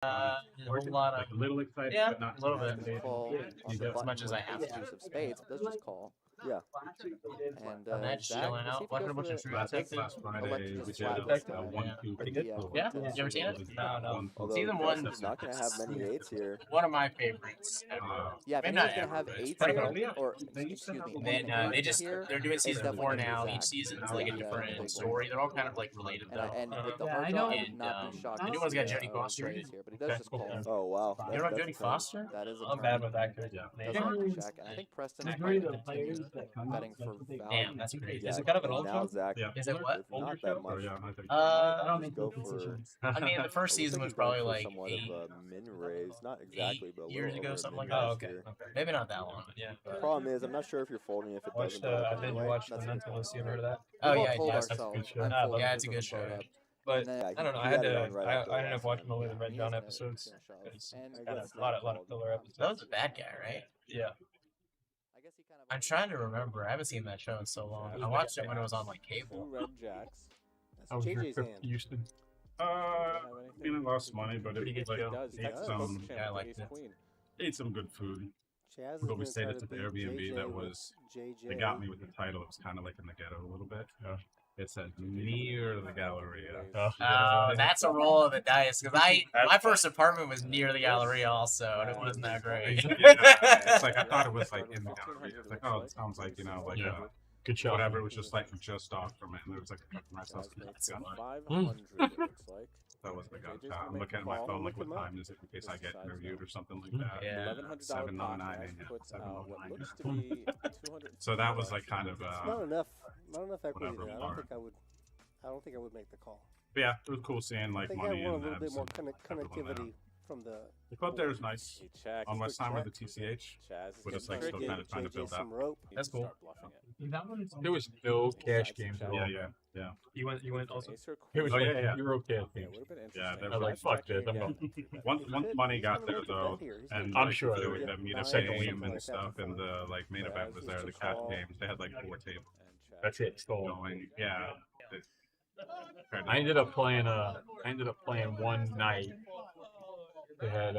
a whole lot of a little excited, yeah, but not a little bit. Call on the As much as I have button to. with ace of spades. It does just call. Yeah. And That's Zach, chilling let's see out. if he Watching a goes bunch for of True last Detective. Friday, we did flat a this time. 1-2 Pretty ticket. Yeah, pointed. you ever seen it? No. Although Season Preston's 1's not going to have many eights here. one of my favorites ever. Yeah, if Maybe anyone's not going to ever, have but eights pretty here, cool. or excuse me, And then anything they here, they're doing season definitely 4 gonna be now. Zach. Each season's That's like a the different big story. one. They're all kind of like related though. And with the Yeah, hard I draw, know. I would not be shocked. The new to one's got see, Jodie Foster in trades it. here, but he does just call. Oh, wow. You know Jodie Foster? That is a I'm turn. bad with actors. Yeah. Does have to check, and I think Preston is Majority going of to the continue players that come betting out, for that's what they value. Damn, that's crazy. Is it kind of an old now show? Zach, Yeah. Is it what? with not Older that show? much. Yeah, I think. I don't Just make go those for. decisions. I mean, the first It looks season like was he's going probably for like somewhat 8 of a min raise, not exactly, but a years little ago, over a something min like that. Oh, raise okay. here. Okay. maybe not that long, but yeah. The problem is, I'm not sure if you're folding if it Watched, doesn't. I think you watched The That's Mentalist. You ever heard of that? Oh We've all yeah, told yeah. that's a good ourselves, show. I'm Ah, folding yeah, it's a for good the show. photo. But And then- I don't know. he I had had it to. on right I after ended up last watching time. only the Red He's Dawn gonna- episodes. he's gonna shove. It's And kind of that's a lot not of filler episodes. That was a bad guy, right? Yeah. I guess he kind of I'm trying to remember. I haven't seen that show in so long. I watched it when it was on like cable. Two red jacks. How That's was your JJ's trip hand. to Houston? Have anything? Feeling lost money, but Pretty it good like show. Does, he ate does. some yeah, I liked it. Queen. ate some good food. Chaz is But we gonna stayed try at to the beat Airbnb JJ that with was. JJ. They got me with the title. It was kind of like in the ghetto a little bit. It said near the Galleria. That's a roll of the dice because my first apartment was near the Galleria also, and it wasn't that great. It's like I thought it was like in the Galleria. It's like, oh, it sounds like like Good shot. whatever. It was just like just off from it, and there was like a couple nice houses. That's Yeah. 500, it looks like. That was the gun JJ's shot. gonna I'm make looking a at my call. phone like Look what him up. time is it in case I get Decides interviewed now. or something like that. Yeah. $1,100 709 contract yeah, puts out what 709. looks to be 200. So that was like kind of Not enough equity whatever there. part. I don't think I would make the call. but yeah, it was cool seeing I like think I money want a and little bit abs more and everyone there. connectivity from the. The club there is nice. He checks. On West Time with the Check. TCH. Chaz is We're just, getting like, still tricky. kinda trying to JJ build some up. rope. That's cool. Start bluffing it. That one is. There was no cash games at all. Yeah. You went also. Ace or It was Oh, like yeah, yeah. Euro cash Yeah, games. would've been Yeah, interesting. I was like, fuck this, I'm Yeah. Once money got there though, and I'm like, sure there they was would. that meetup Second game week. and stuff, and the like main event was there. The cash games, they had like 4 tables That's it. Stole. going. Yeah. I ended up playing one night. They had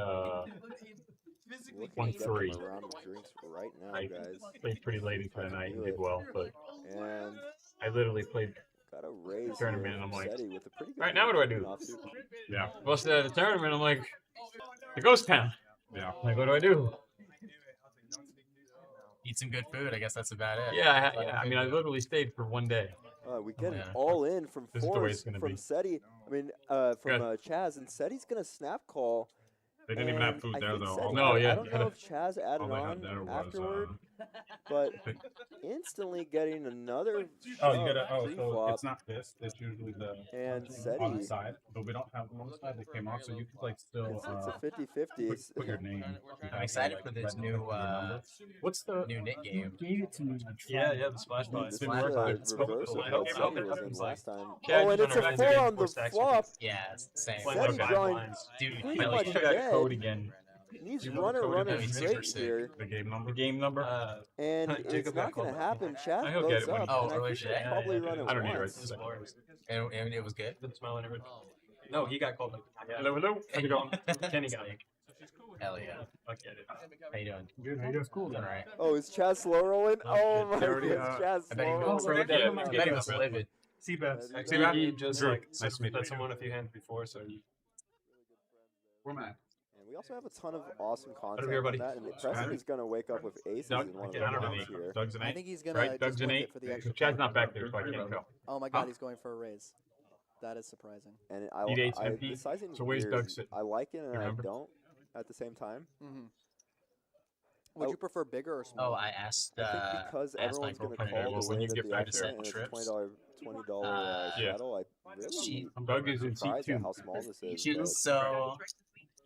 Looking 1-3. to get them a round of drinks right now, I guys. played pretty late into the night and did well, but And I literally played. got a raise Tournament, here I'm from like, Seti with a pretty good "Alright, now what do I do?" offsuit. Yeah. Plus the tournament, I'm like, the ghost town. Yeah. I'm like, what do I do? Eat some good food. I guess that's about it. Yeah, I mean, I literally stayed for one day. We get Yeah. an all in from This is the way fours it's gonna from be. Seti. I mean, from Chaz, and Seti's gonna snap call. They didn't even have and food I there think though. Seti- No, yeah. I don't know if Chaz added All they had on there was afterward, but instantly getting another oh, you gotta. shove Oh, so pre-flop, it's not this. It's usually the and on the Seti. side, but we don't have them on the side. They came off, so you could like still It's a 50-50. It's- put your name. I'm excited for this new What's the? new Nick game. Gave it to me. Yeah, the splash This bot. is It's been a working. reverse of I what hope Seti it was in happens, last time. Chad, Oh, and you it's don't a know, 4 that's on four the stacks. flop. Yeah, it's the same. Seti Okay. drawing Dude, pretty Kelly, much I got a dead. code again. He's You know running, the code running again? straight 6 or here, The game number. The game number? and it's Jacob not got going to called. happen. Chad He'll get goes it when up, he- Oh, and I earlier think today? he'll probably run it I don't need it right once. this second. and it was good. Been smiling every. No, he got called. Hello, hello. How's it going? Kenny got it. Hell yeah. Okay. How you doing? Good. How you doing? Cool. All right. Oh, is Chad slow rolling? Oh my They already, goodness, Chad I bet he slow was. rolling. I bet he was livid. Seabass. He just Drew, like nice to meet met you. someone a few hands before, so he. Where am I? And we also have a ton of awesome content here, on buddy. that, and Preston is going to wake up with aces Doug, in one of I the don't know. rounds here. Doug's an I 8. think he's gonna Right, just Doug's an whip 8. it for the extra. Chad's point. not back there, so I can't tell. Oh my God, he's going for a raise. That is surprising. And Need eights and the Pete. sizing is So where's weird. Doug sit? I like it and I Remember? don't at the same time. Mm-hmm. Would Oh. you prefer bigger or Oh, smaller? I asked. I think because I asked my everyone's going to girlfriend call well, the when way you that get the back to extra certain and it's trips, $20 yeah. settle, I really She- Doug is in surprised seat at 2. how small this is. She but was so.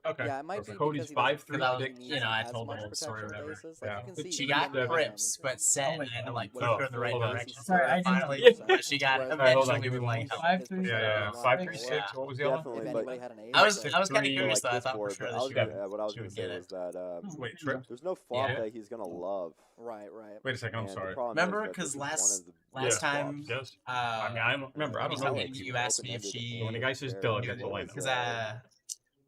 Okay. Yeah, it might be Cody's because he 5'3", doesn't thick. need You know, I as told the much whole story or protection whatever. bases. Like, Yeah. you can see She even got him, crips, but set, and I had to like push her in the right hold on. direction. Sorry, I Finally, didn't- she got Whereas Okay, hold on, eventually give was me like. one. 5'3". Yeah. 5'3", What was the other one? definitely, if but anybody had an ace. I was like- kind of 6'3", curious though. I this thought for board, sure but that I was she gonna, would. what I was she going would to say get was that Wait, trip. there's no flop Yeah. that he's going to love. Right, right. Wait a second. I'm And the sorry. problem Remember, is that 'cause this is one last- of the last best time, flops. Yes. I mean, I don't remember. I don't know. You asked me if she. When the guy says Doug, it's a lineup. Because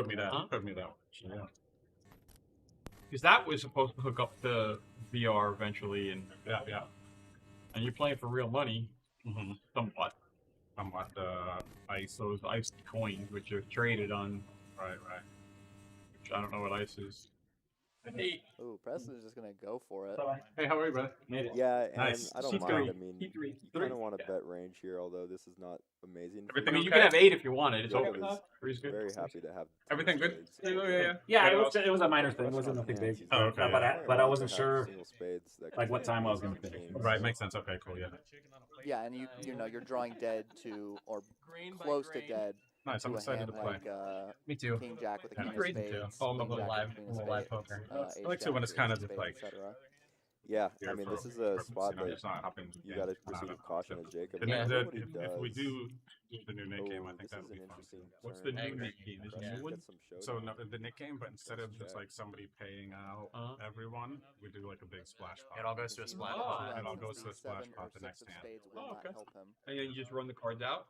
showed me that. Huh? He showed me that. One. Yeah. Because that was supposed to hook up to VR eventually, and Yeah. and you're playing for real money, Mm-hmm. somewhat. Somewhat. Ice. Those ice coins, which are traded on, Right. which I don't know what ice is. Ooh, Preston's just gonna go for it. Hey, how are you, brother? Made it. Yeah, and Nice. I don't She's mind. three. I mean, He's three. you kind of want to bet range here, although this is not amazing. for I Everything mean, you. you okay? can have 8 if you wanted. It's Jacob open. is Three's good. very happy to have. 10 Everything good? spades. Yeah, it was a minor thing. It wasn't nothing big. Oh, okay, But I wasn't To have sure single spades that like can what time I was raise gonna finish. kings. Right, makes sense. Okay, cool. Yeah. Yeah, and you know you're drawing dead to or close to dead Nice. I'm to a excited hand to play. like Me too. King Jack with a Yeah. king of Great. spades. Oh, I'm a queen little jack live- with queen I'm of a live spades, poker. I like ace to when jack, it's kind of ace just spades, like- etc. Yeah, I here mean, for this is a purpose, spot you know, that it's not hopping you games, got to we're not proceed a- with caution the- as Jacob. the I next- don't know what he if we does. do the new Nick game, I Oh, think this that is would an be fun interesting too. What's turn. the I new agree. Nick game? Is Trying it to new one? get some So showdown. no, the Nick game, but instead of check. just like somebody paying out everyone, we do like a big splash pot. It all goes to a See, splash with pot. two It all X's, goes to the a splash 7 pot or the 6 next of hand. spades will Oh, not okay. help him. And then you just run the cards out.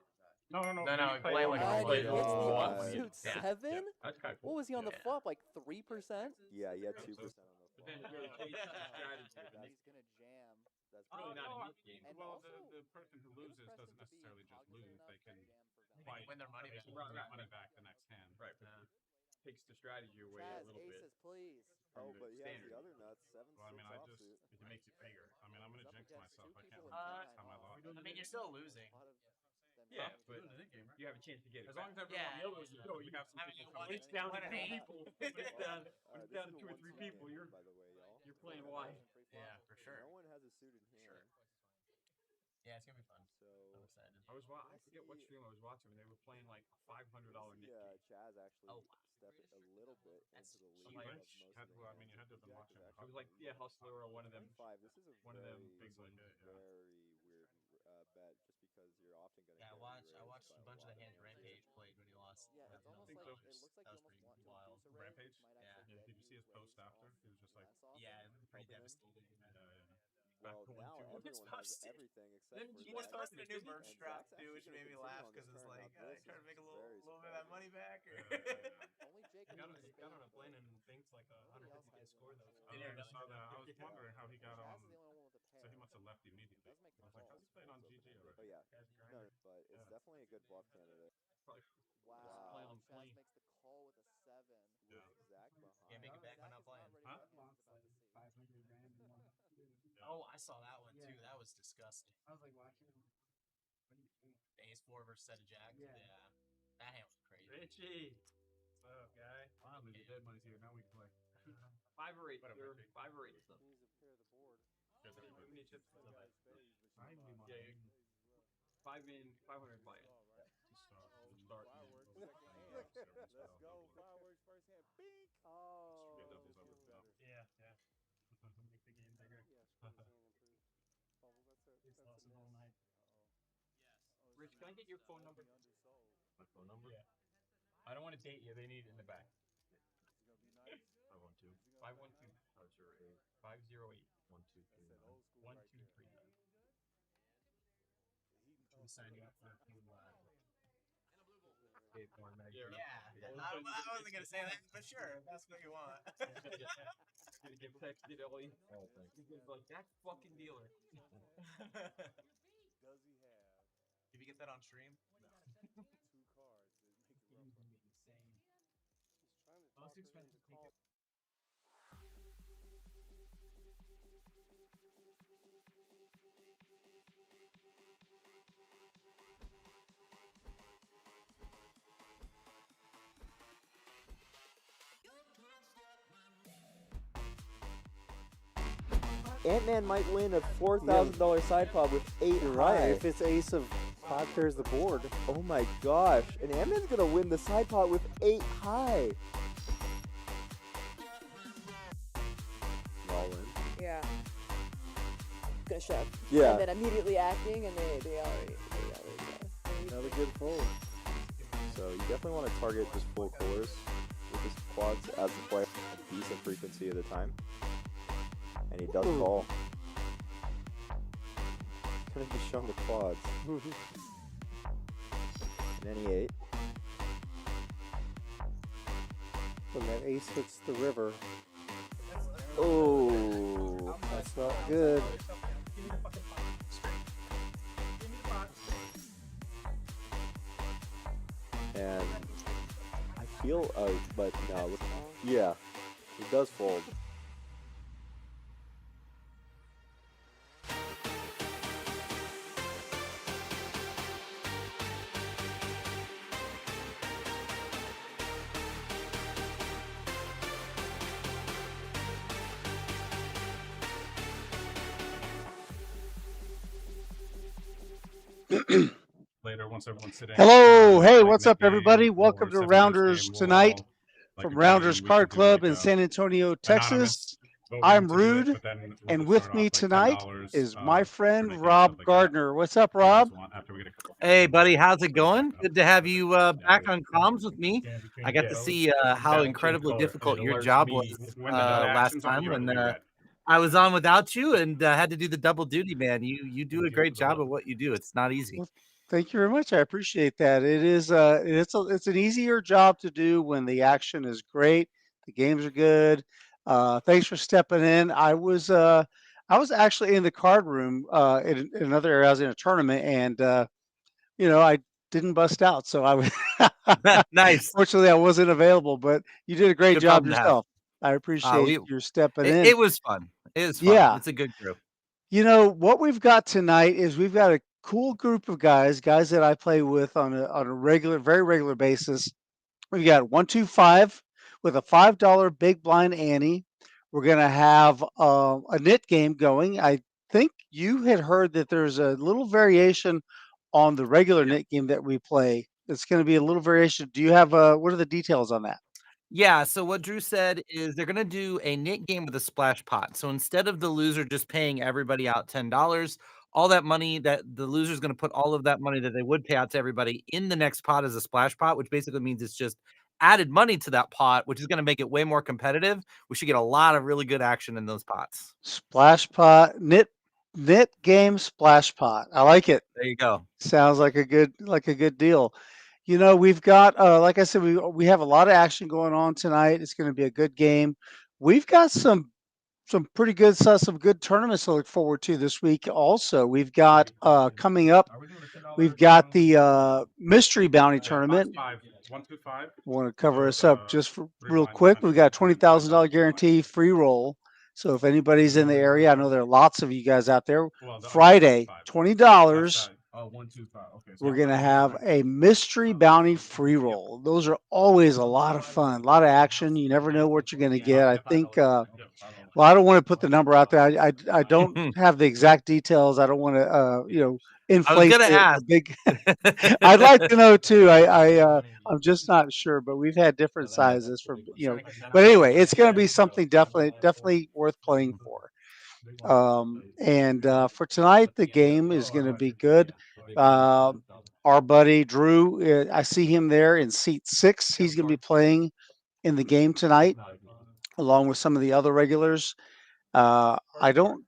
No, No, you play like And play he the hits the wall. suit Yeah. 7? That's kind of What cool. was he on the Yeah. flop? Like 3%? Yeah, he had 2% on the But then flop. it really changes the strategy of the He's Nick. gonna jam. That's Really pretty not no, a Nick game. And well, also, the person who I'm gonna loses press doesn't him to be necessarily just cognizant lose; enough they to can jam for They value. can win their money they back. can win their money back the next hand. Right. Yeah. Takes the strategy away a Chaz, little bit. aces, please. Oh, the but he has standard. the other nuts. 7, Well, I mean, 6 I just offsuit. it makes it bigger. I mean, I'm gonna He's up jinx against myself. two I can't people remember in the last time I time. lost. I mean, you're still losing. A lot of them Yeah, damage but to you have a chance to get it As long back. as everyone Yeah. knows, you have some I mean, people you coming won It's down to One and two eight. people. When it's down, This when it's is down a to 2 or 3 1-2 people, game, you're by the way, y'all. playing wide. Yeah, for sure. No one has a suit in hand. Yeah, it's gonna be fun. So I'm excited. I forget what stream I was watching, and they were playing like a $500 Nick game. Chaz actually Oh, step it a little bit That's into the cheap. lead Like, of most had- of the well, I mean, hands. you had to have been Jack watching is it. I actually was like, yeah, Hustler or one of them. 25. This is a One of very, them things like that, yeah. very weird bet, just because you're often going to Yeah, get I re-raised watched by a bunch of lot the hands hands. Rampage played when he lost. Yeah, it's almost think like so. it looks like That you was almost pretty want to wild. induce a raise, Rampage? which might Yeah. actually Yeah, get did you see his raised post after? off He was just like, less often. Yeah, pretty Helping him? devastating. Well, Back now to one, two. everyone has Posted. everything except Then for he He was just Zach. posted a new And merch Zach's drop actually too, which gonna made me continue laugh on this because it's turn. like, Now, this trying to is make a very little bit of that surprising. money back. Or... Only Jacob got and on, Spade, got on a but plane and thinks like nobody else has score it. though. Yeah, I saw that. I was wondering how he got Chaz on. is the only one with a pair. So he must have left immediately. Does make I was the like, how's calls. he playing on GG already? But yeah, no, but it's Yeah. definitely a good bluff candidate. Probably Wow, play on Chaz plane. makes the call with a 7. Yeah. With Zach behind. Can't make it back when Zach I'm is playing. ready Huh? for what he's about to see. 500 grand in one. Oh, I saw that one too. That was disgusting. I was like watching him. What are you doing? Ace 4 versus set of Jack. Yeah. That hand was crazy. Richie, What's up, guy? Finally, the dead money's here. Now we can play. 5 or 8. What up, Sir. Richie? 5 or 8 stuff. He needs to pair the board. Good that we How played. many chips? Finally, my Yeah, 5 in, 500 buy it. to start. Start. Fireworks, Yeah. second Yeah. hand. Yeah. Let's go. Fireworks, first hand. Bink. Oh. Straight doubles over the top. Yeah, yeah. Make the game bigger. Yeah, screw his hand improve. Oh, well, that's a miss. night. Oh, Rich, can I get your phone number? undersold. My phone number? Yeah. I don't want to date you. They need it in the back. Is he gonna be nice? 512. 512. 508. 1, 2, 3. That's that old school 1, right 2, there. 3. I'm signing up for a few, Yeah. I wasn't gonna say that, but sure, if that's what you want. Gonna get texted Ellie. Oh, thanks. He's like, that fucking dealer. Does he have Did you get that on stream? 2 cards that make it rough? He's trying to talk her into call. Ant-Man might win a $4,000 side pot with 8 You're high. right. If it's ace of pot pairs the board. Oh my gosh. And Ant-Man's going to win the side pot with 8 high. All in. Yeah. Gonna shove. Yeah. And then immediately acting, and they already Another good fold. So you definitely want to target just full colors with his quads as the player a decent frequency at a time. And he does call. Could have just shown the quads. And then he 8. When that ace hits the river, Oh, that's not good. and I feel, but no, look, yeah, he does fold. Later, once everyone's sitting. Hello, hey, like what's Nick up, everybody? game Welcome or to 7 minutes Rounders game, we'll tonight all, like, from agree, and Rounders we Card could do, Club like, in San Antonio, Texas. anonymous vote I'm him to do it, Rude, but then we'll and just with start me off, like, tonight $10, is my for friend making Rob stuff like that. Gardner. What's up, You guys Rob? want after we get a couple. Hey, buddy, how's it going? Good to have you back on comms with me. I got to see how incredibly difficult your job was When the dot last action's on, time you have when to be red. I was on without you and had to do the double duty, man. You do a great job of what you do. It's not easy. Well, thank you very much. I appreciate that. It is it's an easier job to do when the action is great, the games are good. Thanks for stepping in. I was actually in the card room in another area. I was in a tournament, and I didn't bust out, so I was Nice. fortunately I wasn't available. But you did a great Good job problem to have. yourself. I appreciate your stepping in. It was fun. It was fun. Yeah. It's a good group. What we've got tonight is we've got a cool group of guys that I play with on a very regular basis. We've got 125 with a $5 big blind Annie. We're gonna have a knit game going. I think you had heard that there's a little variation on the regular knit game that we play. It's going to be a little variation. Do you have what are the details on that? Yeah, so what Drew said is they're gonna do a knit game with a splash pot. So instead of the loser just paying everybody out $10, all that money that the loser is gonna put all of that money that they would pay out to everybody in the next pot as a splash pot, which basically means it's just added money to that pot, which is gonna make it way more competitive. We should get a lot of really good action in those pots. Splash pot knit game splash pot. I like it. There you go. Sounds like a good deal. We've got like I said, we have a lot of action going on tonight. It's going to be a good game. We've got some pretty good stuff, some good tournaments to look forward to this week. Also, we've got coming up. We've got the mystery bounty tournament. 125. Want to cover us up just real quick. We've got a $20,000 guarantee free roll. So if anybody's in the area, I know there are lots of you guys out there. Friday, $20. We're going to have a mystery bounty free roll. Those are always a lot of fun, a lot of action. You never know what you're going to get. I think, well, I don't want to put the number out there. I don't have the exact details. I don't want to, inflate the big. I'd like to know too. I'm just not sure, but we've had different sizes for, but anyway, it's going to be something definitely worth playing for. And for tonight, the game is going to be good. Our buddy Drew, I see him there in seat 6. He's going to be playing in the game tonight, along with some of the other regulars. I don't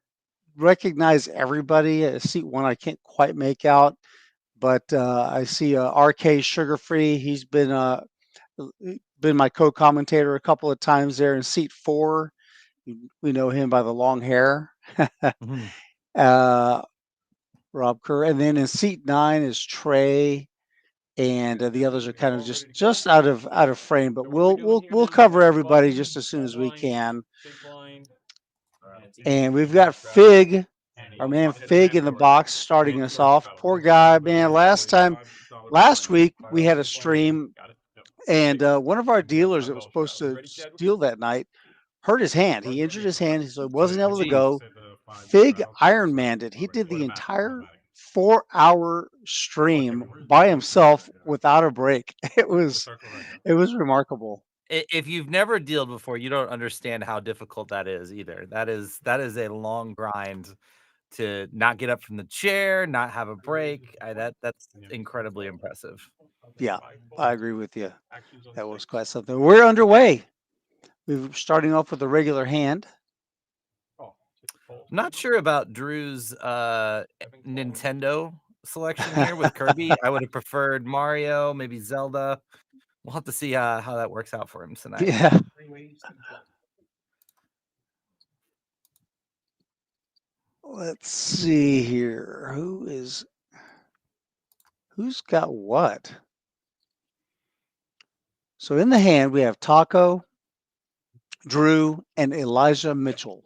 recognize everybody. Seat 1, I can't quite make out, but I see RKsugarfree. He's been my co-commentator a couple of times there in seat 4. We know him by the long hair. Rob Kerr, and then in seat 9 is Trey, and the others are kind of just out of frame. But we'll cover everybody just as soon as we can. And we've got Fig, our man Fig in the box, starting us off. Poor guy, man. Last week we had a stream, and one of our dealers that was supposed to deal that night hurt his hand. He injured his hand, so he wasn't able to go. Fig Ironmanned it. He did the entire 4-hour stream by himself without a break. It was remarkable. If you've never dealed before, you don't understand how difficult that is either. That is a long grind to not get up from the chair, not have a break. That's incredibly impressive. Yeah, I agree with you. That was quite something. We're underway. We're starting off with a regular hand. I'm not sure about Drew's Nintendo selection here with Kirby. I would have preferred Mario, maybe Zelda. We'll have to see how that works out for him tonight. Yeah. Let's see here. Who's got what? So in the hand, we have Taco, Drew, and Elijah Mitchell.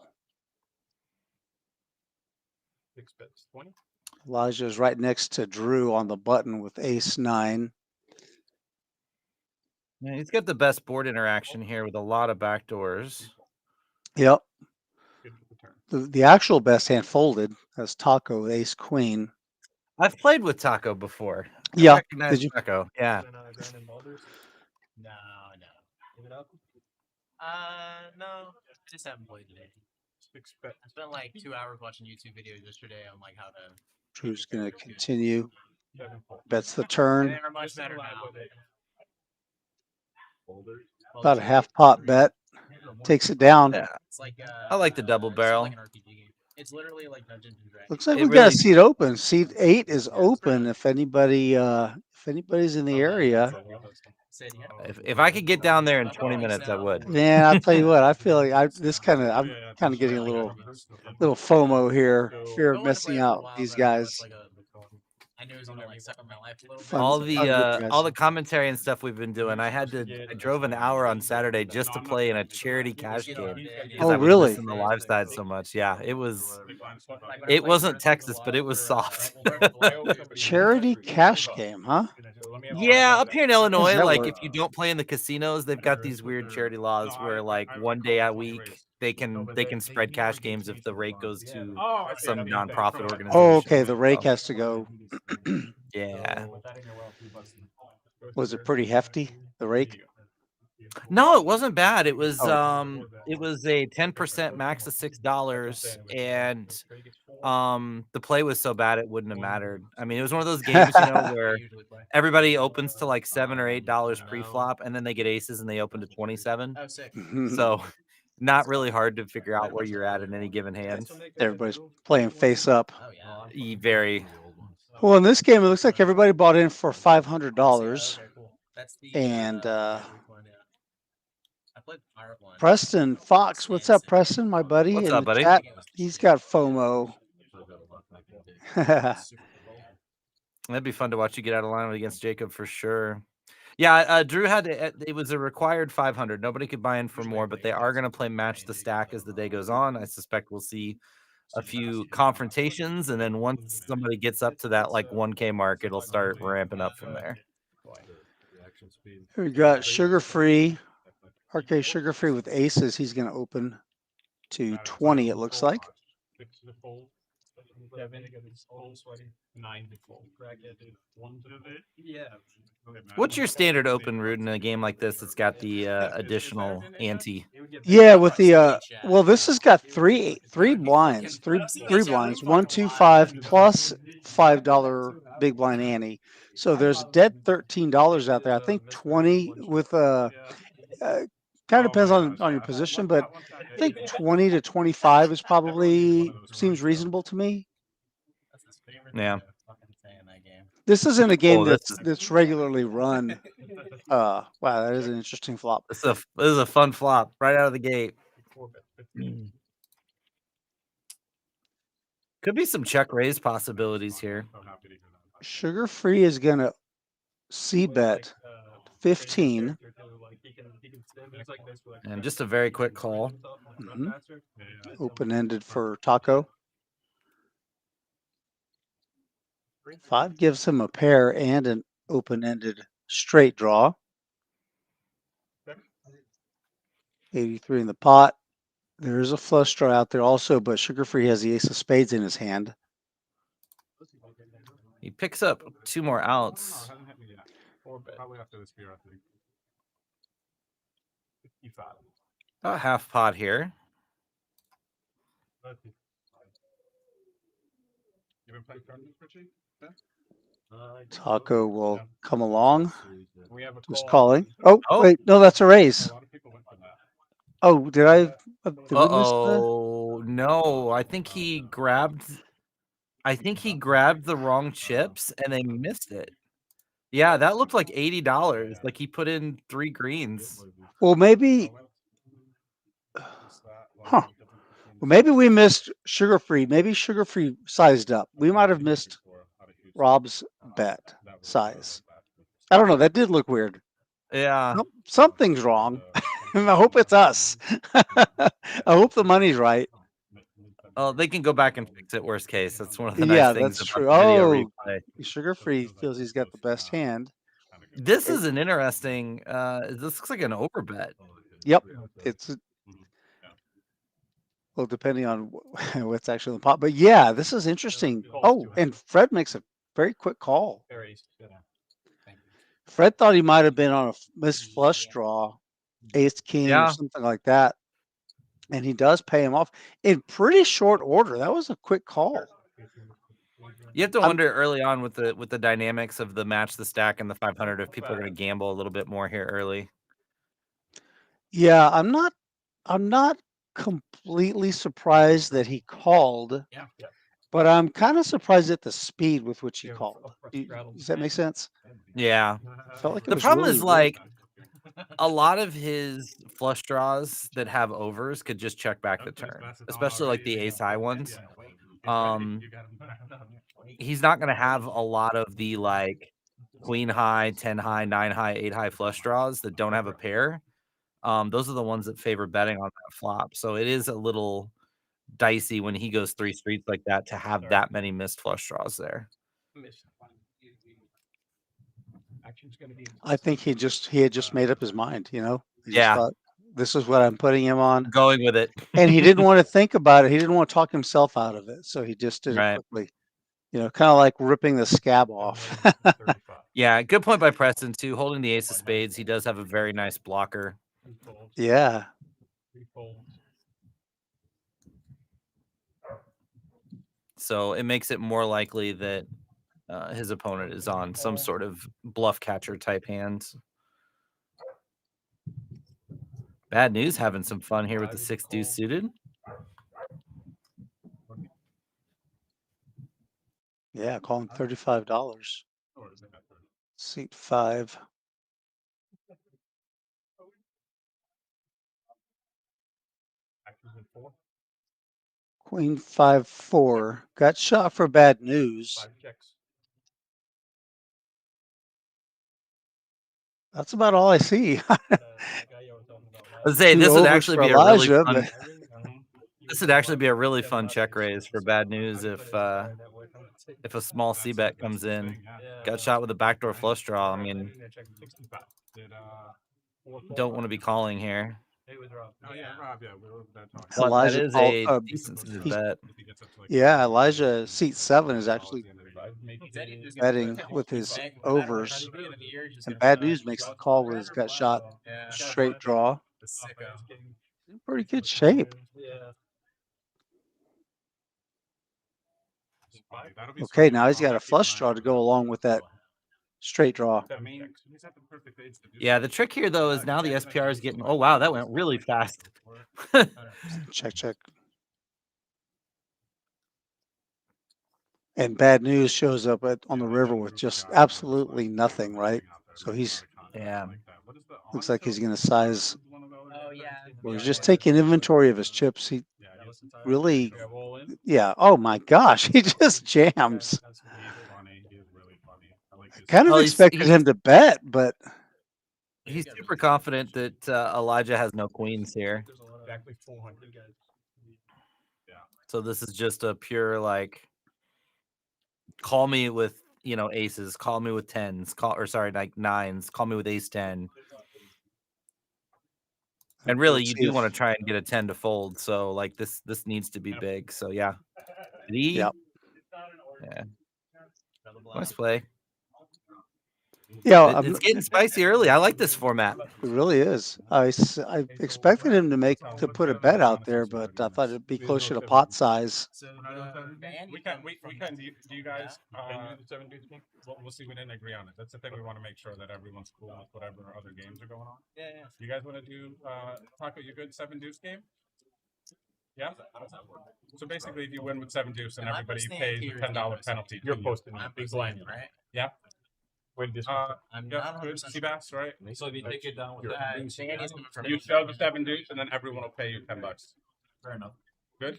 Elijah is right next to Drew on the button with ace 9. Yeah, he's got the best board interaction here with a lot of backdoors. Yep. The actual best hand folded has Taco with ace queen. I've played with Taco before. Yeah. I recognize Taco. Yeah. No. No, I just haven't played today. I spent like 2 hours watching YouTube videos yesterday on like how to. Drew's gonna continue. Bets the turn. They are much better now. About a half pot bet. Takes it down. Yeah. It's like I like the double it's barrel. like an RPG game. It's literally like Dungeons and Dragons. Looks like It we got a really- seat open. Seat 8 is open. If anybody's in the area. If I could get down there in 20 minutes, I would. Man, I'll tell you what, I feel like I'm kind of getting a little FOMO here. Fear of missing out these guys. I knew it was gonna like suck up my life a little bit. Fun- All fun the with you guys. all the commentary and stuff we've been doing. I drove an hour on Saturday just to play in a charity cash game. 'Cause Oh, I was really? missing the live side so much. Yeah, it wasn't Texas, but it was soft. Charity cash game, huh? Yeah, up here in Illinois, that like work? if you don't play in the casinos, they've got these weird charity laws where like one day a week they can spread cash games if the rate goes to some nonprofit organization. Oh, okay. The So, rake has to go. yeah. Was it pretty hefty? The rake? No, it wasn't bad. It was Oh. it was a 10% max of $6, and the play was so bad it wouldn't have mattered. I mean, it was one of those games, where everybody opens to like $7 or $8 pre-flop, and then they get aces and they open to 27. Oh, sick. So not really hard to figure out where you're at in any given hand. Everybody's playing face up. Oh yeah. Very. Well, in this game, it looks like everybody bought in for $500. Very cool. That's the And one, yeah. I played the pirate one. Preston Fox, what's up, Preston, my buddy? What's in up, the buddy? chat? He's got FOMO. That'd be fun to watch you get out of line against Jacob for sure. Yeah, Drew had it was a required 500. Nobody could buy in for more, but they are going to play match the stack as the day goes on. I suspect we'll see a few confrontations, and then once somebody gets up to that like 1K mark, it'll start ramping up from there. Here we got sugar-free, RKsugarfree with aces. He's going to open to 20, it looks like. What's your standard open route in a game like this that's got the additional ante? Yeah, with the well, this has got three blinds, three blinds, 1, 2, 5 plus $5 big blind ante. So there's dead $13 out there. I think 20 with kind of depends on your position, but I think 20 to 25 is probably seems reasonable to me. Yeah. This isn't a game this that's regularly run. Wow, that is an interesting flop. This is a fun flop right out of the gate. Could be some check raise possibilities here. Sugar-free is gonna c-bet 15. And just a very quick call. Mhm. Open-ended for Taco. 5 gives him a pair and an open-ended straight draw. 83 in the pot. There's a flush draw out there also, but Sugar-free has the ace of spades in his hand. He picks up 2 more outs. Probably after this beer, I think. 55. About half pot here. You been playing tournaments, Richie? Taco will come along. We have a Just calling. Oh, Oh. wait, no, that's a raise. A lot of people went for that. Oh, did we miss the? Uh-oh. No, I think he grabbed the wrong chips and they missed it. Yeah, that looked like $80. Like he put in 3 greens. Well, maybe. Huh. Well, maybe we missed Sugar-free. Maybe Sugar-free sized up. We might have missed Rob's bet size. I don't know. That did look weird. Yeah. Nope, something's wrong. I hope it's us. I hope the money's right. Oh, they can go back and fix it. Worst case, that's one of the Yeah, nice things that's about true. the video Oh, replay. Sugar-free feels he's got the best hand. This is an interesting. This looks like an overbet. Yep, it's well, depending on what's actually in the pot. But yeah, this is interesting. Oh, and Fred makes a very quick call. Fred thought he might have been on a missed flush draw, ace king Yeah. or something like that. and he does pay him off in pretty short order. That was a quick call. You have to wonder early on with the dynamics of the match, the stack, and the 500 if people are going to gamble a little bit more here early. Yeah, I'm not completely surprised that he called, but I'm kind of surprised at the speed with which he called. Does that make sense? Yeah. Felt like it The was problem really is like a lot of his flush draws that have overs could just check back the turn, especially like the ace high ones. He's not going to have a lot of the like queen high, 10 high, 9 high, 8 high flush draws that don't have a pair. Those are the ones that favor betting on that flop. So it is a little dicey when he goes 3 streets like that to have that many missed flush draws there. I think he had just made up his mind, you know. He just Yeah. thought, this is what I'm putting him on. Going with it. And he didn't want to think about it. He didn't want to talk himself out of it. So he just did it Right. quickly. You know, kind of like ripping the scab off. Yeah, good point by Preston too. Holding the ace of spades, he does have a very nice blocker. Yeah. So it makes it more likely that his opponent is on some sort of bluff catcher type hands. Bad News having some fun here with the 6 deuce suited. Yeah, calling $35. Seat 5. Queen 5-4. Got shot for Bad News. That's about all I see. Let's say Two this would overs actually for be a really Elijah, fun. but- This would actually be a really fun check raise for Bad News if a small C bet comes in. Got shot with a backdoor flush draw. I mean, don't want to be calling here. But Elijah that is called, a decent sized bet. Yeah, Elijah, seat 7 is actually betting with his overs. And Bad News makes the call with his gut shot straight draw. In pretty good shape. Okay, now he's got a flush draw to go along with that straight draw. Yeah, the trick here though is now the SPR is getting. Oh wow, that went really fast. Check. And Bad News shows up on the river with just absolutely nothing, right? So he's looks like he's going to size. Well, he's just taking inventory of his chips. He really, yeah. Oh my gosh, he just jams. Kind of expected him to bet, but he's super confident that Elijah has no queens here. So this is just a pure like, call me with aces, call me with tens, like nines, call me with ace 10. And really, you do want to try and get a 10 to fold. So like this needs to be big. So yeah. Yep. Yeah. Nice play. Yeah, it's getting spicy early. I like this format. It really is. I expected him to put a bet out there, but I thought it'd be closer to pot size. We can. Do you guys? We'll see. We didn't agree on it. That's the thing. We want to make sure that everyone's cool with whatever other games are going on. Yeah. You guys want to do Taco? You good 7 deuce game? Yeah. So basically, if you win with 7 deuce and everybody pays a $10 penalty, You're posting a big blind, right? Yeah. Wait, this I'm yeah, not good. Seabass, right? So if you take it down with You sell the 7 deuce, and then everyone will pay you $10. fair enough. Good.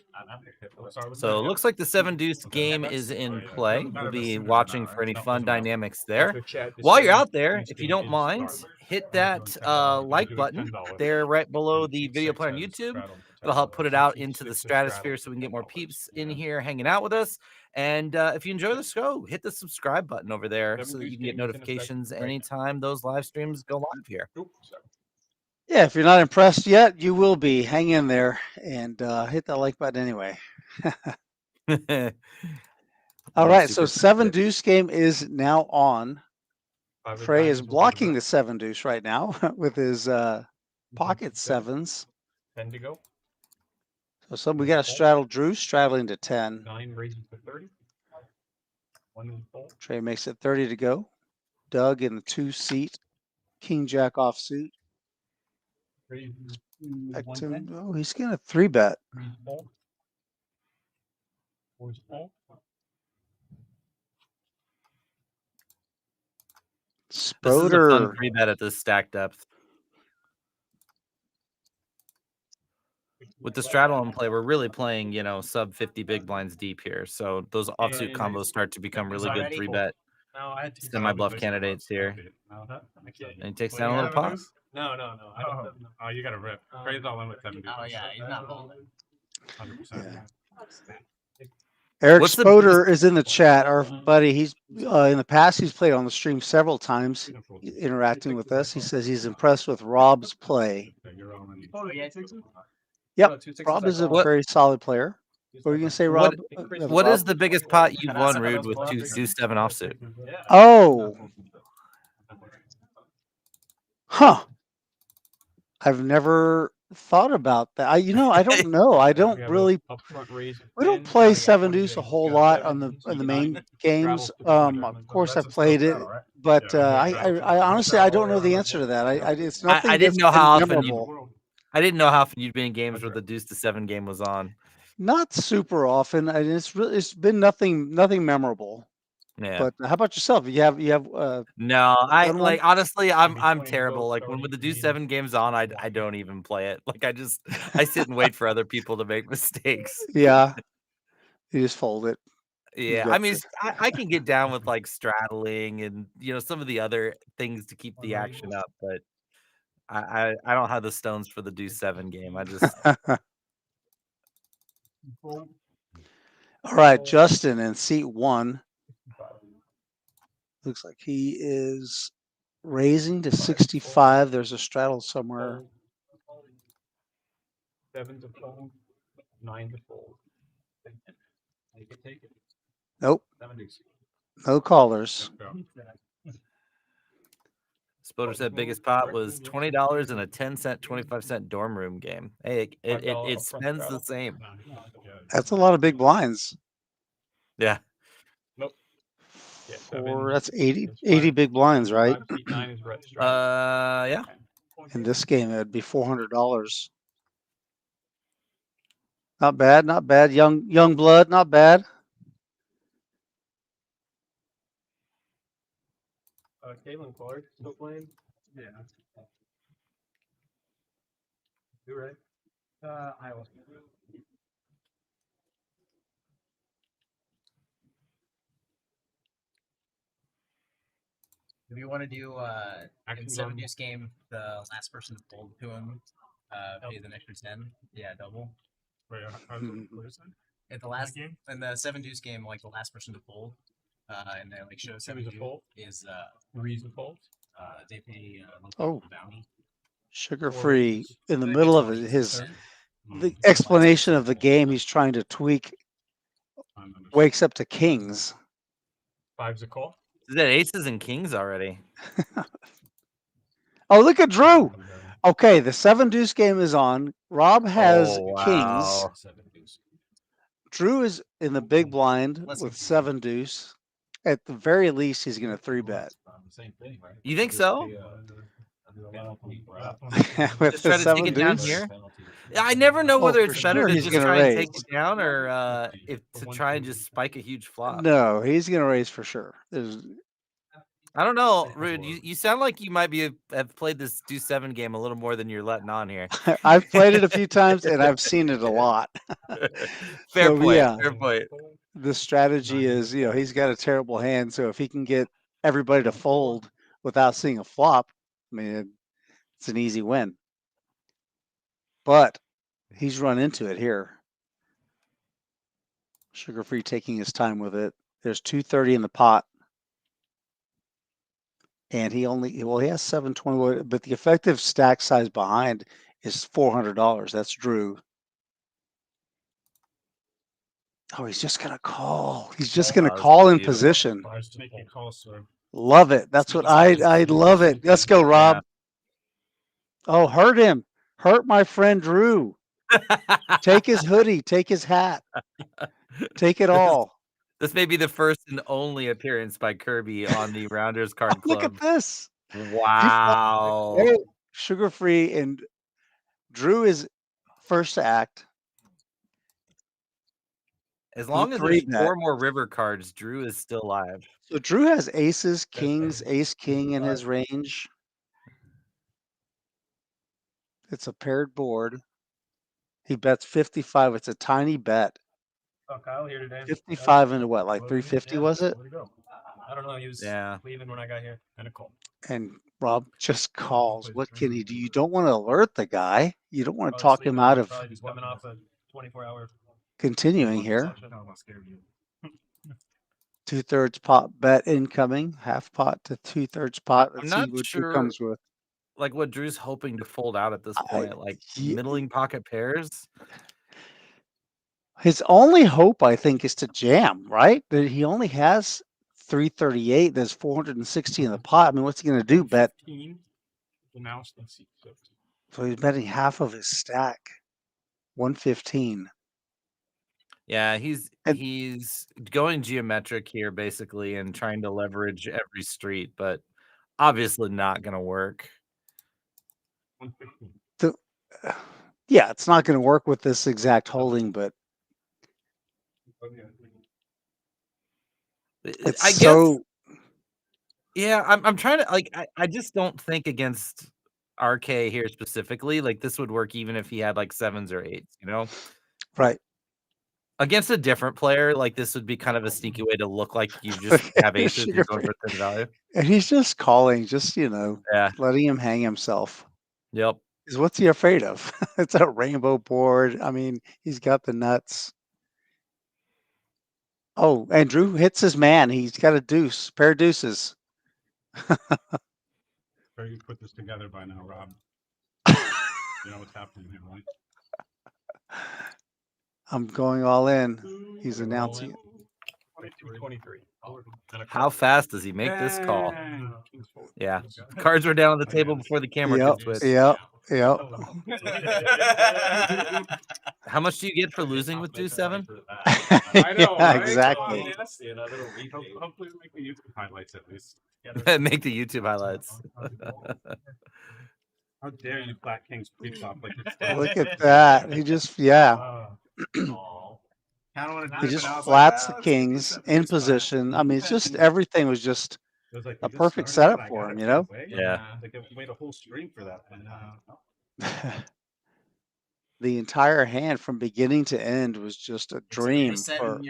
So it looks like the 7 deuce game is in play. We'll be watching for any fun dynamics there. While you're out there, if you don't mind, hit that like button there right below the video player on YouTube. It'll help put it out into the stratosphere so we can get more peeps in here hanging out with us. And if you enjoy the show, hit the subscribe button over there so that you can get notifications anytime those live streams go live here. Yeah, if you're not impressed yet, you will be. Hang in there and hit that like button anyway. All right, so 7 deuce game is now on. Frey is blocking the 7 deuce right now with his pocket sevens. 10 to go. So we got a straddle. Drew straddling to 10. 9 raises to 30. 1 is fold. Trey makes it 30 to go. Doug in the 2-seat. King Jack offsuit. Raises to Back to 110. him. Oh, he's going to 3-bet. 3 is fold. 4 is fold. This is a fun Spoder. 3-bet at this stack depth. With the straddle in play, we're really playing, sub 50 big blinds deep here. So those offsuit combos start to become really good 3-bet No, I had to semi-bluff candidates here. And he takes down a little pot. No. I don't know. Oh, you got to rip. Crazy all in with 7 deuces. Oh yeah, he's not folding. 100%. Eric What's the Spoder is in the chat. Our buddy, he's in the past, he's played on the stream several times interacting with us. He says he's impressed with Rob's play. Yep, Rob is a very solid player. What are you going to say, Rob? What is the biggest pot you've won, Rude, with 2-7 offsuit? Oh. Huh. I've never thought about that. I don't know. I don't really. We don't play 7 deuce a whole lot on the main games. Of course, I've played it, but I honestly I don't know the answer to that. It's nothing. I didn't know that's how memorable. often I didn't know how often you'd be in games where the deuce to 7 game was on. Not super often. It's been nothing memorable. Yeah. But how about yourself? You have No, I done like one? honestly, I'm terrible. Like when the deuce 7 games on, I don't even play it. Like I sit and wait for other people to make mistakes. Yeah. You just fold it. Yeah, I mean, I can get down with like straddling and some of the other things to keep the action up, but I don't have the stones for the deuce 7 game. I just All right, Justin in seat 1. Looks like he is raising to 65. There's a straddle somewhere. 7 to fold. 9 to fold. You can take it. Nope. 7 deuce. No callers. Spoder said biggest pot was $20 in a 10-cent, 25-cent dorm room game. Hey, it spends the same. That's a lot of big blinds. Yeah. Nope. That's 80 big blinds, right? Yeah. In this game, it'd be $400. Not bad, not bad. Young blood, not bad. Caitlin Clark still playing? Yeah. You right? Iowa. If you want to do in 7 deuce game, the last person to fold to him pays an extra 10. Yeah, double. Wait, what is that? At the last game, in the 7 deuce game, like the last person to fold, and they like show 7 deuce is 3 to fold. They pay bounty. Sugar free in the middle of the explanation of the game he's trying to tweak wakes up to kings. 5's a call. Is that aces and kings already? Oh, look at Drew. Okay, the 7 deuce game is on. Rob has kings. Drew is in the big blind with 7 deuce. At the very least, he's going to 3-bet. You think so? With Just try to take it down here. I never know whether it's better to just try and take it down or if to try and just spike a huge flop. No, he's going to raise for sure. I don't know, Rude. You sound like you might have played this deuce 7 game a little more than you're letting on here. I've played it a few times and I've seen it a lot. Fair point. Yeah. Fair point. The strategy is, he's got a terrible hand, so if he can get everybody to fold without seeing a flop, I mean, it's an easy win. But he's run into it here. Sugar free taking his time with it. There's 230 in the pot. And he has 720, but the effective stack size behind is $400. That's Drew. Oh, he's just going to call. He's just going to call in position. Love it. That's what I love it. Let's go, Rob. Yeah. Oh, hurt him. Hurt my friend Drew. Take his hoodie. Take his hat. Take it all. This may be the first and only appearance by Kirby on the Rounders Card Look Club. at this. Wow. Sugar Free and Drew is first to act. As long as there's 4 more river cards, Drew is still alive. So Drew has aces, kings, ace, king in his range. It's a paired board. He bets 55. It's a tiny bet. Oh, Kyle here today. 55 into what, like 350 was it? I don't know. He was leaving when I got here. And a call. And Rob just calls. What can he do? You don't want to alert the guy. You don't want to talk him out of Probably just coming off a 24-hour. continuing here. 2/3 pot bet incoming, half pot to 2/3 pot. Let's see what Drew comes with. Like what Drew's hoping to fold out at this point, like middling pocket pairs. His only hope, I think, is to jam, right? That he only has 338. There's 460 in the pot. I mean, what's he going to do? Bet? So he's betting half of his stack. 115. Yeah, he's going geometric here basically and trying to leverage every street, but obviously not going to work. Yeah, it's not going to work with this exact holding, but it's yeah, I'm trying to I just don't think against RK here specifically. Like this would work even if he had like 7s or 8s, you know? Right. Against a different player, like this would be kind of a sneaky way to look like you just have aces. You're going for thin value. And he's just calling, just letting him hang himself. Yep. Because what's he afraid of? It's a rainbow board. I mean, he's got the nuts. Oh, and Drew hits his man. He's got a deuce, pair of deuces. Sure you put this together by now, Rob. You know what's happening here, right? I'm going all in. He's announcing it. 23. How fast does he make this call? Yeah. Cards were down on the table before the camera could switch. Yep. How much do you get for losing with Drew 7? I know, Yeah, right? exactly. Hopefully make the YouTube highlights at least. Make the YouTube highlights. How dare you Black Kings pre-flop like this? Look at that. He just, he just flats the kings in position. I mean, it's just everything was just a perfect setup for him, you know? Yeah. Like I made a whole stream for that. And, The entire hand from beginning to end was just a dream for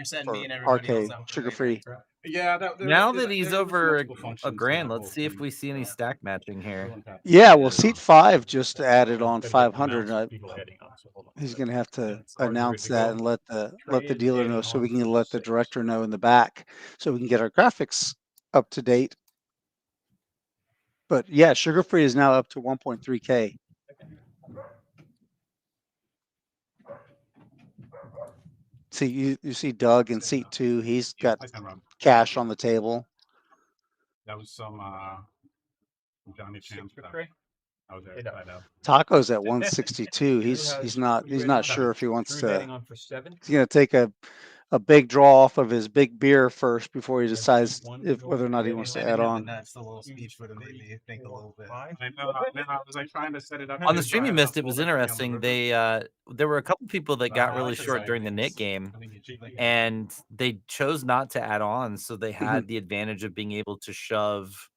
RK Sugar Free. Yeah. Now that he's over a grand, let's see if we see any stack matching here. Yeah, well, seat 5 just added on 500. He's going to have to announce that and let the dealer know, so we can let the director know in the back, so we can get our graphics up to date. But yeah, Sugar Free is now up to 1.3K. See, you see Doug in seat 2. He's got cash on the table. That was some Johnny Chan stuff. I was there. I know. Taco's at 162. He's not sure if he wants to. He's going to take a big draw off of his big beer first before he decides whether or not he wants to add on. That's the little speech would have made me think a little bit. I know. I was like trying to set it up. On the stream you missed, it was interesting. There were a couple people that got really short during the knit game, and they chose not to add on, so they had the advantage of being able to shove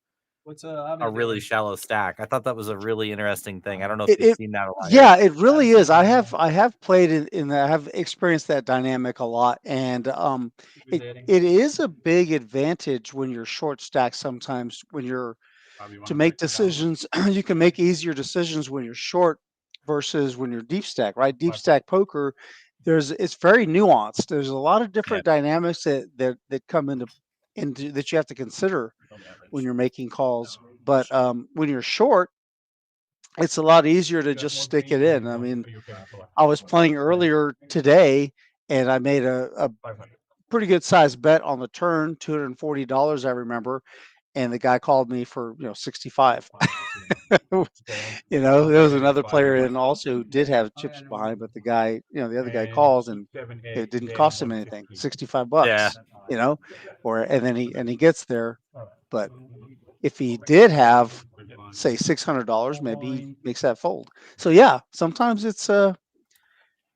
a really shallow stack. I thought that was a really interesting thing. I don't know if you've seen that a lot. Yeah, it really is. I have played in I have experienced that dynamic a lot, and it is a big advantage when you're short stack. Sometimes when you're to make decisions, you can make easier decisions when you're short versus when you're deep stack. Right, deep stack poker, it's very nuanced. There's a lot of different dynamics that come into that you have to consider when you're making calls. But when you're short, it's a lot easier to just stick it in. I mean, I was playing earlier today and I made a pretty good sized bet on the turn, $240, I remember. And the guy called me for, 65. You know, there was another player in also who did have chips behind, but the guy, you know, the other guy calls and it didn't cost him anything, $65. Yeah. You know, and then he gets there, but if he did have, say, $600, maybe he makes that fold. So yeah, sometimes it's you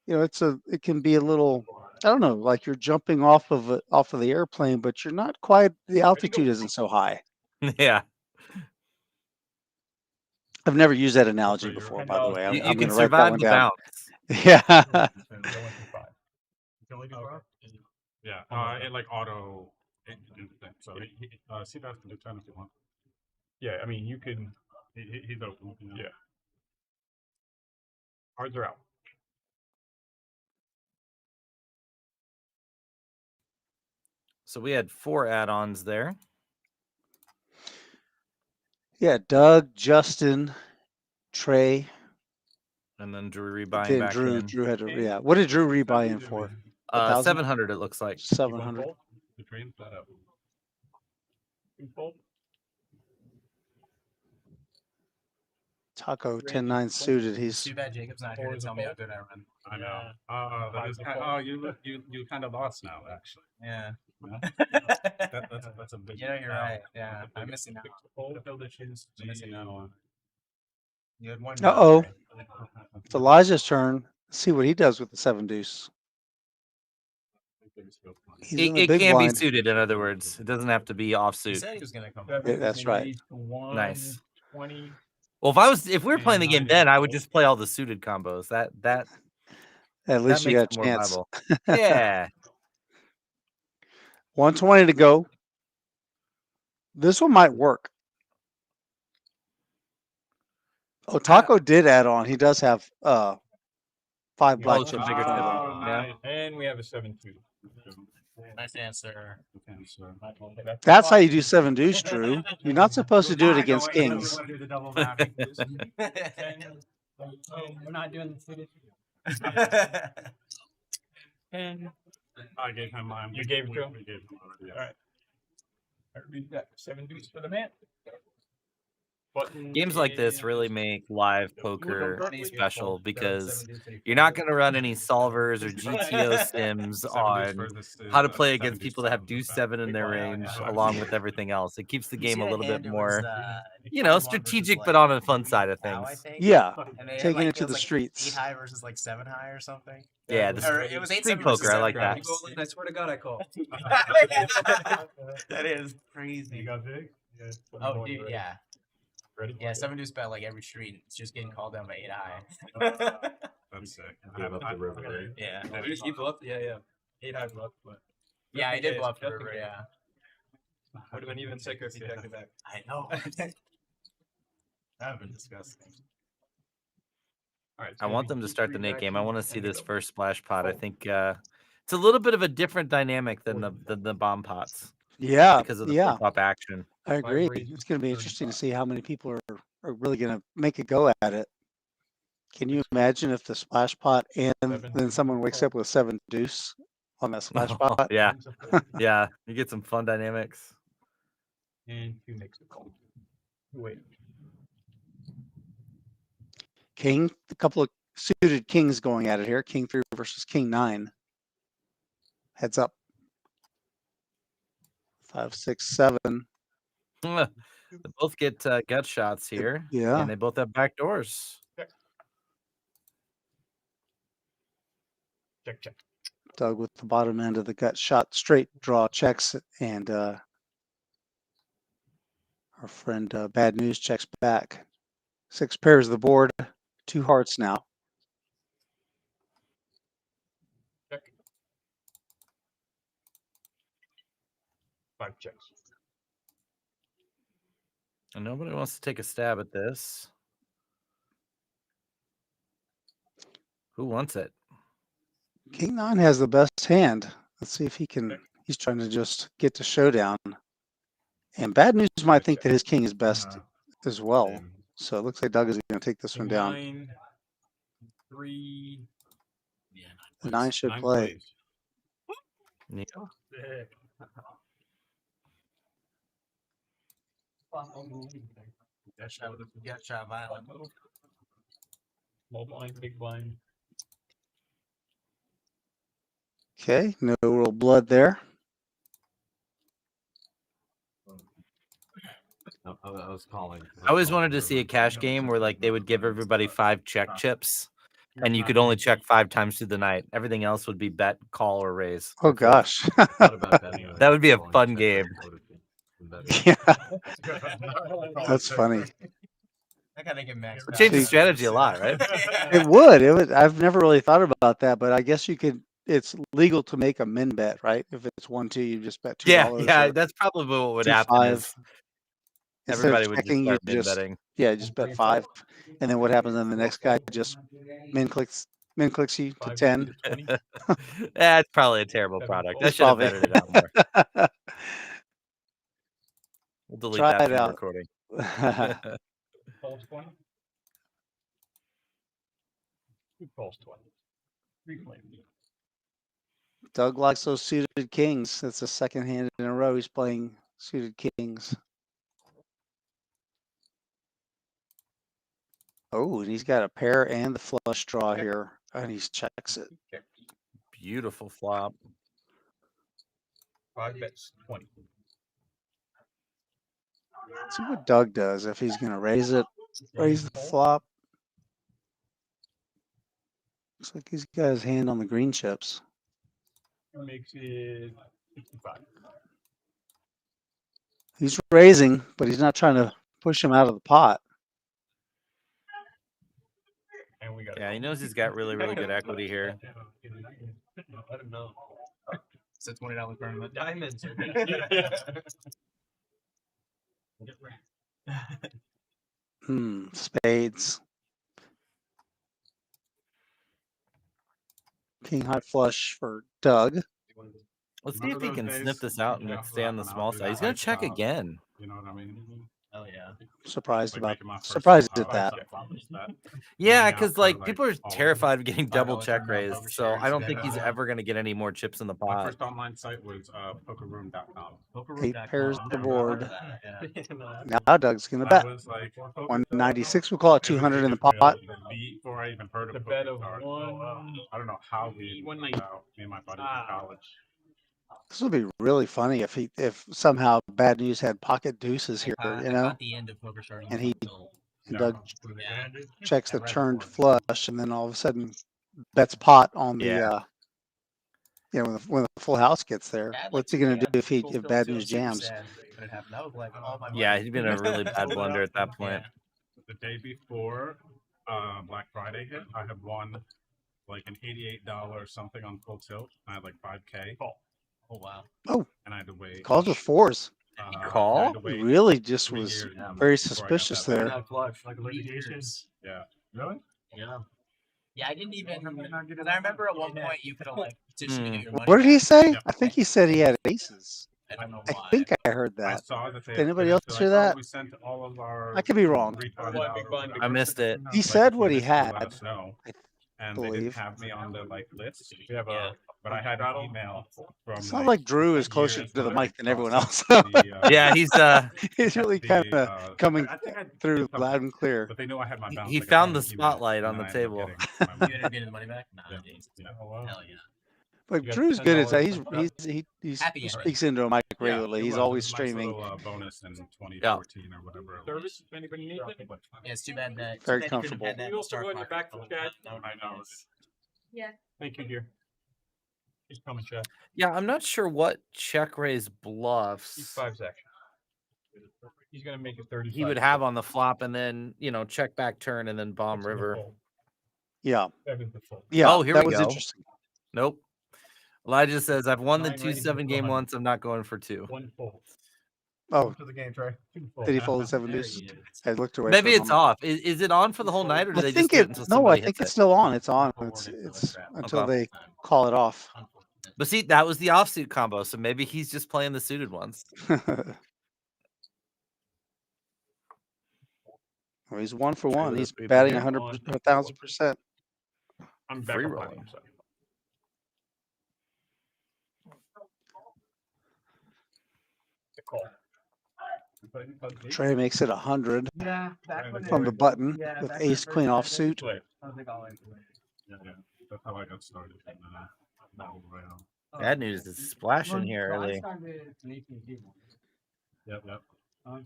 know, it can be a little, I don't know, like you're jumping off of the airplane, but you're not quite, the altitude isn't so high. Yeah. I've never used that analogy before, by the way. You I'm can going to write that survive one the down. bounce. Yeah. Yeah, it like auto. So see that can do 10 if you want. Yeah, I mean you can. He's open. Yeah. Cards are out. So we had 4 add-ons there. Yeah, Doug, Justin, Trey, And then Drew rebuying then back Drew. in. Drew had to, yeah. What did Drew rebuy in for? 700 it looks like. 700. The train flat out. Taco 10-9 suited. He's Too bad Jacob's not here to tell me how good I run. I know. That is kind oh, you kind of lost now, actually. Yeah. That's a big. You know, you're right. Yeah, I'm missing out. I'm missing out on. You had one. Uh-oh. It's Elijah's turn. Let's see what he does with the 7 deuce. He's in the It big can blind. be suited, in other words. It doesn't have to be He offsuit. said he was gonna come. Yeah, that's right. Nice. Well, if we were playing the game then, I would just play all the suited combos. That At least that you makes got it a more chance. viable. Yeah. 120 to go. This one might work. Oh, Taco did add on. He does have 5 black it's a chips. bigger in front of him. table. Yeah. And we have a 7-2. Nice answer. That's how you do 7 deuce, Drew. You're not supposed to do it against kings. Do the double mapping. We're not doing the suited. And I gave him mine. You gave it to him? We gave him already. All right. I read that 7 deuce for the man. Games like this really make live poker special because you're not going to run any solvers or GTO sims on how to play against people that have deuce 7 in their range along with everything else. It keeps the game a little bit more, you know, strategic, but on a fun side of things. Yeah, And they had, taking like, it to was, the like, streets. 8 high versus like 7 high or something. Yeah, Or it was 8 street 7 versus poker. I 7 like that. high. I swear to God, I call. That is crazy. You got big? Yeah. Oh, dude, yeah. Ready? Yeah, 7 deuce bet like every street. It's just getting called down by 8 high. That's sick. Yeah. You bluffed? Yeah. 8 high bluff, but Yeah, I did case, bluff the just in river, case. yeah. would have been even sicker if you checked it back. I know. That would have been disgusting. All right. I want them to start the Nate game. I want to see this first splash pot. I think it's a little bit of a different dynamic than the bomb pots. Yeah, Because of the yeah, flip-flop action. I agree. It's going to be interesting to see how many people are really going to make a go at it. Can you imagine if the splash pot and then someone wakes up with 7 deuce on that splash pot? Yeah. Yeah. You get some fun dynamics. And 2 makes the call. Wait. King, a couple of suited kings going at it here. King 3 versus King 9. Heads up. 5, 6, 7. They both get gut shots here. Yeah. And they both have back doors. Check. Doug with the bottom end of the gut shot straight draw checks, and our friend Bad News checks back. 6 pairs of the board, 2 hearts now. Check. 5 checks. And nobody wants to take a stab at this. Who wants it? King 9 has the best hand. Let's see if he can. He's trying to just get to showdown. And Bad News might think that his king is best as well. So it looks like Doug is going to take this one down. 9, 3. Yeah, The 9 should play. Yeah. Shot violent. Small blind, big blind. Okay, no real blood there. I was calling. I always wanted to see a cash game where like they would give everybody 5 check chips, and you could only check 5 times through the night. Everything else would be bet, call, or raise. Oh gosh. That would be a fun game. Yeah, that's funny. That kind of get max. Would change the See- strategy a lot, right? It would. It would. I've never really thought about that, but I guess you could. It's legal to make a min bet, right? If it's 1-2, you just bet $2. Yeah, or that's probably what would 2, happen. 5. Is Instead of everybody would just checking, you start min just betting. just bet 5, and then what happens? Then the next guy just min clicks you to 10. That's probably a terrible product. I It's should have probably- betted it out more. We'll delete Try that it from the out. recording. Calls 20. Who calls 20? Reclaim. Doug likes those suited kings. That's the second hand in a row he's playing suited kings. Oh, and he's got a pair and the flush draw here, and he checks it. Beautiful flop. 5 bets, 20. See what Doug does if he's going to raise it, raise the flop. Looks like he's got his hand on the green chips. Makes it 65. He's raising, but he's not trying to push him out of the pot. And we got Yeah, he knows he's got really, really good equity here. Let him know. It's a $20 tournament. Diamonds. Spades. King high flush for Doug. Let's see if he can sniff this out and stay on the small side. He's going to check again. You know what I mean? Oh yeah. Surprised Like about making my first, surprised uh, at that. Yeah, out because for, like like, people are all terrified of getting double $5 check amount raised, of so I don't shares think he's that, ever going to get any more chips in the My pot. first online site was pokerroom.com. 8 pairs the board. Yeah. Now Doug's going to That bet. was like 196. We'll call it 200 in the pot. Before I even heard of The poker bet of cards. one. I don't know how we One found out, me and my buddy in college. This would be really funny if somehow Bad News had pocket deuces here, I you know, caught the end of poker starting. and he until- and No. Doug Yeah. checks the Right turned before. flush, and then all of a sudden bets pot on the Yeah. when the full house gets there. Yeah, I'd like What's he to- gonna yeah, do if full Bad tilt News too, jams? sad when it happened. That was like all my Yeah, money. he's been a really bad blunder at that point. Yeah. The day before Black Friday hit, I had won like an $88 something on full tilt. I had like 5K. Oh wow. And I had to wait. Calls with 4s. Call? I had to wait Really just 3 was years very before I got suspicious that there. back. Flush, like litigation. Yeah. Really? Yeah. Yeah, I didn't even. Because I remember at one point you could have like petitioned to get your money. What did he back. say? Yeah. I think he said he had aces. I don't know I why. think I heard I that. saw that they Did anybody finished, else they're hear like, "Oh, that? we sent all of our I could be wrong. refunds One out big or blind, whatever." I missed it. He Like, said if what you he missed it, let had. us know. I And they didn't believe. have me on the like list. We have Yeah. But I had an email from. It's not like Drew is closer years to the later mic than everyone else. the, Yeah, he's He's really the, kind of coming I think I did through something, loud and clear. But they knew I had my balance. he like, I found saw the an email, spotlight and on the then I ended up table. getting my You money. ended up getting the money back? Nah, Yeah. geez. Yeah. Hell yeah. But You got Drew's good at that. $10 He's Happy he ending. speaks into a mic Yeah, regularly. it He's was. always It was a nice streaming. little, bonus in 2014 or whatever. it was. Service, if anybody needs it. Yeah, it's too bad that. Very too bad you couldn't have comfortable. had that You in the also Star go in your Pocket back, phone. Chad. That would I be know. nice. Yeah. Thank you, dear. He's coming, Chad. Yeah, I'm not sure what check raise He's bluffs 5 seconds. He's gonna make it 30. he would have on the flop, and then check back turn and then bomb river. Yeah, Seven's the full. yeah. Oh, here that we was go. interesting. Nope. Elijah says, I've won the Nine ready 2-7 for game 100. once. I'm not going for 2. One full. Oh, To the game, Trey. Two full. did he fold the 7 There deuces? he is. I looked away. Maybe for a it's moment. off. Is it on for the whole night, or do I they think just do it it. until No, I somebody think hits it's it? still on. It's on. It's until Okay. they call it off. But see, that was the offsuit combo, so maybe he's just playing the suited ones. Well, he's 1 for 1. with He's a three batting bet. 1,000%. I'm back Free on rolling. platinum, so. The call. Trey makes it 100 Yeah, back when from the button with ace queen offsuit. Yeah, yeah. That's how I got started. Battle Royale. Bad news is splashing here early. Yep, yep. I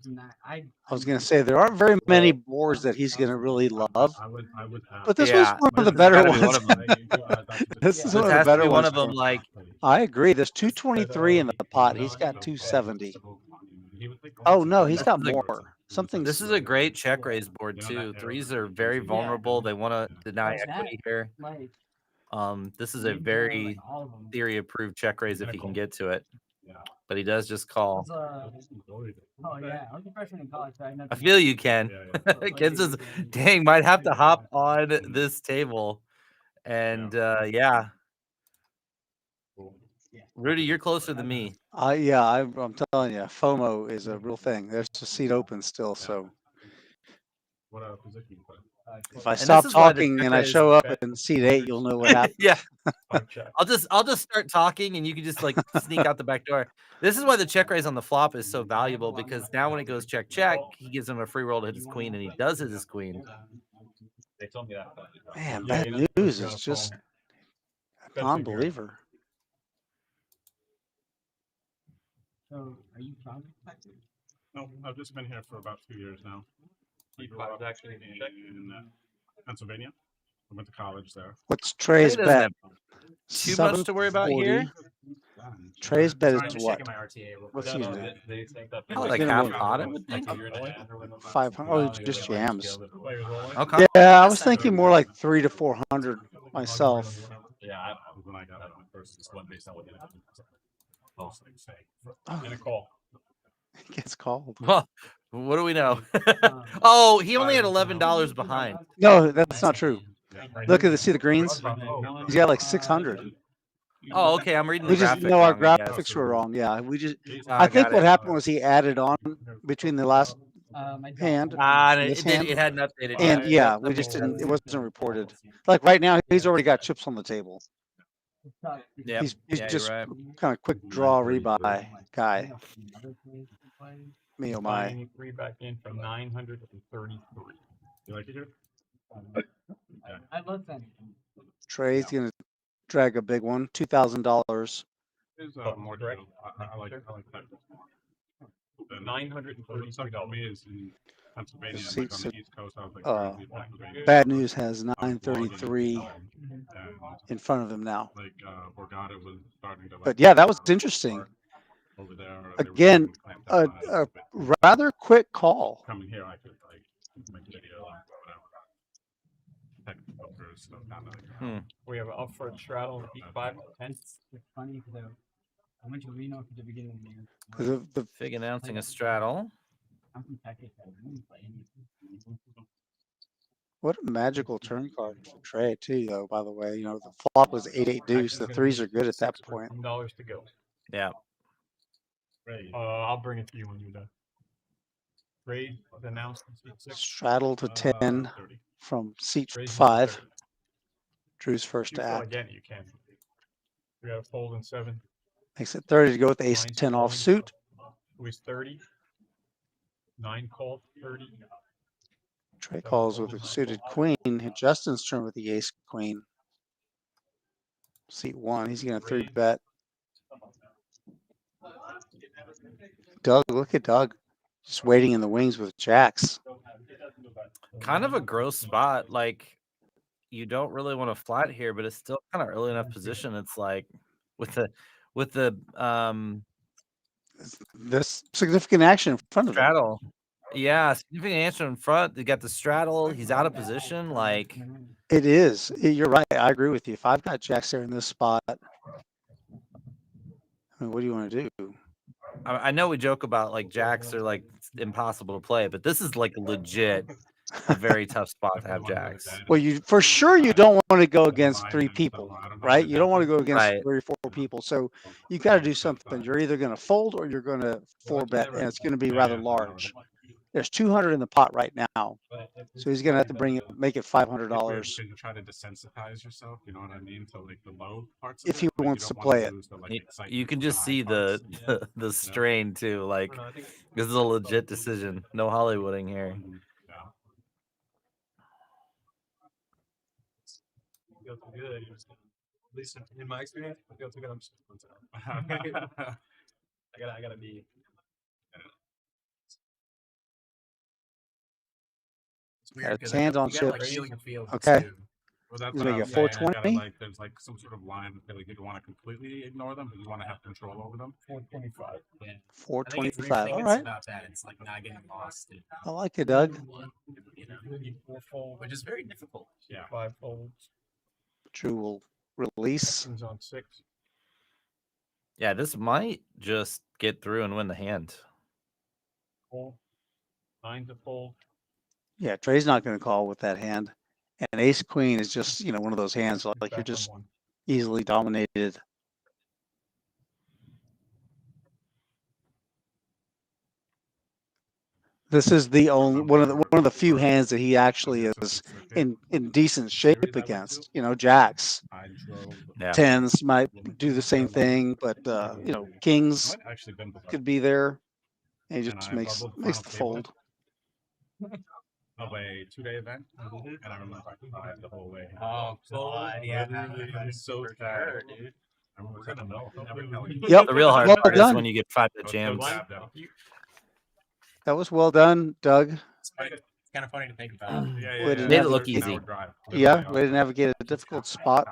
was gonna say there aren't very many boards that he's gonna really love, I would but this Yeah, was one of the this has better gotta be one ones. of them. This is This one of the has to better be one ones. of them. for him. Like, I agree. There's 223 in the pot. He's got 270. Oh no, he's got more. Something. this is a great check raise board too. Threes are very vulnerable. They want to deny equity here. This is a very theory approved check raise if he can get to it. But he does just call. Oh yeah, I was a freshman in college. So I I feel you, Ken. Ken says, dang, might have to hop on this table. And yeah. Rudy, you're closer than me. Yeah, I'm telling you, FOMO is a real thing. There's a seat open still, so What position you play? if I And stop this is why the talking check and I raise- show up in seat 8, you'll know what happened. Yeah. I'll just start talking and you can just like sneak out the back door. This is why the check raise on the flop is so valuable, because now when it goes check check, he gives him a free roll to hit his queen, and he does hit his queen. They told me that. Man, Yeah, bad you know, news we're is gonna just phone. a non-believer. So, are you from? No, I've just been here for about 2 years now. I grew up actually in Pennsylvania. I went to college there. What's Trey's Trey doesn't bet? Too much to worry about here. 740. Trey's bet Sorry, I'm is just what? checking my RTA real quick. What's he doing? Probably like gonna half win. pot, I would think. 500. Oh, he just jams. Okay. Yeah, I was thinking more like 300 to 400 myself. Yeah, when I got out my first split based on what you Oh. and a call. He gets called. Well, what do we know? Oh, he only had $11 behind. No, that's not true. Look at see the greens. He's got like 600. Oh, okay. I'm reading the We just graphic. know our wrong, I guess. graphics were wrong. Yeah, we just. I I think got what it. happened was he added on between the last hand And and this hand, it hadn't updated. and yet. yeah, we just didn't. It wasn't reported. Like right now, he's already got chips on the table. Yep. He's Yeah, you're just right. kind of quick draw rebuy guy. Me oh my. Buying 3 back in from 933. You like it here? I love that. Trey's gonna drag a big one. $2,000. Is more direct. I like that. The $933 is in Pennsylvania. See, Like on so, the East Coast, I was like, crazy, Pennsylvania. Bad News has 933 in front of him now. Like Borgata was starting to. Like, But yeah, that was interesting. over there. Again, a rather quick call. Coming here, I could like make a video or whatever. Technical stuff, kind of like, We have up for a straddle in E5 10. It's funny because I went to Reno at the beginning of the year. The Fig announcing a straddle. I'm from Texas. I didn't play any. What a magical turn card for Trey too, though. By the way, you know the flop was 8-8 deuce. The threes are good at that point. $10 to go. Yeah. I'll bring it to you when you're done. Raid announced in seat 6. Straddle to 10 30. from seat Raise 5. 30. Drew's first You to feel act. like getting it, you can. We got a fold in 7. Makes it 30 to go with ace Nine's 10 calling. offsuit. Who is 30? 9 called 30. Trey calls with a suited queen. Hit Justin's turn with the ace queen. Seat 1. He's gonna 3-bet. Doug, look at Doug. Just waiting in the wings with jacks. Kind of a gross spot. Like, you don't really want to flat here, but it's still kind of early enough position. It's like with the This significant action in front of him. straddle. Yeah, significant answer in front. They got the straddle. He's out of position. Like, It is. You're right. I agree with you. If I've got jacks there in this spot, I mean, what do you want to do? I know we joke about like jacks are like impossible to play, but this is like legit a very tough spot to have jacks. Well, you for sure you don't want to go against 3 people, right? You don't want to go against Right. 3 or 4 people. So you got to do something. You're either going to fold or you're going to 4-bet, and it's going to be rather large. There's 200 in the pot right now, so he's gonna have to make it $500 Can you try to desensitize yourself? You know what I mean? To like the low parts. if of he it, but wants you to don't wanna play it. lose the, like, You excitement can of just high see parts. the strain too. Like this is a legit decision. No Hollywooding here. Yeah. Feel too good. At least in my experience, I feel too good. I'm just I gotta be. It's weird His because hands on you gotta like chips. feel your field. Okay. Too. Well, that's He's what I making was saying. I 420. like there's like some sort of line. I feel like you don't want to completely ignore them, but you want to have control over them. 425. Yeah. I think 425. All it's right. about that. It's like not getting lost. I like it, Doug. You know, which is very difficult. Yeah. 5 folds. Drew will release. Kings on 6. Yeah, this might just get through and win the hand. Fold. 9's a fold. Yeah, Trey's not going to call with that hand. And ace queen is just, one of those hands like you're Back on just 1. easily dominated. This is the only one of the few hands that he actually is in decent shape against. Jacks, Yeah. tens might do the same thing, but kings could be there, and he just makes the fold. Of a 2-day event, and I remember I cried the whole way. Oh God, yeah, I'm so tired, dude. I remember saying no. Yep. The real hard Well part is done. when you get 5-bet jams. That was well done, Doug. It's kind of funny to think about. Way to Made it navigate- look easy. Yeah, way to navigate a difficult spot.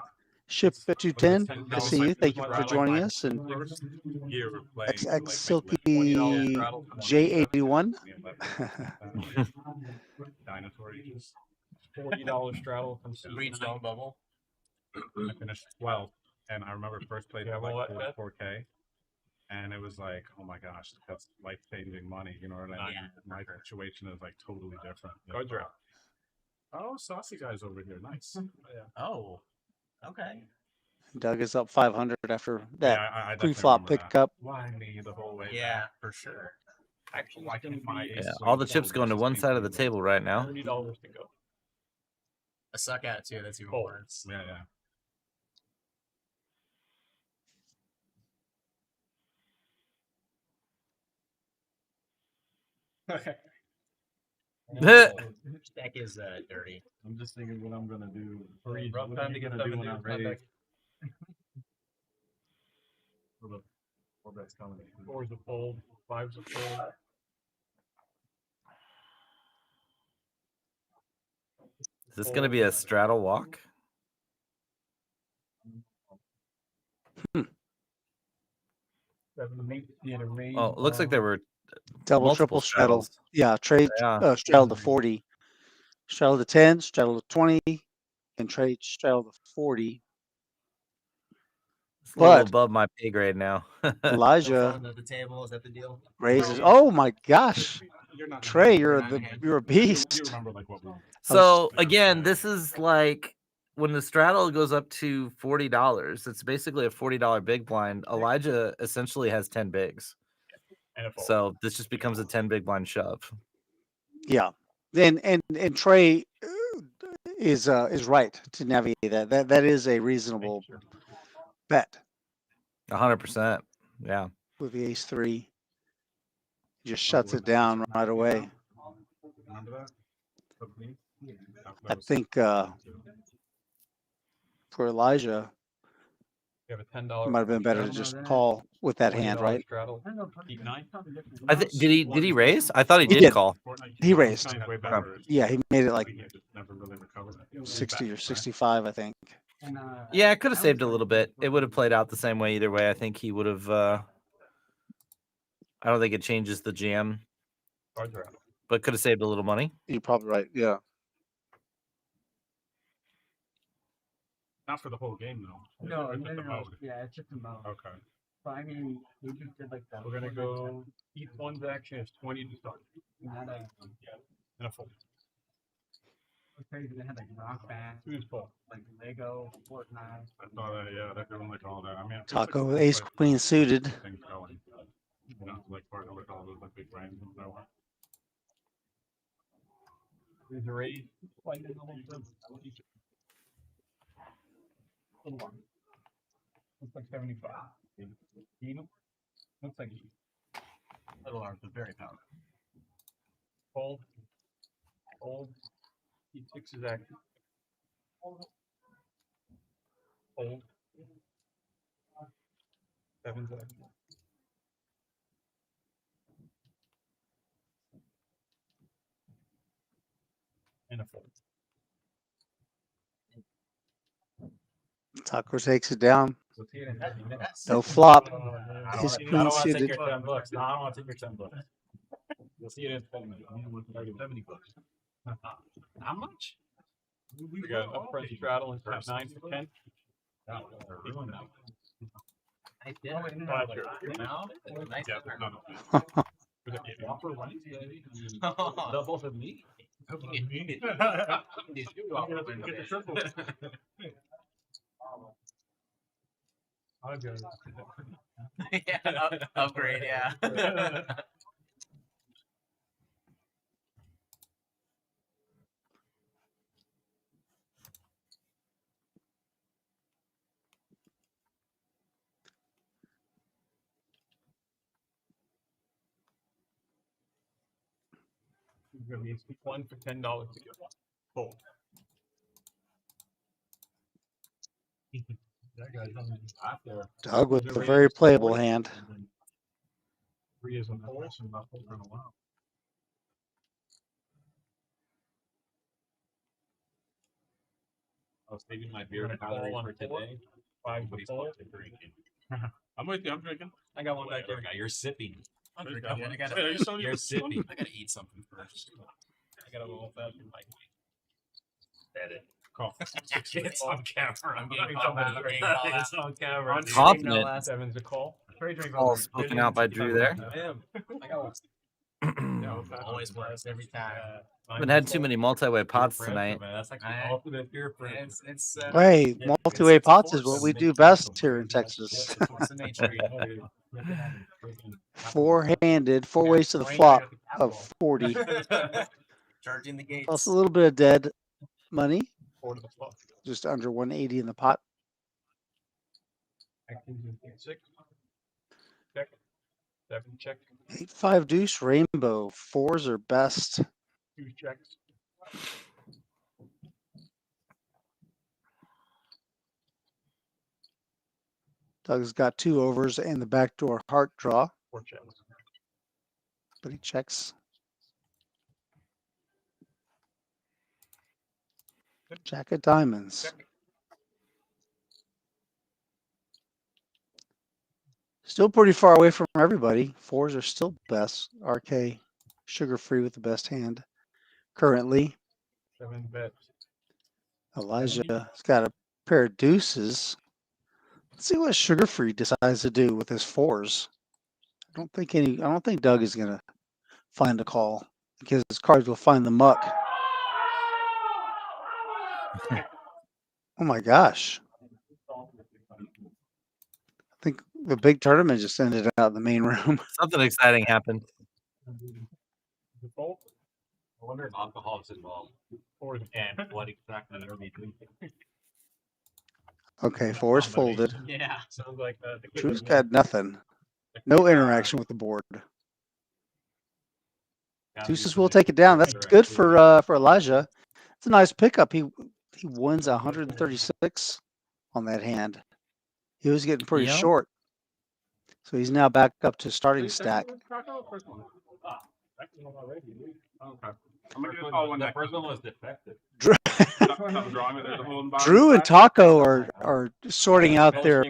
Ship at 210. Good to see you. Thank you for joining us. And XX Silky J81. Dinosaur ages. $40 straddle from Green stone bubble. I finished 12th, and I remember first place at like 4K, and it was like, oh my gosh, that's life-changing money. You know what I mean? My situation is like totally different. Cards are out. Oh, saucy guys over here, nice. Oh, okay. Doug is up 500 after that I pre-flop definitely remember that. pickup. Why me the whole way? Yeah, for sure. Actually, why can't my ace Yeah, swing all the double chips going to versus one ace side of the queen table right now. $30 to go. A suck at too. That's even worse. Yeah, Deck is dirty. I'm just thinking what I'm gonna do. Rough time to get 7 dudes. Contact. Four bets coming. 4's a fold. 5's a fold. Is this going to be a straddle walk? Oh, it looks like there were Double, multiple triple straddle. straddles. Yeah, trade Yeah. straddle to 40. Straddle to 10, straddle to 20, and trade straddle to 40. It's a little But above my pay grade now. Elijah Under the table, is that the deal? raises. Oh my gosh. Trey, you're a beast. You remember like what we So again, this is like when the straddle goes up to $40, it's basically a $40 big blind. Elijah essentially has 10 bigs. So this just becomes a 10 big blind shove. Yeah. And Trey is right to navigate that. That is a reasonable bet 100%. Yeah. with the ace 3. Just shuts it down right away. remember that. I think for Elijah, You have a $10. it might have been better to just call with that hand, right? Straddle. Keep 9. Did he raise? I thought he He did did. call. He raised. Okay. Yeah, he made it like Never really recovered. 60 or 65, I think. Yeah, it could have saved a little bit. It would have played out the same way either way. I think he would have. I don't think it changes the jam, but could have saved a little money. You're probably right. Yeah. Not for the whole game though. No, It's just the mode. yeah, it's just a mode. Okay. But I mean, we just did like that. We're gonna go. Each one's action is 20 to start. Not a. And a full. Crazy. They had like Rock Band. Who's full? Like Lego, Fortnite. I saw that. Yeah, that everyone like all that. I mean, Taco with ace queen suited. things going. You know, like partner with all those like big brands and so on. There's a raise. Looks like 75. Even? Looks like Little arms, but very powerful. Fold. Fold. E6 is active. Fold. 7's active. And a fold. Taco takes it down. We'll see it in 10 minutes. No flop. I don't His want to piece take hit your 10 bucks. No, I don't want to take your 10 bucks. We'll see it in 10 minutes. 70 bucks. Not much. We got enough friends straddle and press 9 for 10. Nice Double for me. Upgrade, yeah. You're gonna be one for $10 to get one. Fold. That guy's out there. Doug with a very playable hand. 3 is a fold, and not fold in a while. I was saving my beer calories for today. 5 to fold. I'm with you. I'm drinking. I got one back there. You're sipping. I'm I drinking. gotta, You're you're sipping. I gotta eat something first. I got a little fashioned like Edit. call. It's on camera. I'm getting It's on camera. Confident. 7's a call. All spoken out by Drew there. I am. I got one. Always works every time. Haven't had too many multi-way pots tonight. That's like the ultimate beer friend. It's Hey, yeah, multi-way it's a pots is force. what we do best here in Texas. Force of nature. Four-handed, 4 ways to the flop of 40. Charging the gates. Plus a little bit of dead money. 4 to the flop. Just under 180 in the pot. Actions in 6. Check. 7 check. 8-5 deuce rainbow. 4s are best. 2 checks. Doug's got 2 overs and the backdoor heart draw, 4 checks. but he checks. Jack of diamonds. Check. Still pretty far away from everybody. 4s are still best. RK sugar-free with the best hand currently. 7 bets. Elijah's got a pair of deuces. Let's see what sugar-free decides to do with his 4s. I don't think Doug is gonna find a call because his cards will find the muck. Oh my gosh. I think the big tournament just ended out in the main room. Something exciting happened. The fold. I wonder if alcohol is involved. And what exactly are we drinking? Okay, 4 is folded. Yeah. Sounds like the Drew's got nothing. No interaction with the board. Deuces will take it down. That's good for Elijah. It's a nice pickup. He wins 136 on that hand. He was getting pretty Yeah. short. So he's now back up to starting stack. I'm gonna call one. That first one was defective. Drew, Something wrong with it. The whole bottom Drew and side. Taco are sorting out their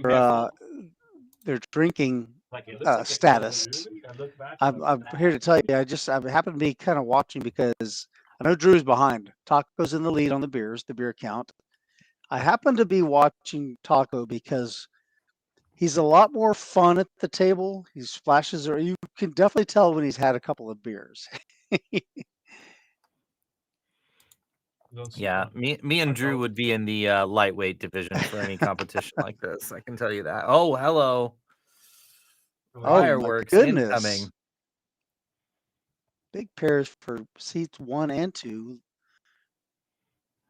drinking Like, it looks like it's status. frozen. I look back, I'm here to tell you, I happen to be kind of watching because I know Drew's behind. Taco's in the lead on the beer count. I happen to be watching Taco because he's a lot more fun at the table. He splashes, or you can definitely tell when he's had a couple of beers. Yeah, me and Drew would be in the lightweight division for any competition like this. I can tell you that. Oh, hello. Oh, Fireworks my goodness. incoming. Big pairs for seats 1 and 2.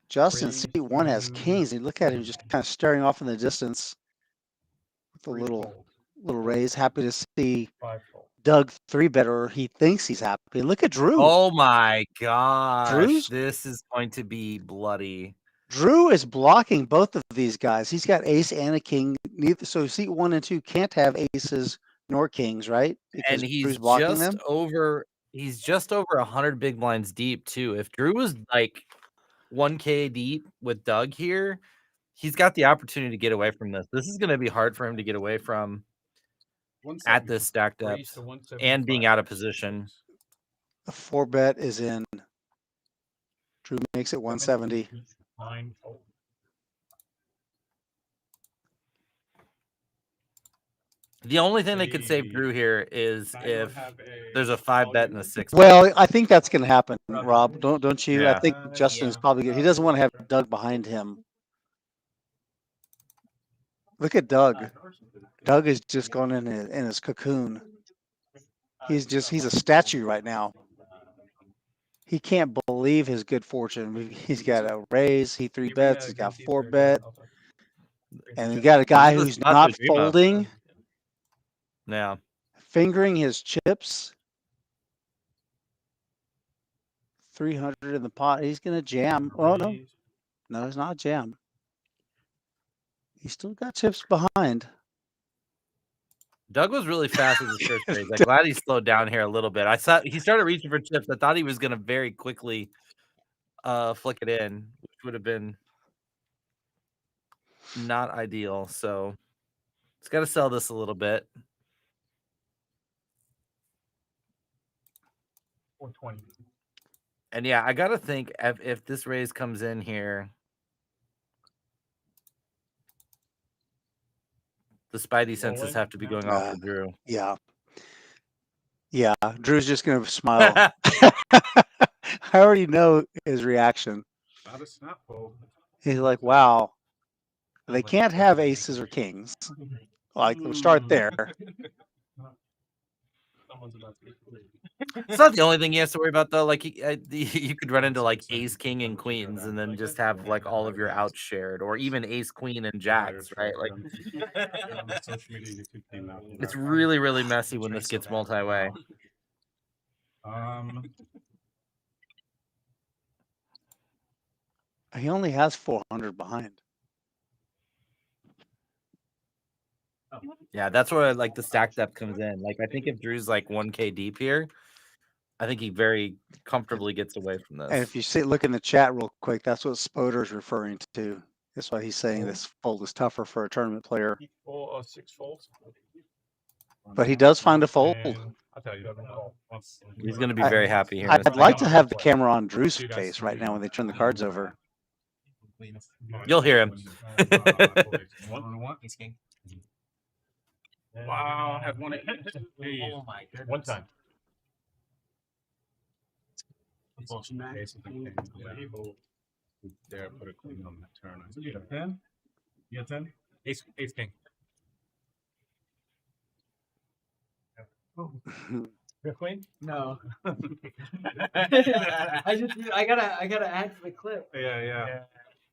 Justin, seat 1 has kings. And look at him just kind of staring off in the distance with a little raise. Happy to see Doug 3-better. He thinks he's happy. Look at Drew. Oh my gosh. Drew's- This is going to be bloody. Drew is blocking both of these guys. He's got ace and a king. Neither, so seat 1 and 2 can't have aces nor kings, right? Because And he's Drew's blocking just them. over 100 big blinds deep too. If Drew was like 1K deep with Doug here, he's got the opportunity to get away from this. This is going to be hard for him to get away from at this stack depth and being out of position. The 4-bet is in. Drew makes it 170. The only thing that could save Drew here is if there's a 5-bet and a 6. Well, I think that's going to happen, Rob. Don't you? Yeah. I think Justin's probably good. He doesn't want to have Doug behind him. Look at Doug. Doug is just going in his cocoon. He's a statue right now. He can't believe his good fortune. He's got a raise. He 3-bets. He's got 4-bet. And he got a guy who's not folding. Yeah. Fingering his chips. 300 in the pot. He's going to jam. Oh, no. No, he's not jam. He's still got chips behind. Doug was really fast with his first raise. I'm glad he slowed down here a little bit. I saw he started reaching for chips. I thought he was going to very quickly flick it in, which would have been not ideal. So it's got to sell this a little bit. 420. And yeah, I got to think if this raise comes in here, the spidey senses have to be going off for Drew. Yeah. Yeah. Drew's just going to smile. I already know his reaction. Not a snap fold. He's like, wow, they can't have aces or kings. Like, we'll start there. It's not the only thing he has to worry about, though. Like, you could run into like ace, king, and queens, and then just have like all of your outs shared, or even ace, queen, and jacks, right? Like, it's really, really messy when this gets multi-way. He only has 400 behind. Yeah, that's where like the stack depth comes in. Like, I think if Drew's like 1K deep here, I think he very comfortably gets away from this. And if you look in the chat real quick, that's what Spoder's referring to. That's why he's saying this fold is tougher for a tournament player. 6 folds. But he does find a fold. I'll tell you. He's going to be very happy here. I'd like to have the camera on Drew's face right now when they turn the cards over. You'll hear him. Wow, have one. Oh my goodness. One time. There, put a queen on the turn. You got 10? You got 10? Ace king. Your queen? No. I gotta add to the clip. Yeah.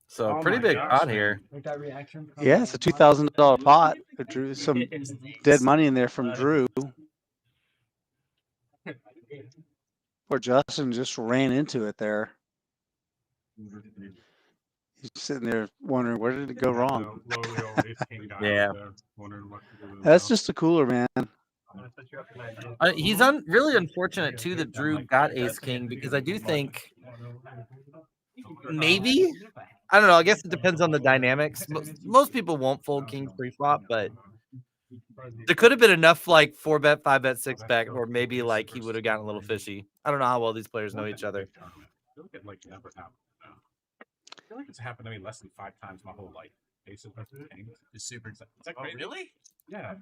So Oh pretty my big gosh, pot man. here. Like that reaction. Yeah, it's a $2,000 pot. Drew, some dead money in there from Drew. Poor Justin just ran into it there. He's sitting there wondering, where did it go wrong? Yeah. That's just a cooler, man. He's really unfortunate too that Drew got ace king, because I do think maybe, I don't know, I guess it depends on the dynamics. Most people won't fold king pre-flop, but there could have been enough like 4-bet, 5-bet, 6-bet, or maybe like he would have gotten a little fishy. I don't know how well these players know each other. I feel like it's happened to me less than 5 times my whole life. Aces versus kings. It's super. Is that crazy? Really? Yeah.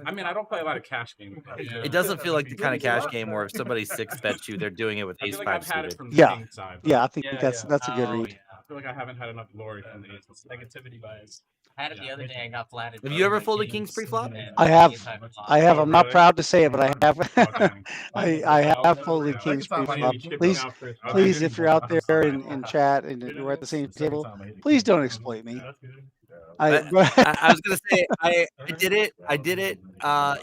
I mean, I don't play a lot of cash games. It doesn't feel like the kind of cash game where if somebody 6-bets you, they're doing it with I ace feel like 5 I've had it suited. from the Yeah. king side. Yeah, I think that's a good read. I feel like I haven't had enough glory from the aces. Negativity bias. had it the other day. I got flatted. Have you ever folded kings pre-flop? I have. I have. Oh, I'm not really? proud to say it, but I have. Oh, dang. I have folded Yeah. kings I pre-flop. didn't- Please, I didn't- please, if you're out there in chat and we're at the same table, please don't exploit me. I was gonna say I did it. I did it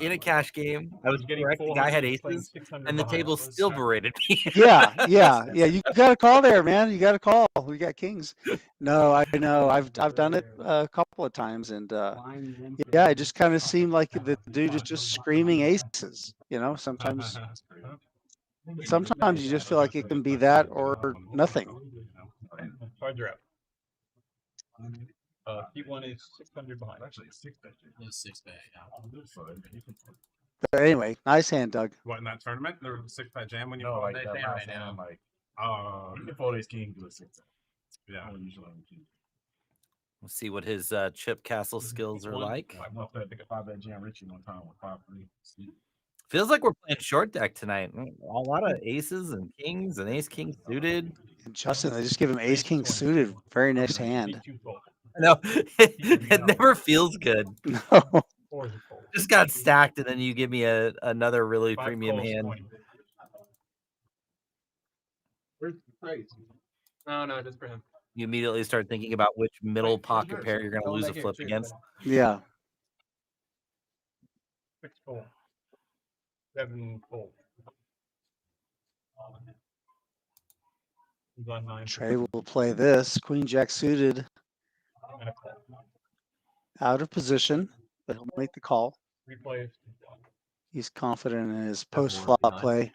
in a cash game. I was getting correct. The guy had 400, playing aces, 600 and the behind. table still berated me. Yeah. You got to call there, man. You got to call. We got kings. No, I know. I've done it a couple of times, and yeah, it just kind of seemed like the dude is just screaming aces. You know, sometimes you just feel like it can be that or nothing. Cards are out. T1 is 600 behind. Actually, 6-bet. But anyway, nice hand, Doug. What, in that tournament? There was a 6-bet jam when you No, fold? like that last hand, like, you can fold ace king to a 6-bet. Yeah. We'll see what his chip castle skills are like. I think a 5-bet jam Richie one time with 5-3. Feels like we're playing short deck tonight. A lot of aces and kings and ace king suited. And Justin, they just give him ace king suited. Very next hand. No, it never feels good. No. Just got stacked, and then you give me another really premium hand. No, just for him. You immediately start thinking about which middle pocket pair you're going to lose a flip against. Yeah. 6 fold. 7 fold. He's on 9. Trey will play this. Queen jack suited. And a call. Out of position, but he'll make the call. Replay. He's confident in his post flop play.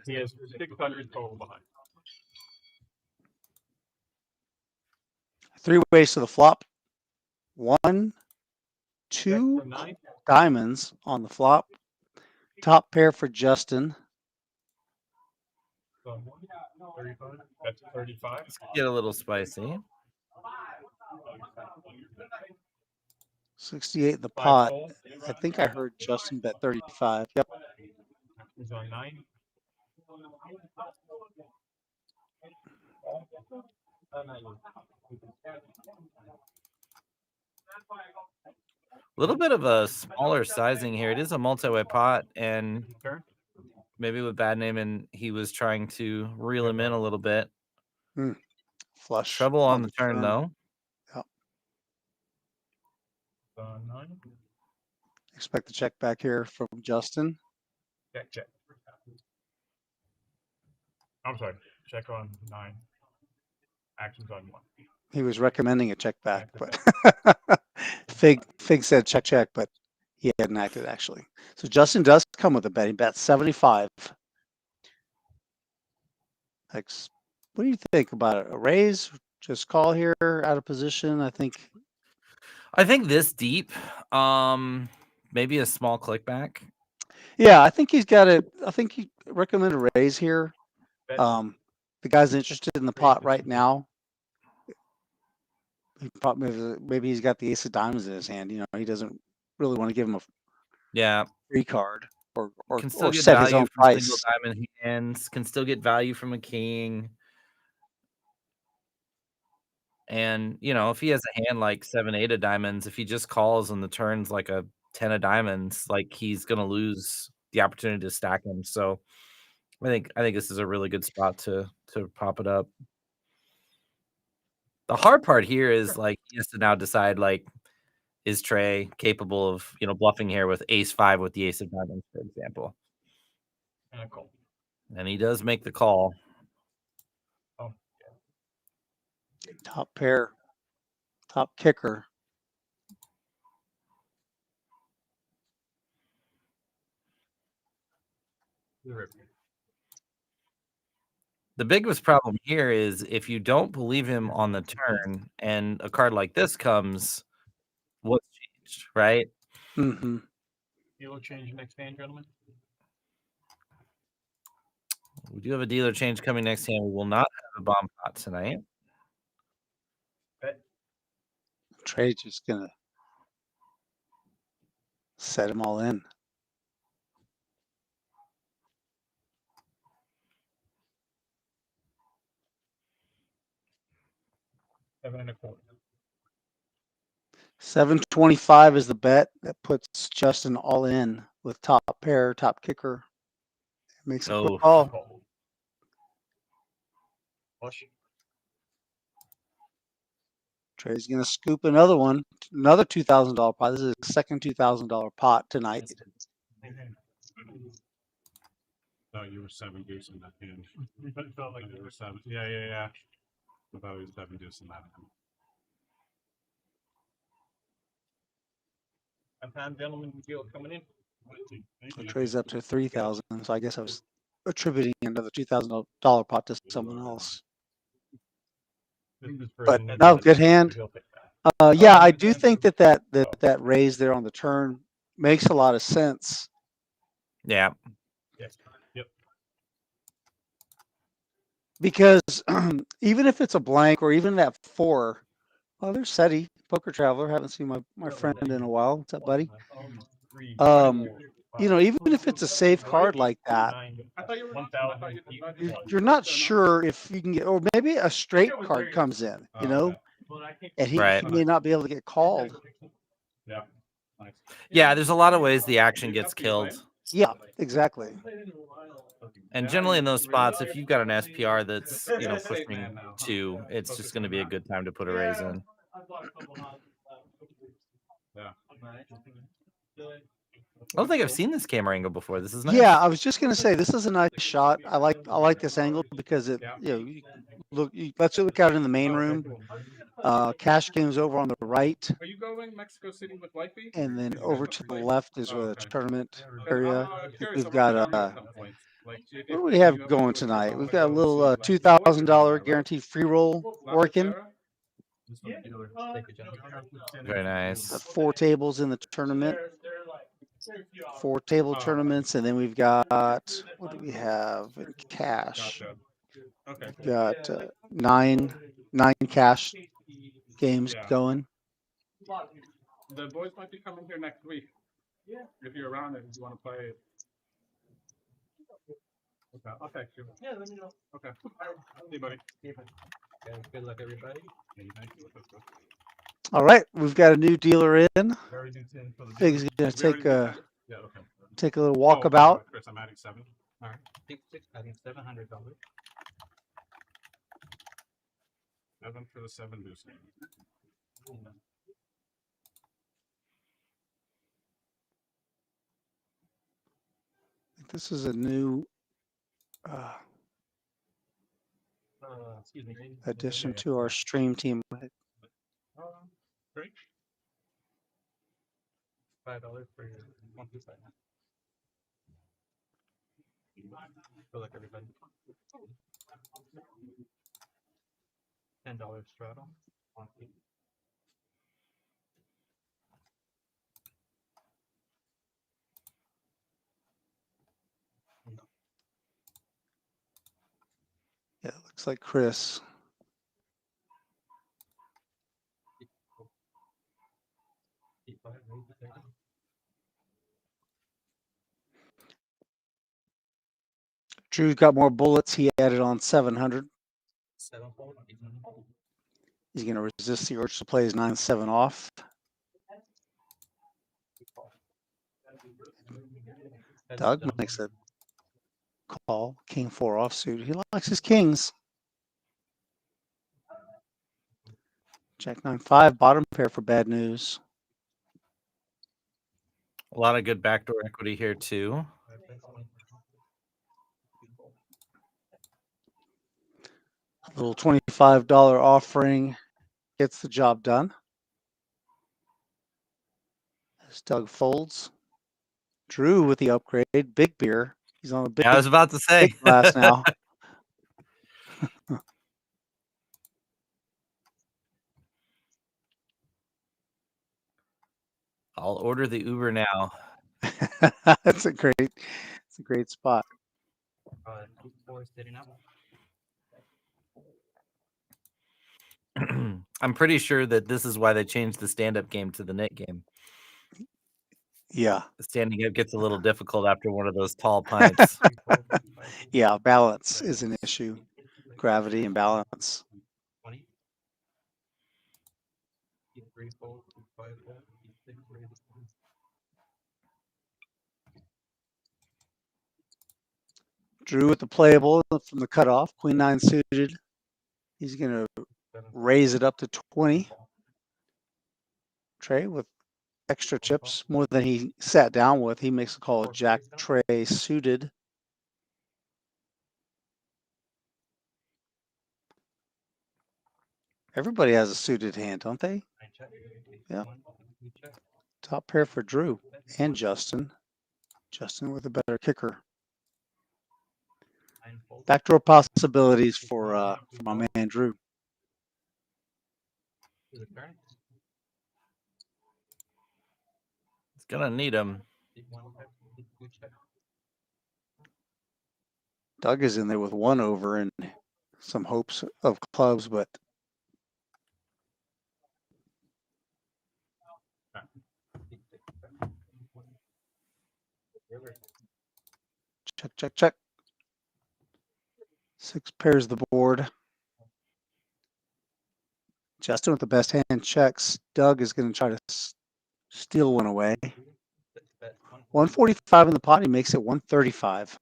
He has 600 total behind. 3 ways to the flop. 1, 2 diamonds on the flop. Top pair for Justin. 35. That's 35. Get a little spicy. 68 in the pot. I think I heard Justin bet 35. Yep. He's on 9. A little bit of a smaller sizing here. It is a multi-way pot, and maybe with bad name, and he was trying to reel him in a little bit. Flush. Trouble on the turn, though. Yep. 9. Expect the check back here from Justin. Check. I'm sorry. Check on 9. Actions on 1. He was recommending a check back, but Fig said check, but he hadn't acted actually. So Justin does come with a bet. He bet 75. Like, what do you think about it? A raise? Just call here out of position? I think this deep, maybe a small click back. Yeah, I think he's got it. I think he recommended a raise here. The guy's interested in the pot right now. He probably, maybe he's got the ace of diamonds in his hand. You know, he doesn't really want to give him a free card or Can still get set his value own from price. single diamond hands. Can still get value from a king. And you know, if he has a hand like 7-8 of diamonds, if he just calls and the turn's like a 10 of diamonds, like he's gonna lose the opportunity to stack him. So I think this is a really good spot to pop it up. The hard part here is like he has to now decide, like, is Trey capable of, you know, bluffing here with ace 5 with the ace of diamonds, for example. And a call. And he does make the call. Top pair, top kicker. The biggest problem here is if you don't believe him on the turn and a card like this comes, what's changed, right? Mm-hmm. Dealer change next hand, gentlemen. We do have a dealer change coming next hand. We will not have a bomb pot tonight. Trey's just gonna set them all in. $7.25. 725 is the bet that puts Justin all in with top pair, top kicker. Makes a quick Oh. call. Trey's gonna scoop another one, another $2,000 pot. This is his second $2,000 pot tonight. No, you were 7 deuce in that hand. But it felt like you were 7. Yeah. I thought it was 7 deuce in that hand. And gentlemen, deal coming in. So Trey's up to 3,000. So I guess I was attributing another $2,000 pot to someone else. But no, good hand. Yeah, I do think that raise there on the turn makes a lot of sense. Yeah. Yep. Because even if it's a blank or even that 4, oh, there's Seti, Poker Traveler. Haven't seen my friend in a while. What's up, buddy? You know, even if it's a safe card like that, you're not sure if you can get, or maybe a straight card comes in, you know, and he may not be able to get called. Yeah. Yeah, there's a lot of ways the action gets killed. Yeah, exactly. And generally in those spots, if you've got an SPR that's, you know, pushing 2, it's just going to be a good time to put a raise in. Yeah. I don't think I've seen this camera angle before. This is nice. Yeah, I was just gonna say this is a nice shot. I like this angle because it, you know, let's look out in the main room. Cash game's over on the right. Are you going Mexico City with wifey? And then over to the left is where the tournament area. We've got what do we have going tonight? We've got a little $2,000 guaranteed free roll working. Very nice. 4 tables in the tournament. 4 table tournaments, and then we've got, what do we have in cash? Okay. We've got 9 cash games going. The boys might be coming here next week. If you're around and you want to play. Okay, I'll text you. Yeah, let me know. Okay. See you, buddy. Good luck, everybody. All right, we've got a new dealer in. Big's gonna take a little walkabout. Chris, I'm adding 7. All right. Adding $700. 7 for the 7 deuce. This is a new Excuse me. addition to our stream team. Great. $5 for your 1 2 side. Good luck, everybody. $10 straddle. 1 2. Yeah, it looks like Chris. Drew's got more bullets. He added on 700. He's going to resist the urge to play his 9-7 off. Doug makes a call. King 4 offsuit. He likes his kings. Jack 9-5 bottom pair for bad news. A lot of good backdoor equity here too. A little $25 offering gets the job done. As Doug folds. Drew with the upgrade. Big beer. He's on a big. I was about to say glass now. I'll order the Uber now. That's a great spot. I'm pretty sure that this is why they changed the stand-up game to the net game. Yeah. The standing up gets a little difficult after one of those tall pints. Yeah, balance is an issue. Gravity and balance. 20. 3 fold. Drew with the playable from the cutoff, queen nine suited. He's going to raise it up to 20. Trey with extra chips, more than he sat down with. He makes a call jack Trey suited. Everybody has a suited hand, don't they? Yeah. Top pair for Drew and Justin. Justin with a better kicker. Backdoor possibilities for my man Drew. He's gonna need him. Doug is in there with one over and some hopes of clubs, but check. 6 pairs the board. Justin with the best hand checks. Doug is going to try to steal one away. 145 in the pot. He makes it 135.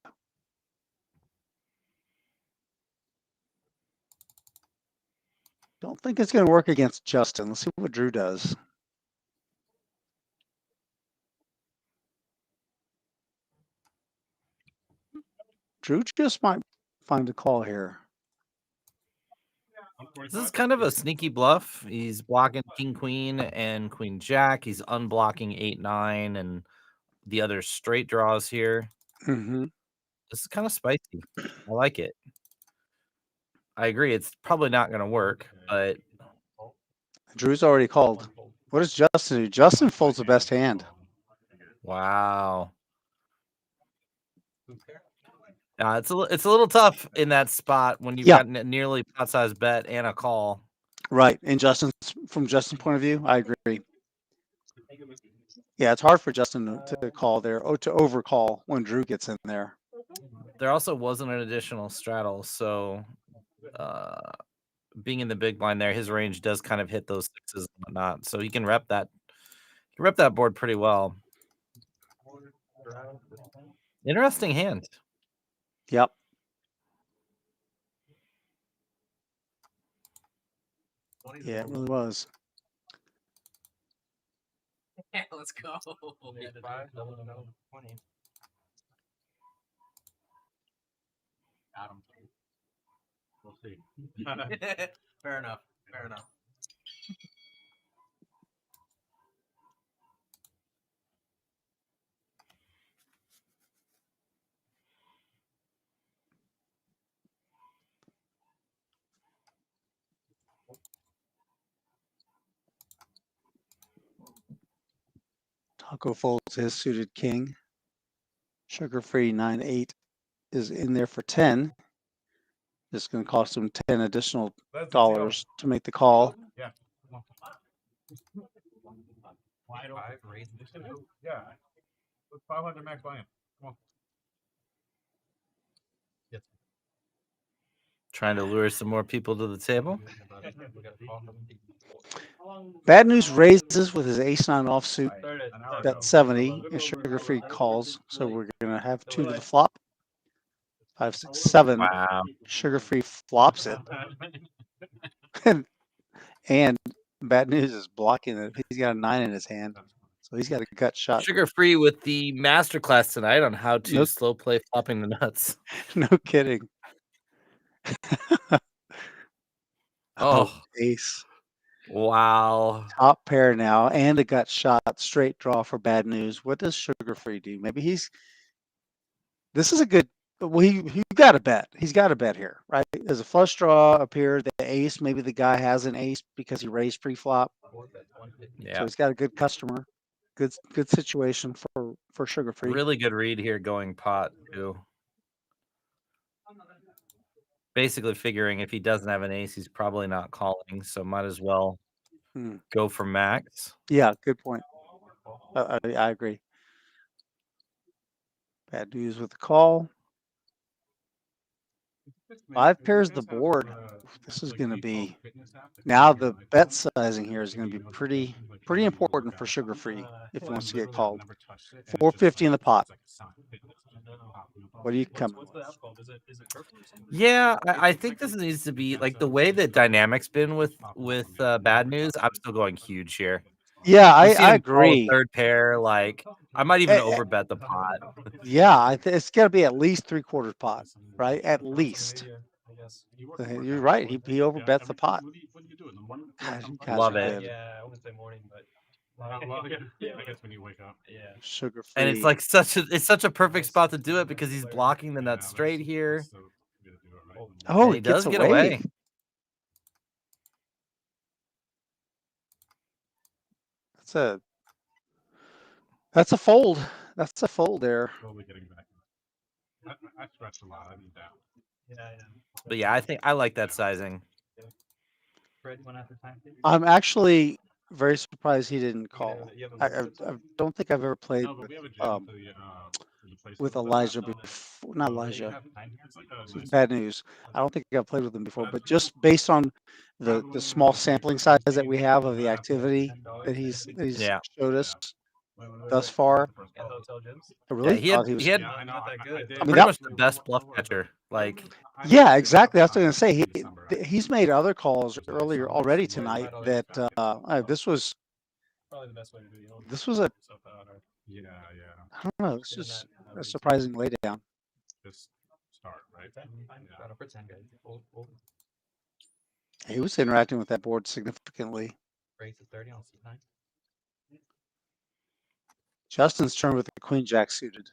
Don't think it's going to work against Justin. Let's see what Drew does. Drew just might find a call here. This is kind of a sneaky bluff. He's blocking king queen and queen jack. He's unblocking 8-9 and the other straight draws here. Mm-hmm. This is kind of spicy. I like it. I agree. It's probably not going to work, but Drew's already called. What does Justin do? Justin folds the best hand. wow. It's a little tough in that spot when you've got nearly pot size bet and a call. Right. And from Justin's point of view, I agree. Yeah, it's hard for Justin to call there, to overcall when Drew gets in there. There also wasn't an additional straddle, so being in the big blind there, his range does kind of hit those sixes and whatnot. So he can rep that board pretty well. Interesting hand. Yep. Yeah, it really was. Yeah, let's go. Got him. We'll see. Fair enough. Taco folds his suited king. Sugar-free 9-8 is in there for 10. It's going to cost him 10 additional dollars to make the call. Yeah. Wide open. Yeah. 500 max buy-in. Come on. Trying to lure some more people to the table. Bad News raises with his ace-9 offsuit, bet 70, and Sugar-free calls. So we're going to have 2 to the flop. 5, 6, 7. Wow. Sugar-free flops it. and Bad News is blocking it. He's got a 9 in his hand. So he's got a gut shot. Sugar-free with the masterclass tonight on how to slow play flopping the nuts. No kidding. Ace. Wow. Top pair now and a gut shot straight draw for Bad News. What does Sugar-free do? Maybe this is a good, well, he got to bet. He's got to bet here, right? There's a flush draw up here, the ace. Maybe the guy has an ace because he raised pre-flop. Yeah. So he's got a good customer. Good situation for Sugar-free. Really good read here going pot too. Basically figuring if he doesn't have an ace, he's probably not calling, so might as well go for max. Yeah, good point. I agree. Bad News with the call. 5 pairs the board. This is going to be now the bet sizing here is going to be pretty important for Sugar Free if he wants to get called. 450 in the pot. What are you coming with? Yeah, I think this needs to be like the way that dynamic's been with bad news. I'm still going huge here. Yeah, We've seen I him call a agree. third pair. Like I might even overbet the pot. Yeah, it's got to be at least 3/4 pot, right? At least. You're right. He overbets the pot. God, you guys Love are it. good. Yeah, I wouldn't say morning, but I guess when you wake up. yeah. Sugar free. And it's like such a perfect spot to do it because he's blocking the nut straight here. Oh, And he does gets get away. That's a fold. That's a fold there. Slowly getting back. I stretched a lot. I need that. Yeah. But yeah, I think I like that sizing. Fred went after time. I'm actually very surprised he didn't call. I don't think I've ever played No, but we have a jam to the place with a little bit. Elijah before. Not So they Elijah. have time here. It's like a nice Bad news. I don't think I've played with him before, but just based on the small sampling size that we have of the activity that he's Yeah. showed us thus far, At hotel gyms. I really Yeah, thought he was. he had Yeah, I know. Not that good. I did. I mean, pretty much the best bluff catcher. Like Yeah, exactly. That's what I was gonna say. He's made other calls earlier already tonight that this was Probably the best way to do it. this was a Yeah. I don't know. This is a surprising laydown. Just start, right? Gotta pretend, guys. Fold. He was interacting with that board significantly. Raise to 30 on C9. Justin's turn with the queen jack suited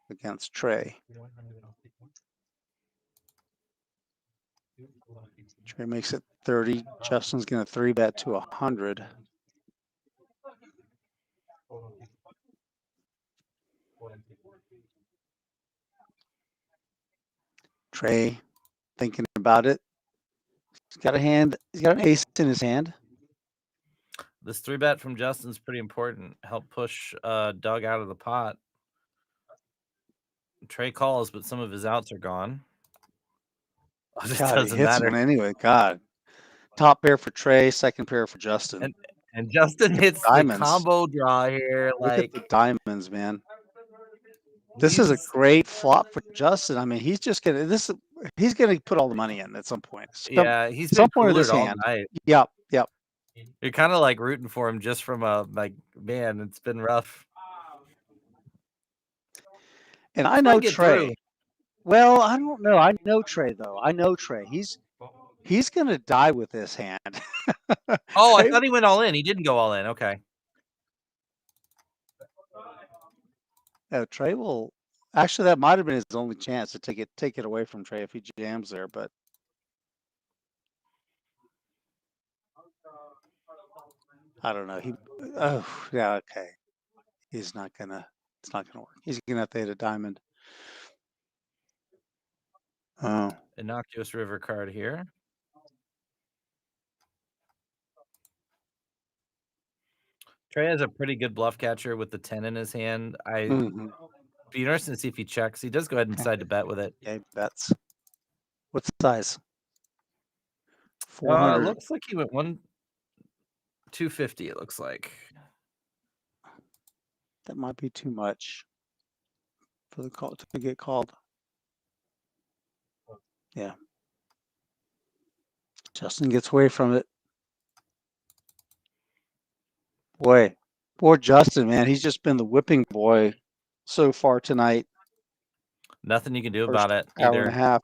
against Trey. Trey makes it 30. Justin's gonna 3-bet to 100. Trey thinking about it. He's got a hand. He's got an ace in his hand. this 3-bet from Justin's pretty important. Help push Doug out of the pot. Trey calls, but some of his outs are gone. It just God, doesn't he hits matter. one anyway. God. Top pair for Trey, second pair for Justin. And Justin hits diamonds. the combo draw here. Look Like at the diamonds, man. This is a great flop for Justin. I mean, he's just gonna he's gonna put all the money in at some point. Yeah, he's some been point of cooler this all hand. night. Yep. You're kind of like rooting for him just from a like, man, it's been rough. And I know get Trey. through. Well, I don't know. I know Trey though. I know Trey. He's gonna die with this hand. Oh, I thought he went all in. He didn't go all in. Okay. Trey will actually that might have been his only chance to take it away from Trey if he jams there, but I don't know. Okay. It's not gonna work. He's gonna have to hit a diamond. Oh. Innocuous river card here. Trey has a pretty good bluff catcher with the 10 in his hand. Be interesting to see if he checks. He does go ahead and decide to bet with it. Okay, bets. What's the size? 400. Looks like he went 250. It looks like that might be too much for the call to get called. Yeah. Justin gets away from it. Boy, poor Justin, man. He's just been the whipping boy so far tonight. Nothing you can do First about it. Hour and a half.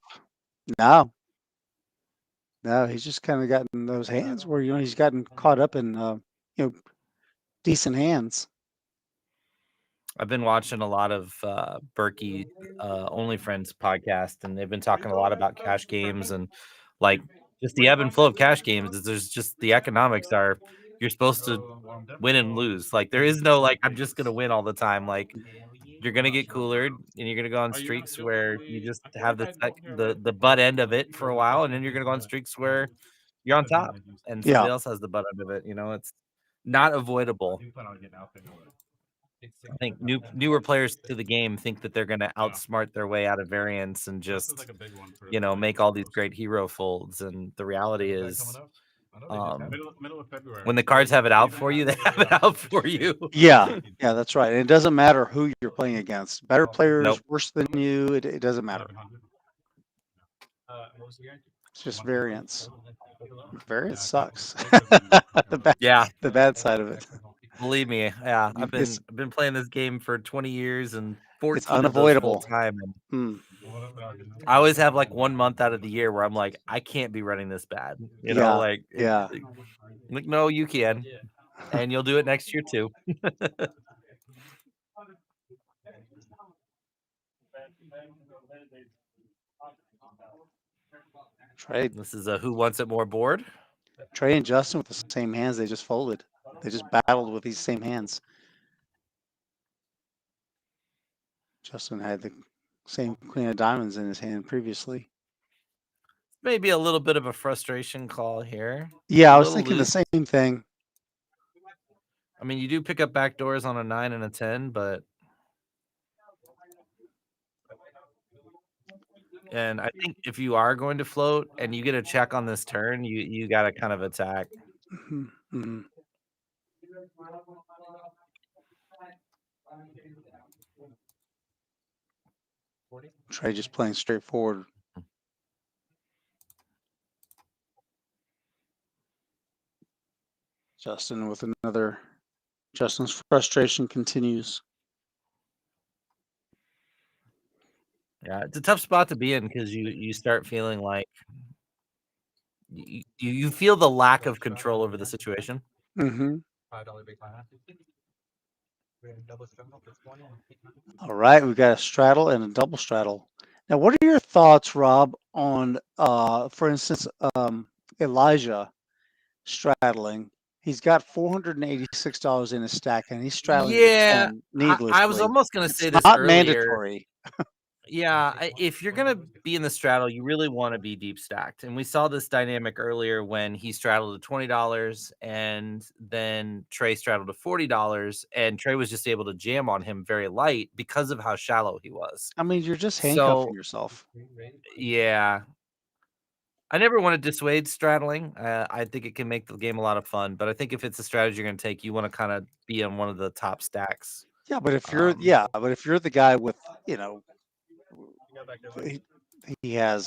No, he's just kind of gotten those hands where he's gotten caught up in decent hands. I've been watching a lot of Berkey Only Friends podcast, and they've been talking a lot about cash games and like just the ebb and flow of cash games. Is there's just the economics are you're supposed to win and lose. Like there is no like I'm just gonna win all the time. Like you're gonna get coolered and you're gonna go on streaks where you just have the butt end of it for a while, and then you're gonna go on streaks where you're on top and somebody else has the butt end of it. It's not avoidable. I think newer players to the game think that they're going to outsmart their way out of variance and just like a big one for make all these great hero folds. And the reality is, middle of February. when the cards have it out for you, they have it out for you. Yeah, yeah, that's right. And it doesn't matter who you're playing against. Better players, Nope. worse than you. It doesn't matter. 1100. It's just variance. Variance sucks. Yeah. The bad side of it. Believe me, yeah, I've It's- been playing this game for 20 years and 14 It's of those unavoidable. full time. And Hmm. I always have like 1 month out of the year where I'm like, I can't be running this bad. You know, Yeah, like yeah. like no, you can, and you'll do it next year too. Trey, This is a who wants it more board. Trey and Justin with the same hands. They just folded. They just battled with these same hands. Justin had the same queen of diamonds in his hand previously. Maybe a little bit of a frustration call here. Yeah, A I was little thinking loose. the same thing. I mean, you do pick up back doors on a 9 and a 10, but and I think if you are going to float and you get a check on this turn, you got to kind of attack. Mhm, mhm. Trey just playing straightforward. Justin with another. Justin's frustration continues. Yeah, it's a tough spot to be in because you start feeling like you feel the lack of control over the situation. Mm-hmm. $5 big blind. All right, we got a straddle and a double straddle. Now, what are your thoughts, Rob, on, for instance, Elijah straddling? He's got $486 in his stack, and he's straddling the Yeah, 10 needlessly. I was almost going to It's say this not earlier. mandatory. Yeah, if you're gonna be in the straddle, you really want to be deep stacked. And we saw this dynamic earlier when he straddled to $20 and then Trey straddled to $40, and Trey was just able to jam on him very light because of how shallow he was. I mean, you're just handcuffing So yourself. yeah, I never want to dissuade straddling. I think it can make the game a lot of fun, but I think if it's a strategy you're going to take, you want to kind of be on one of the top stacks. Yeah, but if you're but if you're the guy with, he has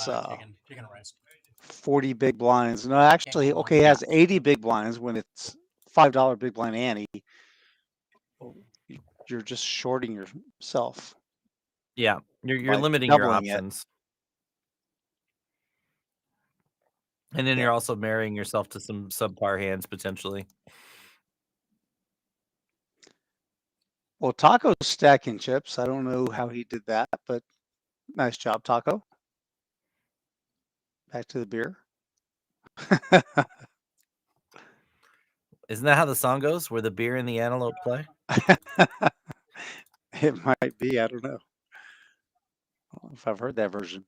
Chicken rice. 40 big blinds. No, actually, okay, he has 80 big blinds when it's $5 big blind ante. You're just shorting yourself. Yeah, you're by limiting your doubling it. options. And then Yeah. you're also marrying yourself to some subpar hands potentially. Well, Taco's stacking chips. I don't know how he did that, but nice job, Taco. Back to the beer. Isn't that how the song goes? Where the beer and the antelope play? It might be. I don't know. I don't know if I've heard that version.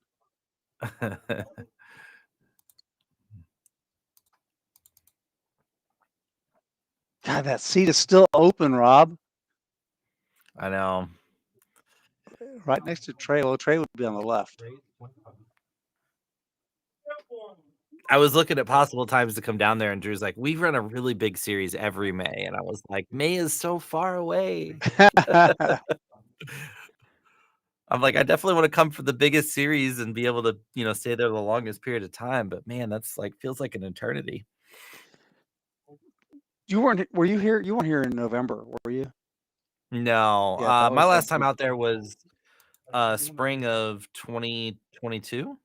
God, that seat is still open, Rob. I know. Right next to Trey. Well, Trey would be on the left. I was looking at possible times to come down there, and Drew's like, "We run a really big series every May," and I was like, "May is so far away." I'm like, I definitely want to come for the biggest series and be able to, stay there the longest period of time. But man, that's feels like an eternity. Were you here? You weren't here in November, were you? No, Yeah, that my was last time out there was spring of 2022.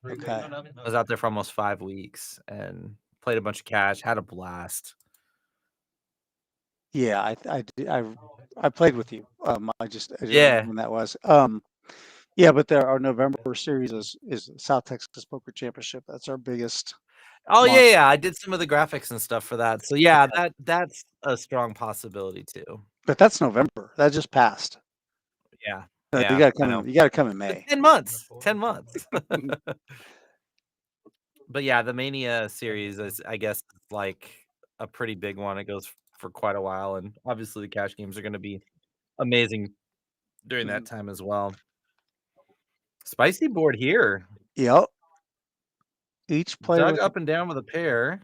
Okay. I was out there for almost 5 weeks and played a bunch of cash, had a blast. Yeah, I played with you. I didn't know when that was. Yeah, but our November series is South Texas Poker Championship. That's our biggest. Oh month. yeah, I did some of the graphics and stuff for that. So yeah, that's a strong possibility too. But that's November. That just passed. Yeah. You Yeah, gotta I come. know. You gotta come in May. 10 months. 10 months. But yeah, the Mania series is, I guess, like a pretty big one. It goes for quite a while, and obviously the cash games are going to be amazing during that time as well. Spicy board here. Yep. Each player Dug with up and down with a pair.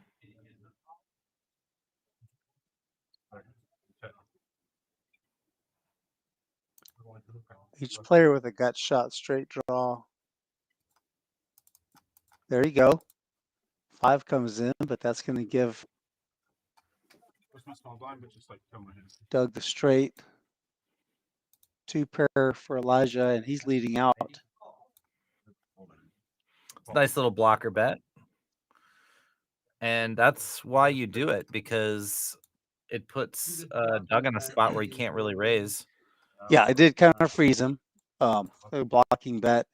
each player with a gut shot straight draw. There you go. 5 comes in, but that's going to give Where's my small blind? But just like come in. Doug the straight. 2 pair for Elijah, and he's leading out. Nice little blocker bet. And that's why you do it, because it puts Doug in a spot where he can't really raise. Yeah, I did kind of freeze him. A blocking bet.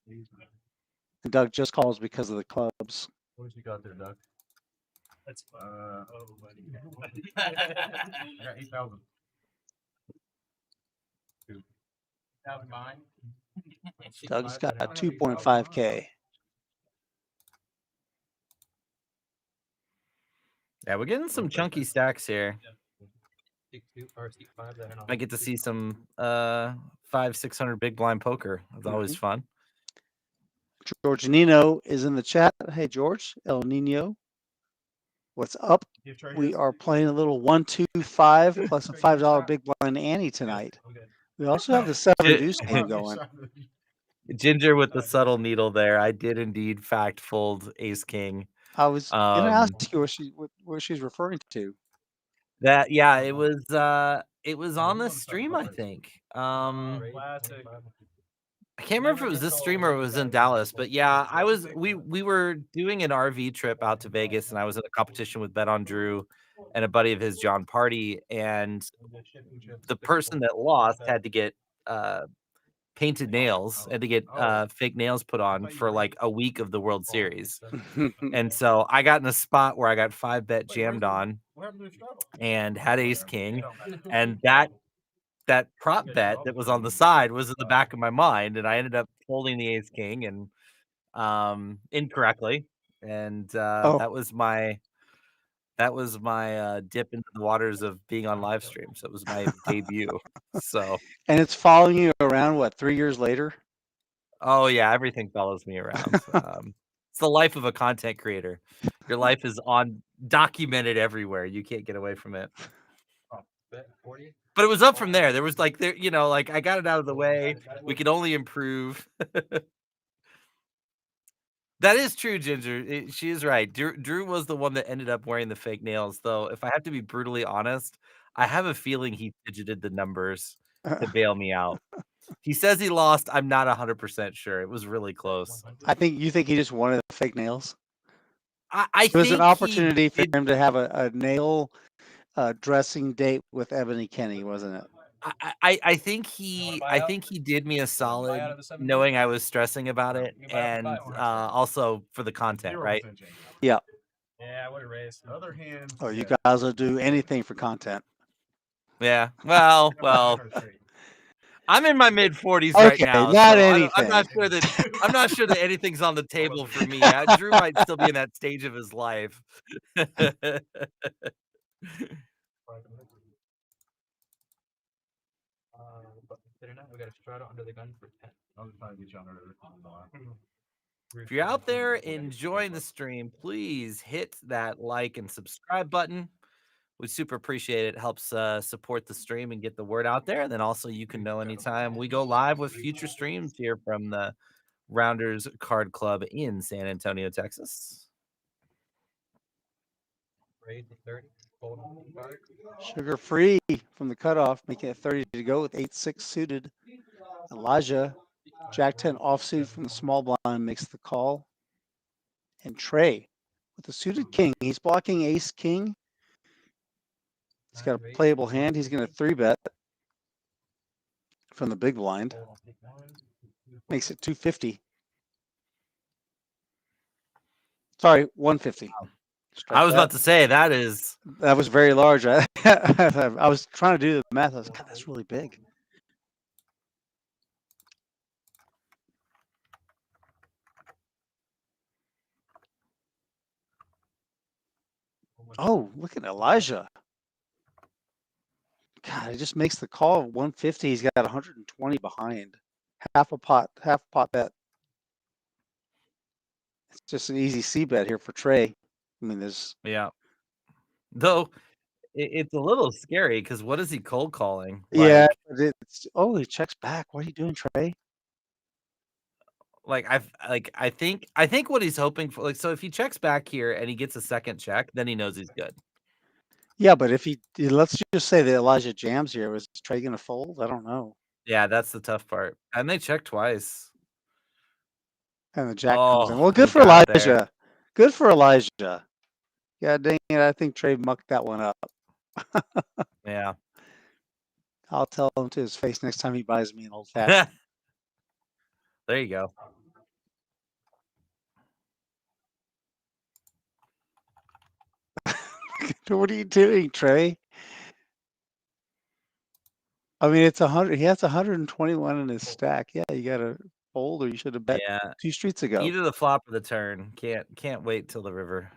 And Doug just calls because of the clubs. What you got there, Doug? That's Oh, buddy. I got 8,000. Doug's got 2.5K. Yeah, we're getting some chunky stacks here. I get to see some 500-600 big blind poker. It's always fun. George Nino is in the chat. Hey, George, El Nino. What's up? We are playing a little 1-2-5 plus a $5 big blind Annie tonight. We also have the 7 deuce game going. Ginger with the subtle needle there. I did indeed fact fold ace king. I was gonna ask you what she's referring to. That it was on the stream, I think. I can't remember if it was this stream or it was in Dallas, but yeah, we were doing an RV trip out to Vegas, and I was in a competition with BetOnDrew and a buddy of his, John Party, and the person that lost had to get painted nails and to get fake nails put on for like a week of the World Series. And so I got in a spot where I got 5 bet jammed on and had ace king, and that prop bet that was on the side was in the back of my mind, and I ended up holding the ace king and incorrectly, and that was my dip into the waters of being on live stream. So it was my debut. So and it's following you around, what, 3 years later? Oh yeah, everything follows me around. It's the life of a content creator. Your life is documented everywhere. You can't get away from it. But it was up from there. There was like I got it out of the way. We could only improve. That is true, Ginger. She is right. Drew was the one that ended up wearing the fake nails, though. If I have to be brutally honest, I have a feeling he fidgeted the numbers to bail me out. He says he lost. I'm not 100% sure. It was really close. You think he just wanted the fake nails? I it was think an opportunity for him to have a nail dressing date with Ebony Kenny, wasn't it? I think he did me a solid, knowing I was stressing about it, and also for the content, right? Yeah. Yeah, I would have raised. Other hand. Oh, you guys will do anything for content. Yeah. Well. I'm in my mid-40s right now, not so anything. I'm not sure that anything's on the table for me. Drew might still be in that stage of his life. We got a Strato under the gun for 10. If you're out there enjoying the stream, please hit that like and subscribe button. We super appreciate it. It helps support the stream and get the word out there. And then also you can know anytime we go live with future streams here from the Rounders Card Club in San Antonio, Texas. Sugar free from the cutoff, making it 30 to go with 8-6 suited. Elijah, Jack 10 offsuit from the small blind, makes the call. And Trey with the suited king. He's blocking ace king. He's got a playable hand. He's going to 3-bet from the big blind. Makes it 250. Sorry, 150. I was about to say that was very large. I was trying to do the math. I was, God, that's really big. Oh, look at Elijah. God, it just makes the call of 150. He's got 120 behind. Half a pot bet. It's just an easy C bet here for Trey. I mean, there's Yeah. Though it's a little scary because what is he cold calling? yeah, Like, but it's he checks back. What are you doing, Trey? I think what he's hoping for, like, so if he checks back here and he gets a second check, then he knows he's good. Yeah, but if he let's just say that Elijah jams here, was Trey gonna fold? I don't know. Yeah, that's the tough part. And they check twice. And the jack comes in. Oh, Well, good he for got it there. Elijah. Good for Elijah. Yeah, dang it. I think Trey mucked that one up. Yeah. I'll tell him to his face next time he buys me an old fashioned. There you go. What are you doing, Trey? I mean, it's 100. He has 121 in his stack. Yeah, you got to fold, or you should have bet Yeah. 2 streets ago. Either the flop or the turn. Can't wait till the river.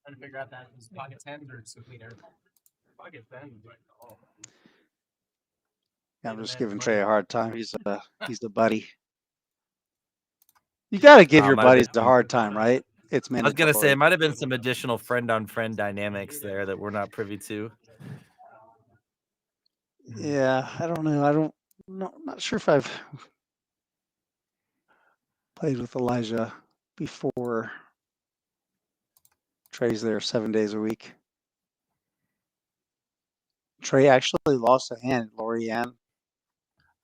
Trying to figure out that is pocket tens or complete air. Pocket tens, like, oh. Yeah, I'm just giving Trey a hard time. He's the buddy. You got to give your buddies a hard time, right? It's I was mandatory. gonna say it might have been some additional friend-on-friend dynamics there that we're not privy to. Yeah, I don't know. I'm not sure if I've played with Elijah before. Trey's there 7 days a week. Trey actually lost a hand, Lorianne.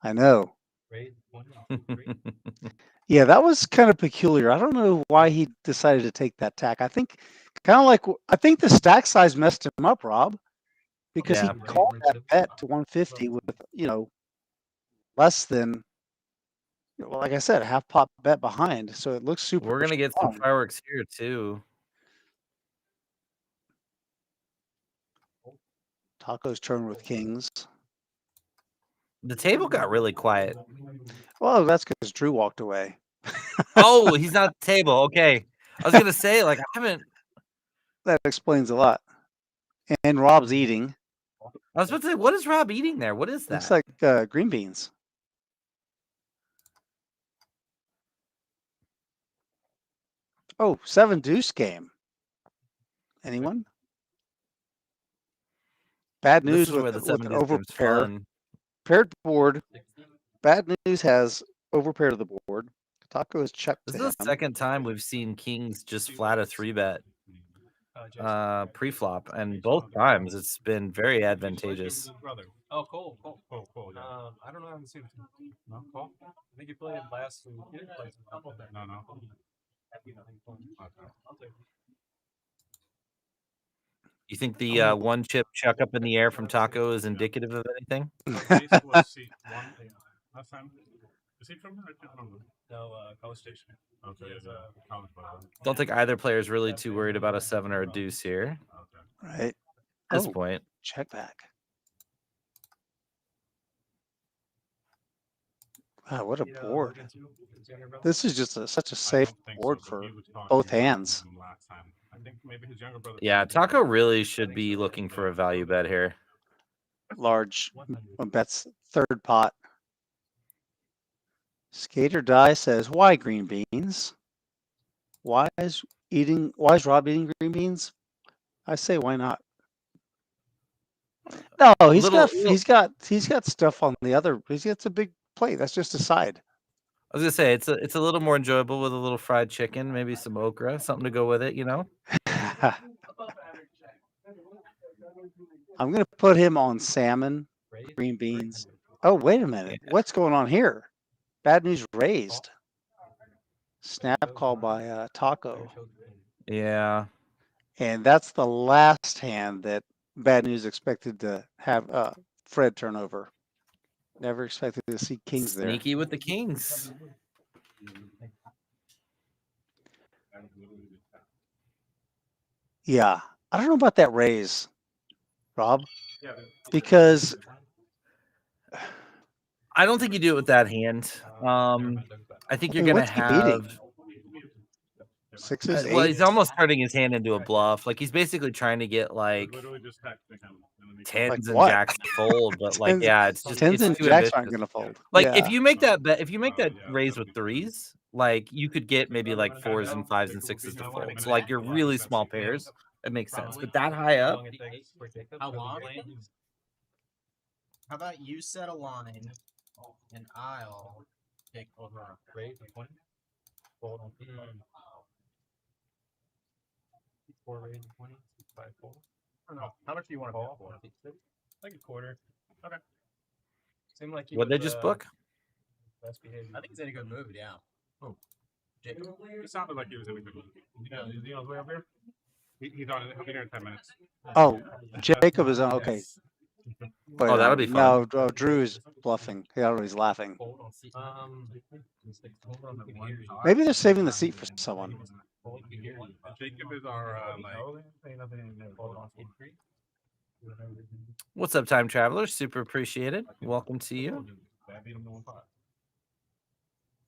I know. Yeah, that was kind of peculiar. I don't know why he decided to take that tack. I think the stack size messed him up, Rob, because he called that bet to 150 with less than, like I said, a half pot bet behind. So it looks super. We're gonna get some strong. fireworks here too. Taco's turn with kings. The table got really quiet. Well, that's because Drew walked away. Oh, he's not at the table. Okay. I was gonna say, like, I haven't. That explains a lot. And Rob's eating. I was about to say, what is Rob eating there? What is that? Looks like green beans. Oh, 7 deuce game. Anyone? Bad news with an overpair. Paired board. Bad news has overpair to the board. Taco has checked. This is the second time we've seen kings just flat a 3-bet pre-flop, and both times it's been very advantageous. Oh, cool. I don't know. I haven't seen it. No, Cole? I think you played last week. No. You think the one chip chuck up in the air from Taco is indicative of anything? Last time. Is he from there? I don't remember. No, College Station. Okay, college. Don't think either player is really too worried about a 7 or a deuce here. Right. At this point. Check back. Wow, what a board. This is just such a safe board for both hands. Yeah, Taco really should be looking for a value bet here. Large bets third pot. Skater Die says, why green beans? Why is Rob eating green beans? I say, why not? No, he's got stuff on the other. He's got a big plate. That's just a side. I was gonna say it's a little more enjoyable with a little fried chicken, maybe some okra, something to go with it, you know. I'm gonna put him on salmon, green beans. Oh, wait a minute. What's going on here? Bad news raised. Snap call by Taco. Yeah. And that's the last hand that Bad News expected to have Fred turnover. Never expected to see kings there. Sneaky with the kings. Yeah. I don't know about that raise, Rob. Because I don't think you do it with that hand. I think you're gonna have. Sixes, Well, he's eights. almost turning his hand into a bluff. Like he's basically trying to get like Literally just texting him. And then tens and what? jacks to fold, but like Tens- yeah, it's just Tens it's and too jacks ambitious. aren't gonna fold. Like Yeah. if you make that bet, if you make that yeah, raise that'd with be fine. threes, like you could get maybe like fours and fives and sixes to fold. So like your really small pairs, it makes sense. But that high up, How long? How about you set a line, and I'll pick over raise and 20. Fold on 4 raise and 20. 5 4. I don't know. How much do you want to call for? Like a quarter. Okay. Seemed like would they just book? Best behavior. I think he's in a good mood. Yeah. Oh. Jacob. It sounded like he was in a good mood. Yeah, is he on his way up here? He's on. He'll be here in 10 minutes. Oh, Jacob is on. Okay. Wait, Oh, that'll be fun. No, Drew is bluffing. He already laughing. Maybe they're saving the seat for someone. Jacob is our What's up, time travelers? Super appreciated. Welcome to you.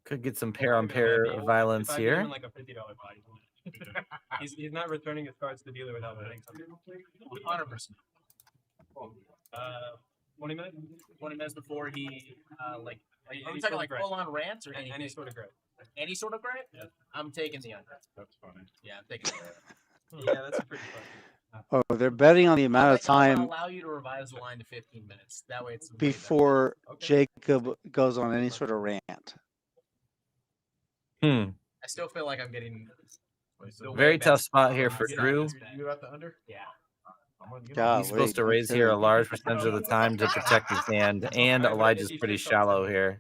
Could get some pair on pair violence here. Like a $50 fight. He's not returning his cards to the dealer without winning something. 100%. 20 minutes. 20 minutes before he like. Are we talking like full on rants or any sort of grit? Any sort of grit? Yeah. I'm taking the under. That's funny. Yeah, I'm taking the under. Yeah, that's a pretty funny. Oh, they're betting on the amount of time I'll allow you to revise the line to 15 minutes. That way it's before Jacob goes on any sort of rant. Hmm. I still feel like I'm getting Very tough spot here for Drew. You got the under? Yeah. He's supposed to raise here a large percentage of the time to protect his hand, and Elijah's pretty shallow here.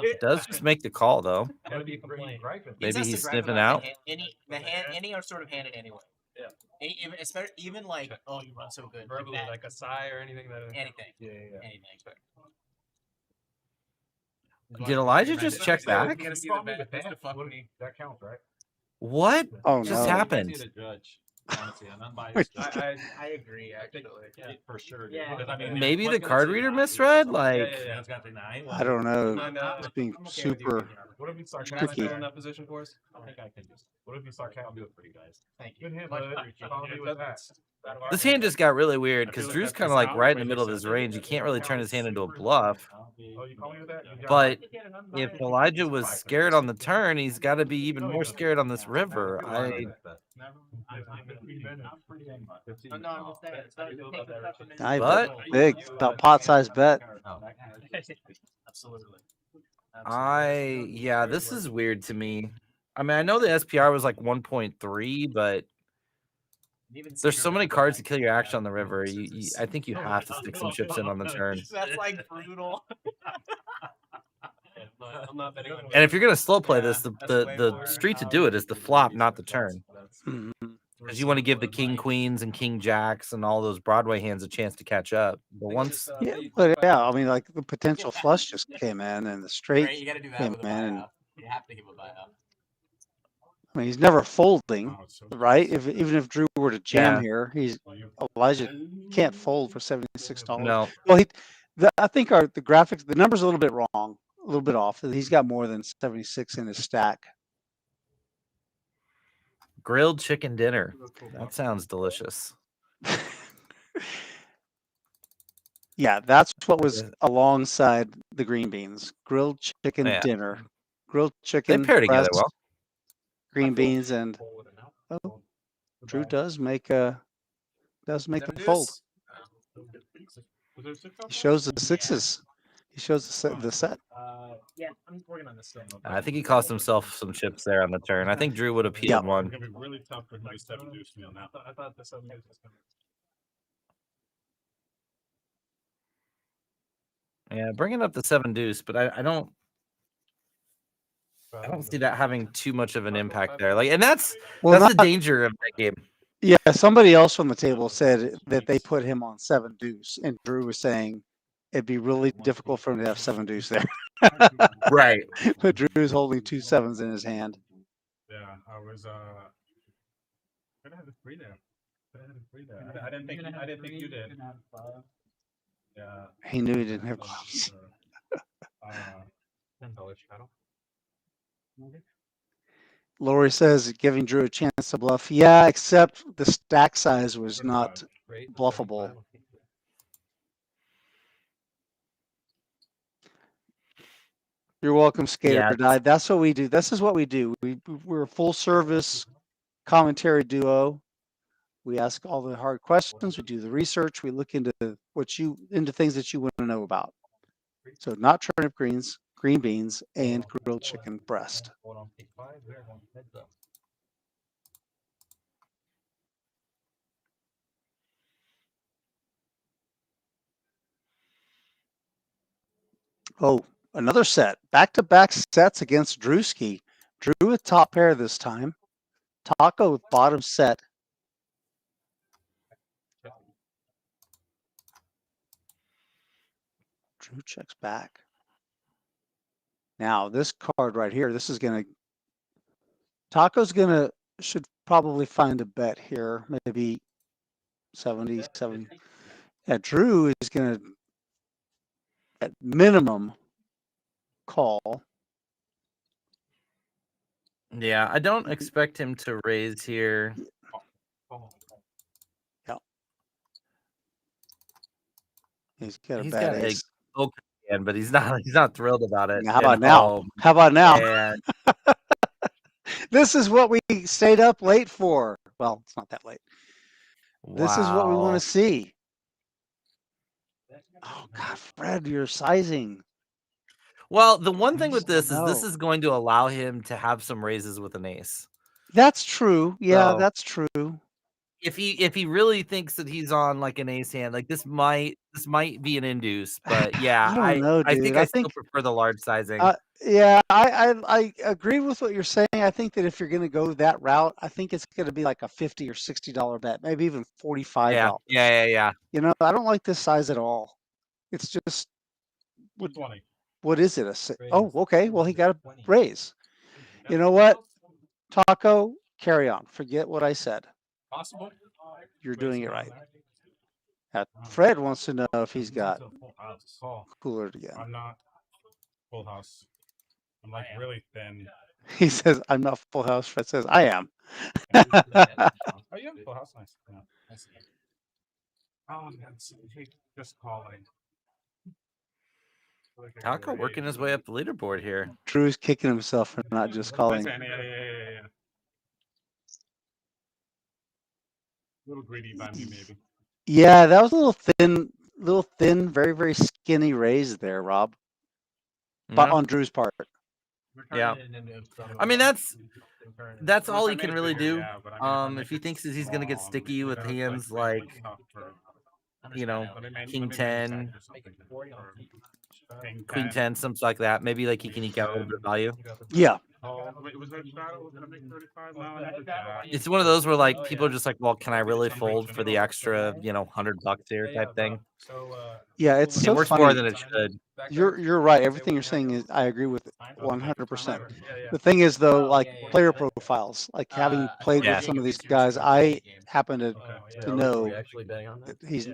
It does just make the call though. Maybe he's sniffing out. Any are sort of handed anyway. Yeah. Even like, oh, you run so good. Verbally, like a sigh or anything. Anything. Yeah. Anything. Did Elijah just check back? That counts, right? What Oh, just no. happened? I agree, actually. Yeah, for sure. Yeah. Maybe the card reader misread. Like, I don't know. It's being super What if you start tricky. in that position for us? I think I can just. What if you start counting? I'll do it for you guys. Thank you. Good hand, bud. Follow me with that. this hand just got really weird because Drew's kind of like right in the middle of his range. He can't really turn his hand into a bluff. Oh, you call me with that? But if Elijah was scared on the turn, he's got to be even more scared on this river. I But- bet big, about pot size bet. Absolutely. Yeah, this is weird to me. I mean, I know the SPR was like 1.3, but there's so many cards to kill your action on the river. I think you have to stick some chips in on the turn. That's like brutal. I'm not betting on And if you're gonna slow play this, the street to do it is the flop, not the turn. Mhm. Because you want to give the king queens and king jacks and all those Broadway hands a chance to catch up. But once Yeah, but yeah, I mean, like the potential flush just came in, and the straight Right, you got to do that came with a in. And, buyout. You have to give a buyout. I mean, he's never folding, Oh, it's so right? Even if Drew were to jam Yeah. here, Elijah can't fold for $76. no, Well, I think the graphics, the number's a little bit wrong, a little bit off. He's got more than 76 in his stack. grilled chicken dinner. That sounds delicious. Yeah, that's what was alongside the green beans. Grilled chicken Yeah. dinner. Grilled They chicken, pair together breast, well. green beans, and Drew does make a fold. He shows the sixes. He shows the set. Yeah, I'm working on this stuff. I think he cost himself some chips there on the turn. I think Drew would have peeled Yeah. one. It's gonna be really tough for him to seven deuce me on that. I thought the 7 deuce was coming. Yeah, bringing up the 7 deuce, but I don't see that having too much of an impact there. Like, and that's Well, the danger of that game. yeah, somebody else from the table said that they put him on 7 deuce, and Drew was saying it'd be really difficult for him to have 7 deuce there. Right. But Drew's holding 2 sevens in his hand. Yeah, I was gonna have it free there. I didn't think you did. Yeah. He knew he didn't have clubs. $10 shadow. Lori says giving Drew a chance to bluff. Yeah, except the stack size was not bluffable. You're welcome, Skater Yeah. Died. That's what we do. This is what we do. We're a full service commentary duo. We ask all the hard questions. We do the research. We look into things that you want to know about. So not turnip greens, green beans, and grilled chicken breast. Oh, another set. Back-to-back sets against Drewski. Drew with top pair this time. Taco with bottom set. Drew checks back. Now this card right here, this is gonna. Taco's gonna should probably find a bet here, maybe 70, 70. Yeah, Drew is gonna at minimum call. Yeah, I don't expect him to raise here. Yeah. He's got a He's bad got ace. a poker hand, but he's not thrilled about it. Now, how about now? How about now? And this is what we stayed up late for. Well, it's not that late. This is what we want to see. Oh God, Fred, you're sizing. Well, the one thing with this is this is going to allow him to have some raises with an ace. That's true. Yeah, that's true. If he really thinks that he's on like an ace hand, like this might be an induce, but yeah, I don't know, dude. I still prefer the large sizing. Yeah, I agree with what you're saying. I think that if you're going to go that route, I think it's going to be like a $50 or $60 bet, maybe even $45. Yeah. You know, I don't like this size at all. It's just what is it? Oh, okay. Well, he got a raise. You know what? Taco, carry on. Forget what I said. Possible. You're doing it right. Fred wants to know if he's got cooler again. I'm not full house. I'm like really thin. He says, I'm not full house. Fred says, I am. Oh, you have full house? Nice. Yeah. Oh, just calling. Taco working his way up the leaderboard here. Drew's kicking himself for not just calling. Yeah. A little greedy by me, maybe. Yeah, that was a little thin, very, very skinny raise there, Rob. But on Drew's part. Yeah. I mean, that's all he can really do. If he thinks that he's gonna get sticky with hands like, you know, King 10, Queen 10, something like that. Maybe like he can eke out a little bit of value. Yeah. It's one of those where like people are just like, well, can I really fold for the extra, $100 here type thing? Yeah, it's so works funny. more than it should. You're right. Everything you're saying is I agree with 100%. The thing is though, like player profiles, like having played with some of these guys, I happen to know that he's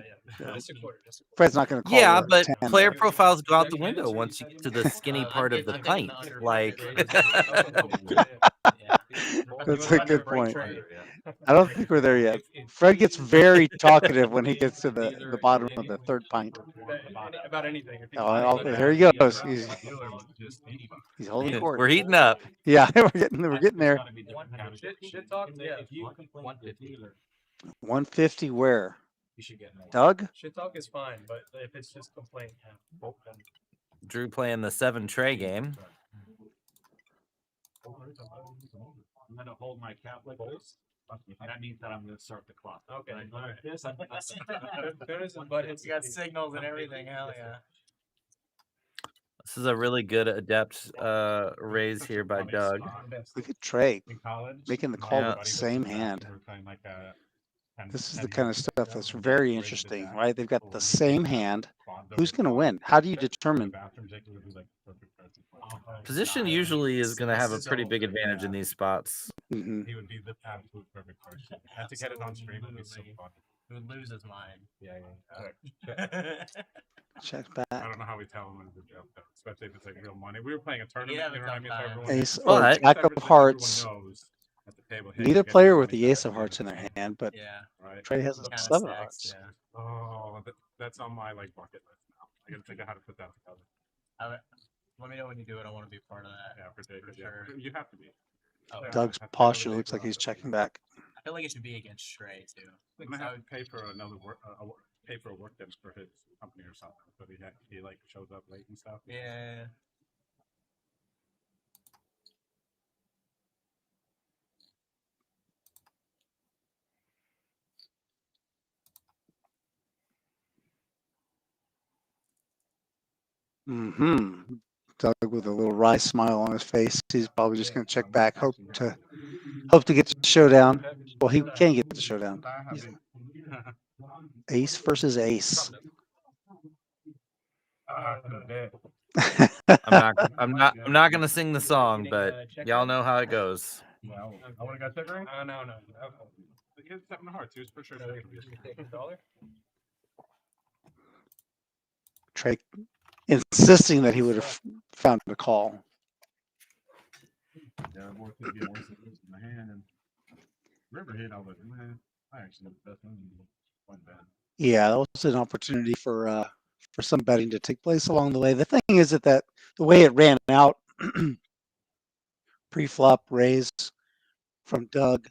Fred's not going to call. Yeah, but player profiles go out the window once you get to the skinny part of the pint. Like that's a good point. I don't think we're there yet. Fred gets very talkative when he gets to the bottom of the third pint. About anything. Oh, here he goes. He's holding court. We're heating up. Yeah, we're getting there. 150 where? Doug? Shit talk is fine, but if it's just complaint. Drew playing the 7 tray game. I'm gonna hold my cap like this. That means that I'm gonna start the clock. Okay. But it's got signals and everything. Hell yeah. This is a really good adept raise here by Doug. Look at Trey making the call with the same hand. This is the kind of stuff that's very interesting, right? They've got the same hand. Who's going to win? How do you determine? Position usually is going to have a pretty big advantage in these spots. Mm-hmm. He would be the absolute perfect person. And to get it on stream would be so fun. He would lose his mind. Yeah. Check I back. don't know how we tell when it's a joke, though, especially if it's like real money. We were playing a tournament, have you a know what I tough mean? So time. everyone, Ace Well, or I- jack of hearts. Everyone knows at the table. Hey, Need you're a getting player money with the back ace at of the end hearts in their the game, hand, but Yeah. right? Trey has a Kinda seven of stacks, hearts. yeah. Oh, that's on my like bucket list now. I gotta figure out how to put that together. Let me know when you do it. I want to be part of that. Yeah, for Jacob, sure. You have to be. Oh, Yeah, Doug's I have to posture pay looks for like he's it. checking back. I feel like it should be against Trey too. I'm gonna have to pay for another work, pay for a work day for his company or something. But he like shows up late and stuff. Yeah. Mm-hmm. Doug with a little wry smile on his face. He's probably just going to check back, hope to get the showdown. Well, he can get the showdown. He's ace versus ace. I'm not gonna sing the song, but y'all know how it goes. I want to go check. No. The kid's 7 of hearts. He was for sure. Trey insisting that he would have found a call. Yeah, more could get worse than this in the hand. And River hit, I was like, man, I actually the best one. Went bad. Yeah, that was an opportunity for some betting to take place along the way. The thing is that the way it ran out, pre-flop raise from Doug,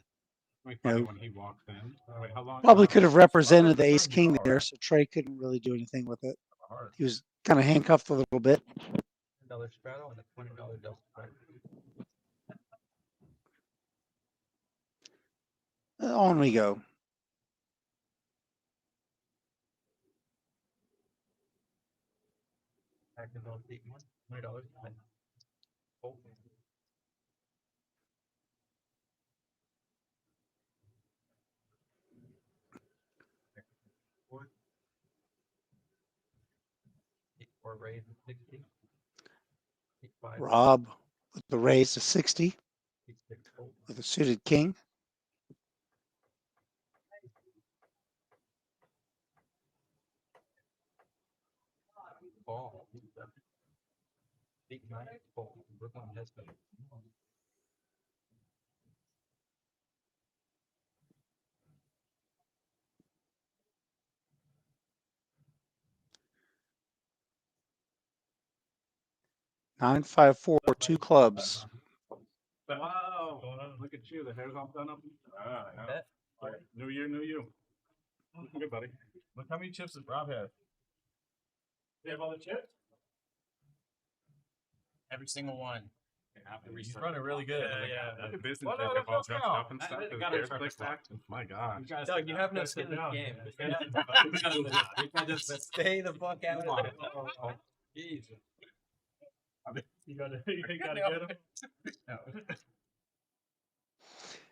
Funny when he walked in. Wait, how long, probably could have represented the ace king there, so Trey couldn't really do anything with it. He was kind of handcuffed a little bit. $10 straddle and a $20 double spread. On we go. $20. Or raise 60. Rob with the raise to 60 with a suited king. Ball. 8-9. Brooklyn has been. Nine, 5, 4, 2 clubs. Wow! Look at you. The hair's all done up. New year, new you. Good, buddy. Look how many chips does Rob have? You have all the chips? Every single one. He's running really good. Yeah. The business Well, no, all dressed no. up and stuff. His hair's slicked back. My God. Doug, you have no skin in the game. You can just stay the fuck out of it. Jeez. You gotta get him.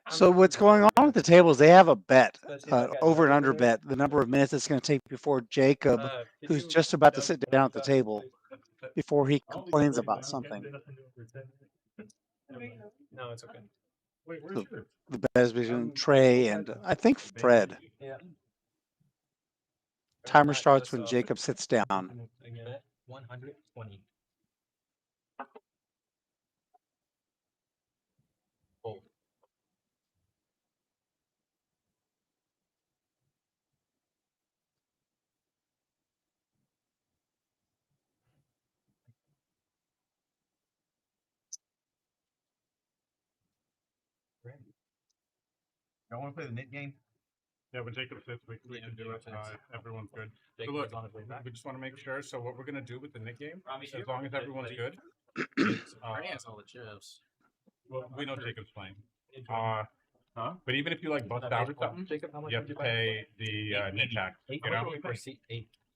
So what's going on at the table is they have a bet, over and under bet, the number of minutes it's going to take before Jacob, who's just about to sit down at the table, before he complains about something. No, it's okay. Wait, where's yours? The bet is between Trey and I think Fred. Yeah. Timer starts when Jacob sits down. 120. Fold. Y'all want to play the knit game? Yeah, when Jacob sits, we can do it. Everyone's good. So look, we just want to make sure. So what we're gonna do with the knit game, as long as everyone's good, is Bernie has all the chips. well, we know Jacob's playing. But even if you like bust out or something, you have to pay the knit tax. You know,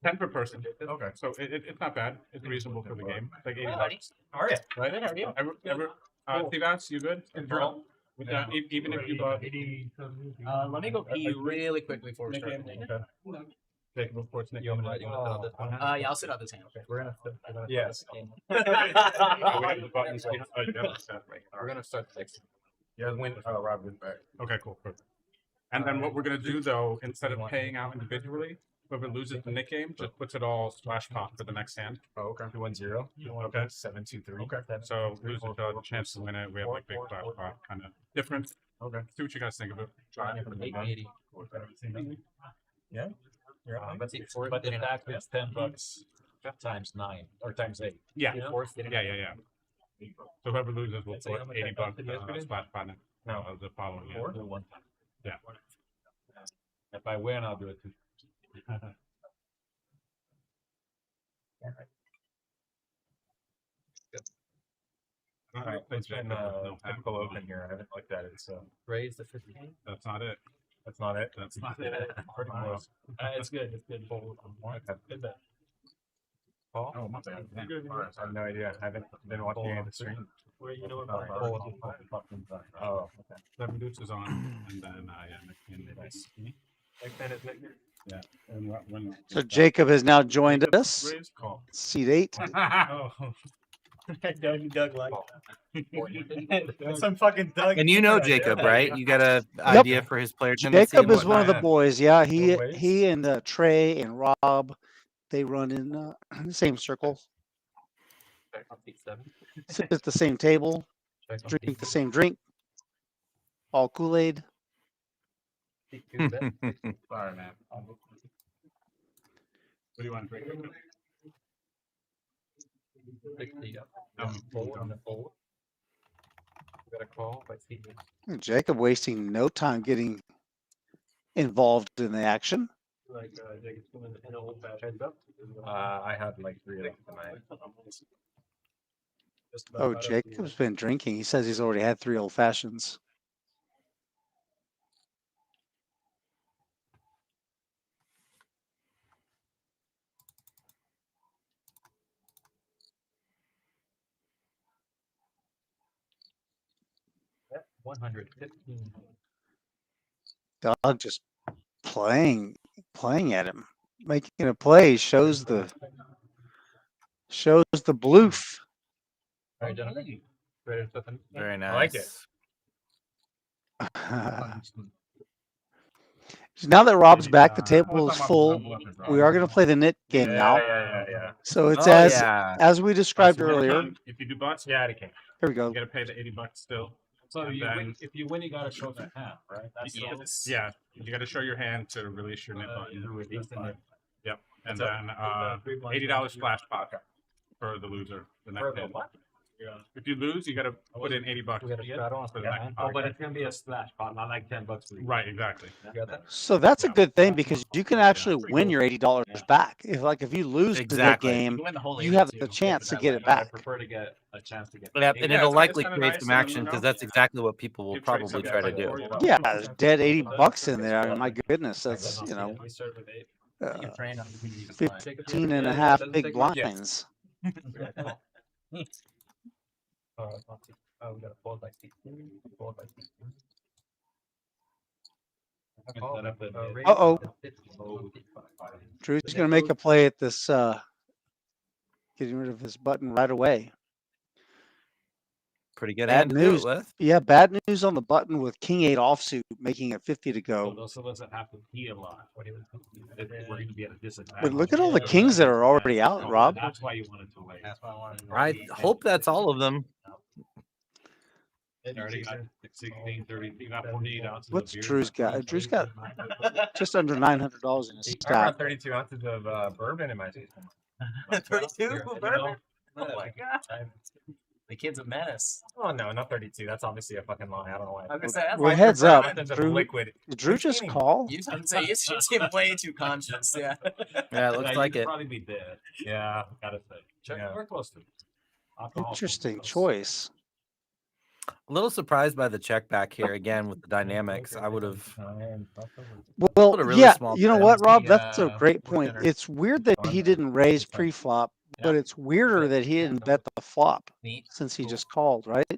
10 per person. Okay, so it's not bad. It's reasonable for the game. It's like $80. All right. Right? Good, how are you? Steve Ass, you good? With that, even if you bought Let me go pee really quickly before we start. Jacob, of course, Nick. Yeah, I'll sit on this hand. We're gonna yes. We're gonna start next. Yeah, when Rob gets back. Okay, cool. And then what we're gonna do though, instead of paying out individually, Whoever loses the nick game just puts it all splash pot for the next hand. Oh, okay. 1-0. Okay. 7-2-3. Okay. So losers got a chance to win it. We have like big splash pot, kind of different. Okay. See what you guys think of it. Try it for the 880. Yeah. But in fact, it's $10 times 9 or times 8. Yeah. You know? Yeah. So whoever loses will put $80 splash pot in. No. The following hand. Yeah. If I win, I'll do it too. All right, it's been typical open here. I haven't looked at it, so Raise the 15. That's not it. that's not it. That's not it. Pretty close. It's good. It's good. Good bet. Paul? Oh, my bad. I have no idea. I haven't been watching any of the stream. Where you know Oh, okay. 7 deuces on, and then yeah. And when So Jacob has now joined us. raise call. Seat 8. Oh. Doug like Some fucking Doug. And you know Jacob, right? You got a idea for his player tendency. Jacob and is one of the whatnot? boys. Yeah, Always. he and Trey and Rob, they run in the same circle, sit at the same table, drink the same drink, all Kool-Aid. Sorry, man. What do you want to drink? Got a call by Jacob wasting no time getting involved in the action. Like Jacob's doing an old fashioned up. I had like 3 of them tonight. Oh, Jacob's been drinking. He says he's already had 3 old fashions. Yeah, 115. Doug just playing at him, making a play shows the bloof. All right, gentlemen. Ready to flip in? Very nice. I like it. Now that Rob's back, the table is full. We are going to play the knit game now. Yeah. So it's Oh, yeah. as we described earlier. If you do butts, Yeah, it came. Here we go. you gotta pay the $80 still. So And you then- win, if you win, you gotta show that hand, right? That's the Yeah, you gotta show your hand to release your knit button. Yep, and then $80 splash pot for the loser. The next hand. If you lose, you gotta put in $80 We gotta start on for the next Oh, pot. but it's gonna be a splash pot, not like $10 for you. Right, exactly. You got that? So that's a good thing because you can actually win your $80 back. If you lose Exactly. the game, win the whole you have 82, the chance to but get I it back. prefer to get a chance to get. Yep, and Yeah, it'll it's likely kinda create nice some to, action you because know, that's exactly what people will give Trey probably something try to like do. $40. Yeah, there's dead $80 in there. I mean, my goodness, that's We start with 8. uh, Train on the 15 and a half big blinds. Oh, we got a fold by 16. Fold by 16. Uh-oh. Drew's going to make a play at this, getting rid of his button right away. Pretty good Bad hand to do news. it with. Yeah, bad news on the button with King 8 offsuit, making it 50 to So go. those of us that have to pee a lot, we're going to be at a disadvantage. But look at all the kings that are already out, Rob. That's why you wanted to wait. That's why I wanted to I hope that's all of them. 16, 30. You got 48 ounces. What's Drew's got? Drew's got just under $900 in his I brought stack. 32 ounces of bourbon in my system. 32 bourbon. Oh my god. The kid's a menace. Oh no, not 32. That's obviously a fucking lie. I don't know why. I was gonna say, that's Well, why heads Prefer up, methods of Drew. liquid. Did Drew just call? you should say you seem way too conscious. Yeah. Yeah, it looks like it. Probably be dead. Yeah. Gotta say. Check. Yeah. We're close to. Alcohol Interesting close. choice. A little surprised by the check back here again with the dynamics. I would have. Well, Put a really yeah, small you know bet. what, Rob? The, That's a great for point. dinner. It's weird that he didn't raise pre-flop, but it's weirder that he didn't bet the flop Neat. since he just called, right? I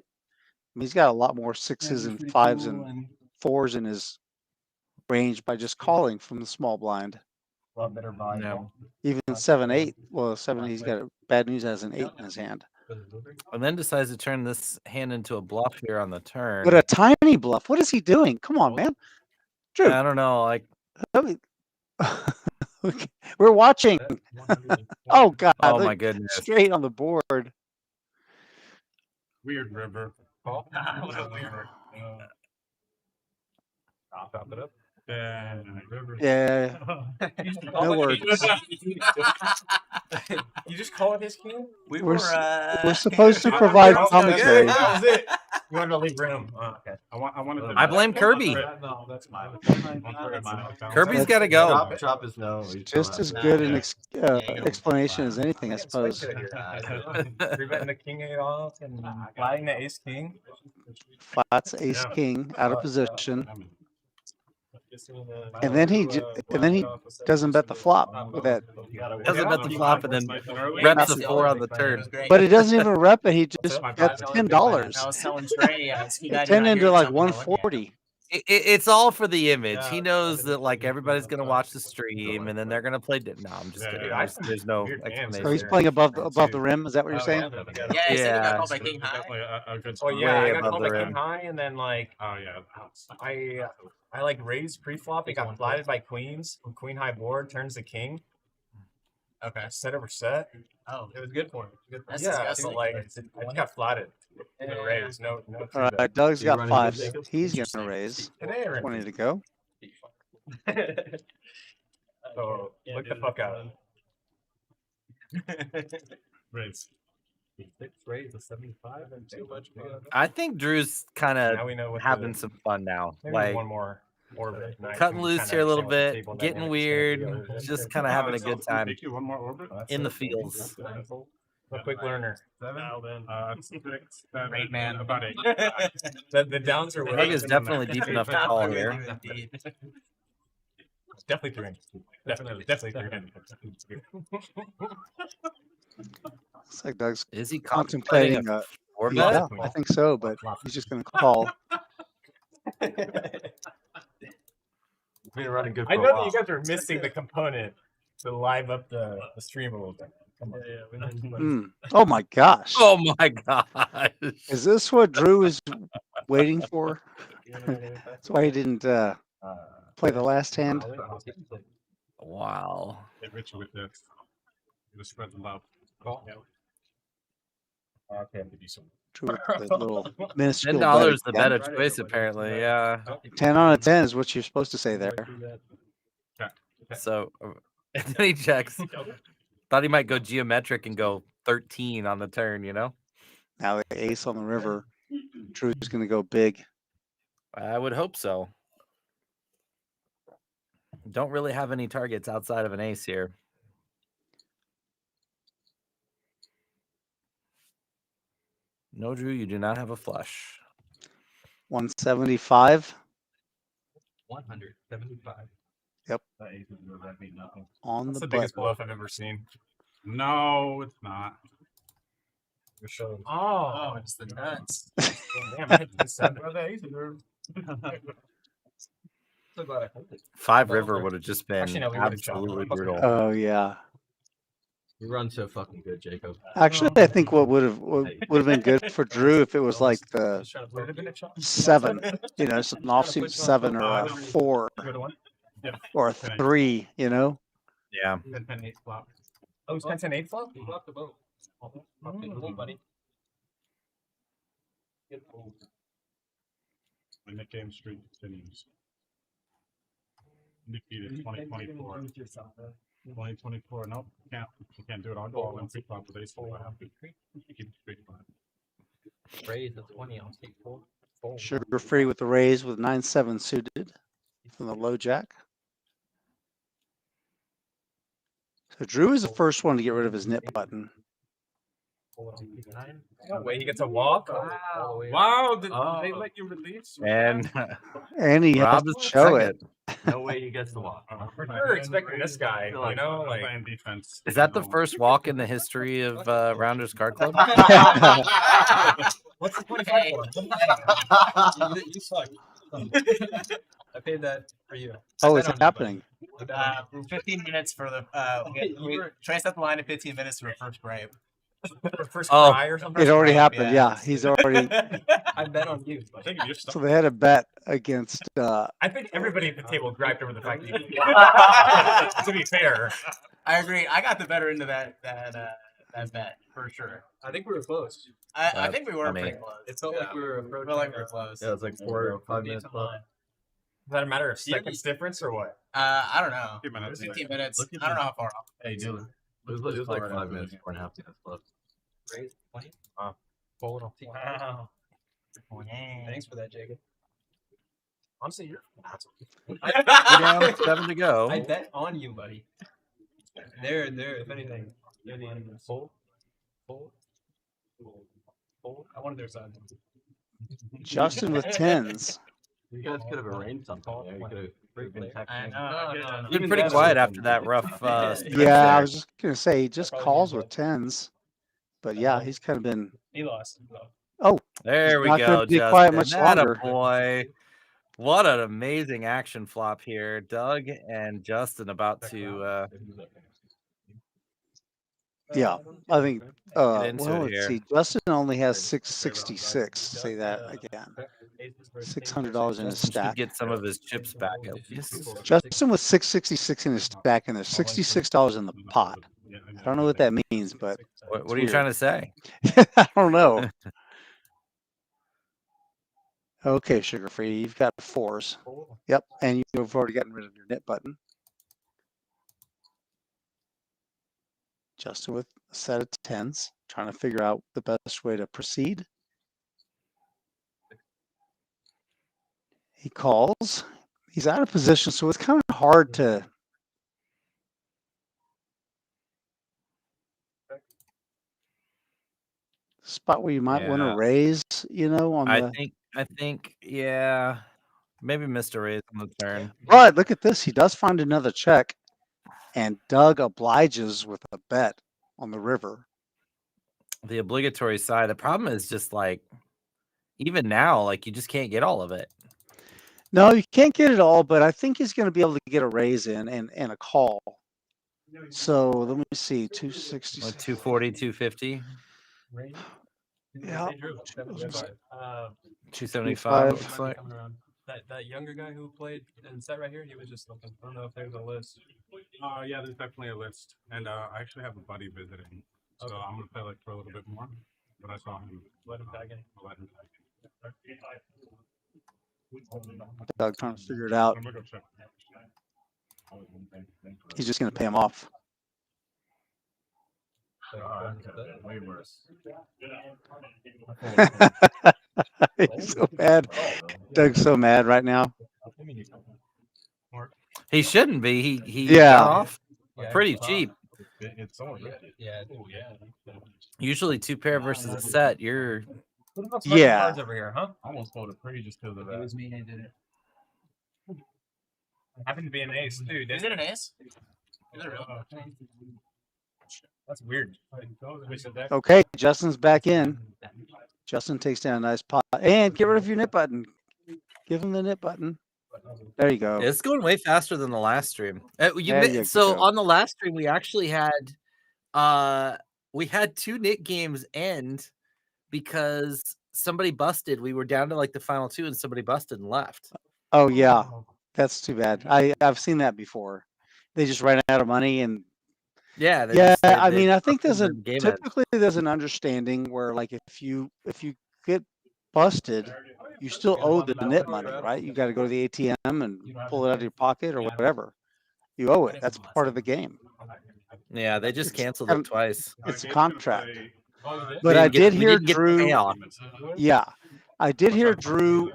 mean, he's got a lot more 6s and 5s and 4s in his range by just calling from the small blind. No. Even 7-8. Well, 7, he's got bad news as an 8 in his hand. And then decides to turn this hand into a bluff here on the turn. But a tiny bluff. What is he doing? Come on, man. Drew. I don't know. Like I mean, Okay. We're watching. Oh God! Oh look, my goodness. Straight on the board. Weird river. Oh, what a weird. Chop it up. Then river. Yeah. No words. You just call it his king? We're supposed to provide commentary. That was it. You wanted to leave room. Oh, okay. I wanted to. I blame Kirby. No, that's mine. Kirby's got to go. Chop his nose. Just as good an explanation as anything, I suppose. Preventing the king 8 off and flying the ace king. Flats ace king out of position, and then he doesn't bet the flop with that. Doesn't bet the flop and then reps the 4 on the turn. But he doesn't even rep it. He just bets $10. I was telling Trey, $10 into like 140. It's all for the image. He knows that like everybody's gonna watch the stream and then they're gonna play. No, I'm just kidding. There's no explanation. So he's playing above the rim. Is that what you're saying? Yeah, he got called by king high. Oh yeah, Way I got above called the by rim. king high, and then like I like raised pre-flop. It got flatted by queens. Queen high board turns to king. Okay. Set over set. Oh, it was good for him. That's Yeah, disgusting. so like I got flatted. No raise. No. All right, Doug's got 5. He's gonna raise. Today, 20 to go. So look the fuck out. Raise. Raise the 75 and too much. I think Drew's kind Now we know of what having some fun now. Maybe Like one more orbit. and I cutting can loose kinda here a little understand what the bit, table getting dynamics weird, are gonna be. just kind of having a good time Take you one more orbit. in the fields. A quick learner. 7. 6. Great man. About 8. The downs are Doug way. is definitely deep enough to call here. Definitely 3. Definitely 3. Looks like Doug's Is he contemplating contemplating a a. 4 Yeah, bet? I think so, but he's just gonna call. Been running good. I know that you guys are missing the component to live up the stream a little bit. Come on. Oh my gosh! Oh my gosh! Is this what Drew is waiting for? That's why he didn't play the last hand. Wow. Get rich with this. You spread the love. Okay. Drew with the little minuscule $10 bet. the better choice, apparently. Yeah. 10 out of 10 is what you're supposed to say there. So, and then he checks. Thought he might go geometric and go 13 on the turn. You know. Now the ace on the river. Drew's gonna go big. I would hope so. Don't really have any targets outside of an ace here. No, Drew, you do not have a flush. 175 175. Yep. on That's the the biggest button. bluff I've ever seen. No, it's not. You're showing. Oh, it's the nuts. Damn, I hit the 7. So glad I held it. 5 river would have just been Actually, no, we would've chopped. absolutely brutal. Oh yeah. You run so fucking good, Jacob. Actually, I think what would have been good for Drew if it was like the 7, you know, some offsuit 7 or a 4 or a 3, you know. Yeah. 10-8 flop. Oh, it's 10-8 flop? You blocked the boat. Buddy. When the game streak continues. Defeated 2024. 2024. Nope, you can't do it. I'll go all in free flop with ace 4. I have to keep it straight flop. Raise the 20. I'll take 4. Sugar free with the raise with 9-7 suited from the low jack. So Drew is the first one to get rid of his nip button. No way, he gets a walk. Wow, did they let you release? And And he has Rob to is show second. it. No way he gets the walk. We're expecting this guy, you know, like. Playing defense. Is that the first walk in the history of Rounders Card Club? What's the 25 for? You suck. I paid that for you. Oh, it's happening. 15 minutes for the. Trace up the line in 15 minutes for a first gripe. First Oh, cry or something. It already Right, happened. Yeah, he's already. I bet on you. I think you just So they had a bet against. I think everybody at the table griped over the fact that you. To be fair, I agree. I got the better end of that bet for sure. I think we were close. I think we were funny. pretty close. It felt like we were approaching. Felt like we were close. it's like 4 or 5 minutes. Is that a matter of seconds difference or what? I don't know. 15 minutes. 15 minutes. I don't know how far off. Hey, dude. It was like 5 minutes, 4.5 minutes left. Raise 20. Hold on. Wow. Thanks for that, Jacob. Honestly, you're We're down 7 to go. I bet on you, buddy. There. If anything, you're the enemy. Fold. I wanted their side. Justin with tens. You guys could have arranged something. There. You could have been texting. You've been pretty quiet after that rough. stretch Yeah, there. I was just gonna say he just calls with tens, but yeah, he's kind of been. He lost. Oh, There we not gonna go, be quiet Justin. much Atta longer. boy. What an amazing action flop here. Doug and Justin about to Yeah, I think. get into Well, it let's here. see. Justin only has 666. Say that again. $600 in his Justin should stack. get some of his chips back at least. Justin with 666 in his stack, and there's $66 in the pot. I don't know what that means, but What are you trying to say? I don't know. Okay, sugar free. You've got fours. Yep, and you've already gotten rid of your knit button. Justin with a set of tens, trying to figure out the best way to proceed. He calls. He's out of position, so it's kind of hard to. Spot where you might want to Yeah. raise, on the. I think, yeah, maybe Mr. Raise on the turn. But look at this. He does find another check, and Doug obliges with a bet on the river. The obligatory side. The problem is just like, even now, like you just can't get all of it. No, you can't get it all, but I think he's going to be able to get a raise in and a call. So let me see, 260. What, 240, 250, Yeah. 275. Looks like. That younger guy who played in set right here, he was just looking. I don't know if there's a list. Yeah, there's definitely a list, and I actually have a buddy visiting, so I'm gonna play like for a little bit more. But I saw him. Let him tag in. Let him tag in. Doug trying to figure it out. I'm gonna go check. He's just going to pay him off. Way worse. He's so mad. Doug's so mad right now. He shouldn't be. He Yeah. got off pretty cheap. It's so Yeah. Usually 2 pair versus a set. You're Yeah. Cards over here, huh? Almost voted free just because of that. It was me. I did it. Happened to be an ace too. Is it an ace? Is it real? That's weird. Okay, Justin's back in. Justin takes down a nice pot. And get rid of your knit button. Give him the knit button. There you go. It's going way faster than the last stream. There you So go. on the last stream, we actually had 2 knit games end because somebody busted. We were down to like the final 2, and somebody busted and left. Oh, yeah. That's too bad. I've seen that before. They just ran out of money and. Yeah. I mean, I think there's busted the game end. typically there's an understanding where like if you get busted, you still owe the knit money, right? You got to go to the ATM and pull it out of your pocket or whatever. You owe it. That's part of the game. Yeah, they just canceled it twice. It's a contract. We But I didn't did we hear didn't get the Drew. payoff. Yeah, I did hear Drew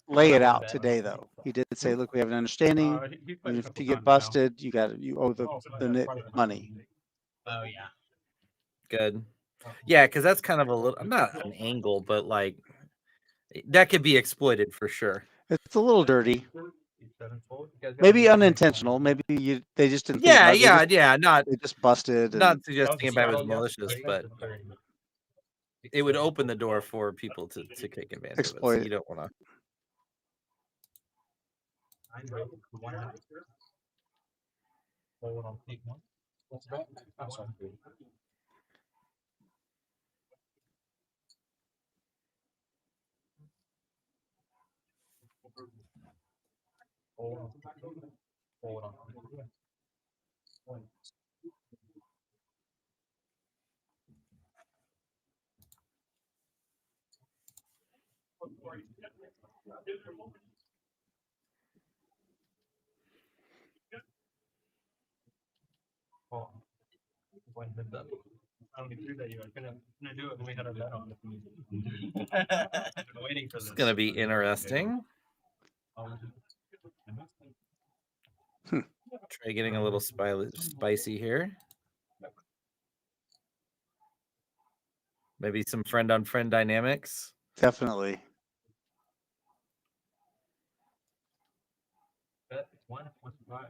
lay it out today though. He did say, "Look, we have an understanding. And if you get busted, you owe the knit money." Oh yeah. Good. Yeah, because that's kind of a little, not an angle, but like that could be exploited for sure. It's a little dirty. Maybe unintentional. Maybe they just didn't. think Yeah, about it. yeah. Not They just busted. not suggesting it was malicious, but it would open the door for people to take advantage Exploit of it. So it. you don't want to. I don't even do that. You are gonna do it when we had our bet on. Waiting for It's this. gonna be interesting. Trey getting a little spicy here. Maybe some friend on friend dynamics. Definitely. Bet 1.5.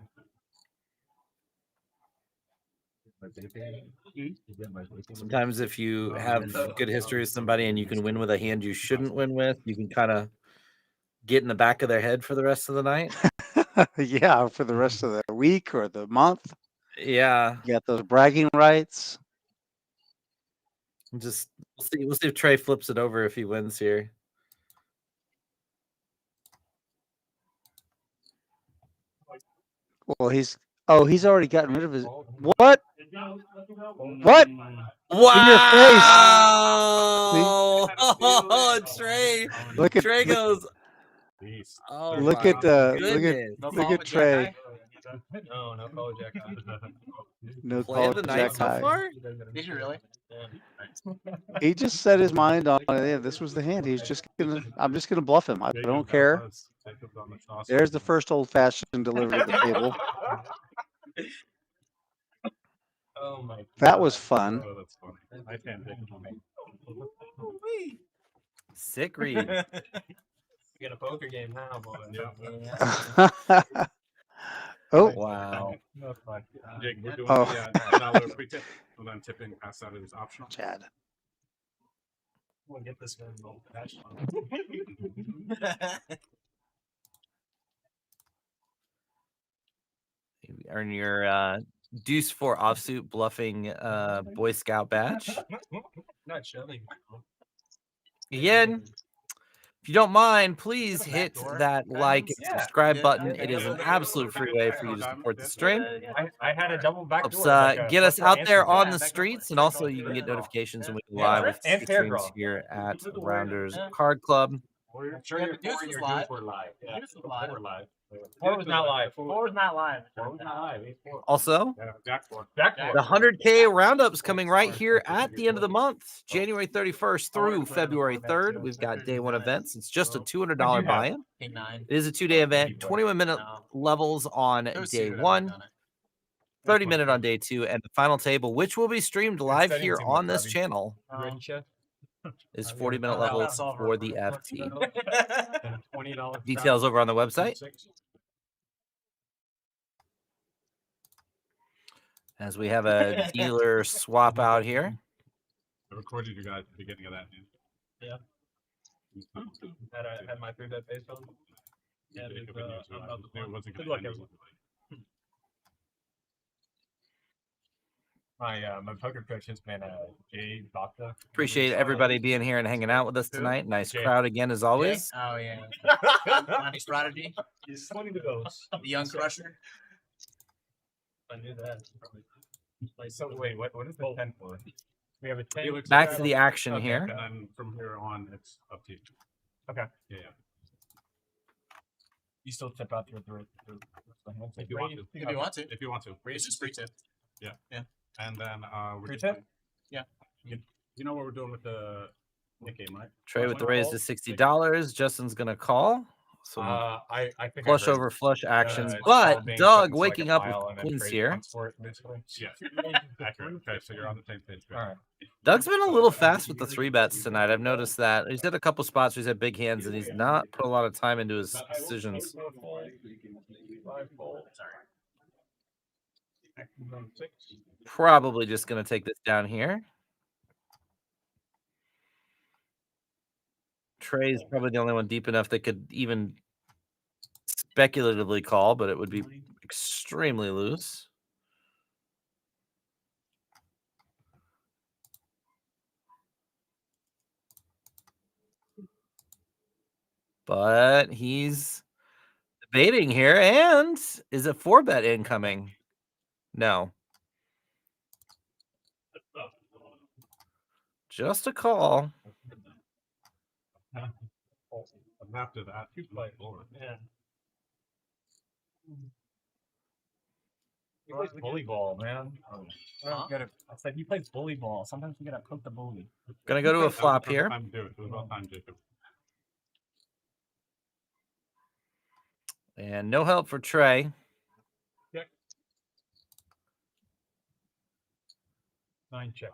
Sometimes if you have good history with somebody and you can win with a hand you shouldn't win with, you can kind of get in the back of their head for the rest of the night. Yeah, for the rest of the week or the month. Yeah. You got those bragging rights. Just we'll see if Trey flips it over if he wins here. Well, he's already gotten rid of his what? What? Wow! In your face. Oh, Trey. Look at Trey goes. Oh, look my at goodness. look at Trey. No color jack. No Play of call the night jack so high. far? Did you really? He just set his mind on it. Yeah, this was the hand. I'm just gonna bluff him. I don't care. There's the first old fashioned delivered to the table. Oh my god. That was fun. Oh, that's funny. I can't take it. Sick read. We got a poker game now, boy. Oh wow. That's fine. Jake, we're doing Oh. the dollar free tip, and then tipping past out is optional. Chad. We'll get this one. You earn your deuce 4 offsuit bluffing Boy Scout badge. Not shoving. Again, if you don't mind, please hit that like and subscribe button. It is an absolute free way for you to support the stream. I had a double back Helps door. get us out there on the streets, and also you can get notifications when we go live with and fair streams draw. here at Rounders Card Club. Sure, your Deuce was live. were live. Yeah, Deuce was live. Four live. Four was not live. Four was not live. Four was not live. Also, Jack four. Back the 100K roundups coming right here at the end of the month, January 31st through February 3rd. We've got day one events. It's just a $200 buy-in. King 9. It is a 2-day event, 21-minute levels on day one, 30-minute on day two, and the final table, which will be streamed live here on this channel, is 40-minute levels for the FT. $20. Details over on the website. As we have a dealer swap out here. I recorded you guys at the beginning of that. Yeah. Had my 3-bet face on. Yeah, It wasn't good good. luck, everyone. My poker coach has been Jay Baka. Appreciate everybody being here and hanging out with us tonight. Nice crowd again, as always. Oh, yeah. Money strategy. He's 20 to those. The Young Crusher. I knew that. So wait, what is the 10 for? We have a 10. Back to the action Okay, here. And then from here on, it's up to you. Okay. Yeah. You still tip out the If you want to. If you want to. If you want to. It's just free tip. Yeah. Yeah. And then we're Free just tip? Yeah. You know what we're doing with the Nick game, right? Trey with the raise to $60. Justin's going to call. So I think flush over flush actions, but Doug waking up with queens here. Yeah. Accurate. Okay, so you're on the same page. Good. All right. Doug's been a little fast with the 3-bets tonight. I've noticed that. He's had a couple spots where he's had big hands, and he's not put a lot of time into his decisions. Probably just going to take this down here. Trey's probably the only one deep enough that could even speculatively call, but it would be extremely loose. But he's debating here. And is it 4-bet incoming? No. Just a call. After that, you play forward. Yeah. He plays bully ball, man. I said he plays bully ball. Sometimes you gotta cook the bully. Gonna go to a flop here. Time to do it. It was about time to do it. And no help for Trey. Check. 9 check.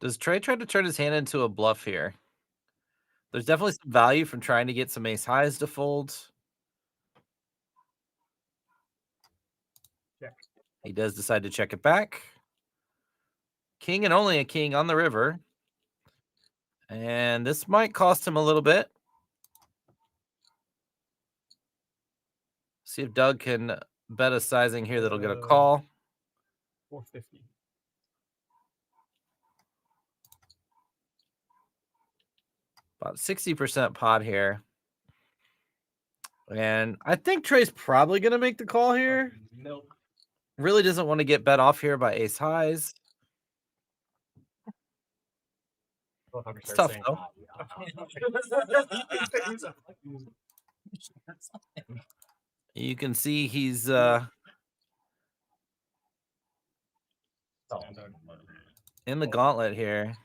Does Trey try to turn his hand into a bluff here? There's definitely some value from trying to get some ace highs to fold. Check. He does decide to check it back. King and only a king on the river. And this might cost him a little bit. See if Doug can bet a sizing here that'll get a call. 450. About 60% pot here. And I think Trey's probably going to make the call here. Milk. Really doesn't want to get bet off here by ace highs. It's tough, though. You can see he's in the gauntlet here.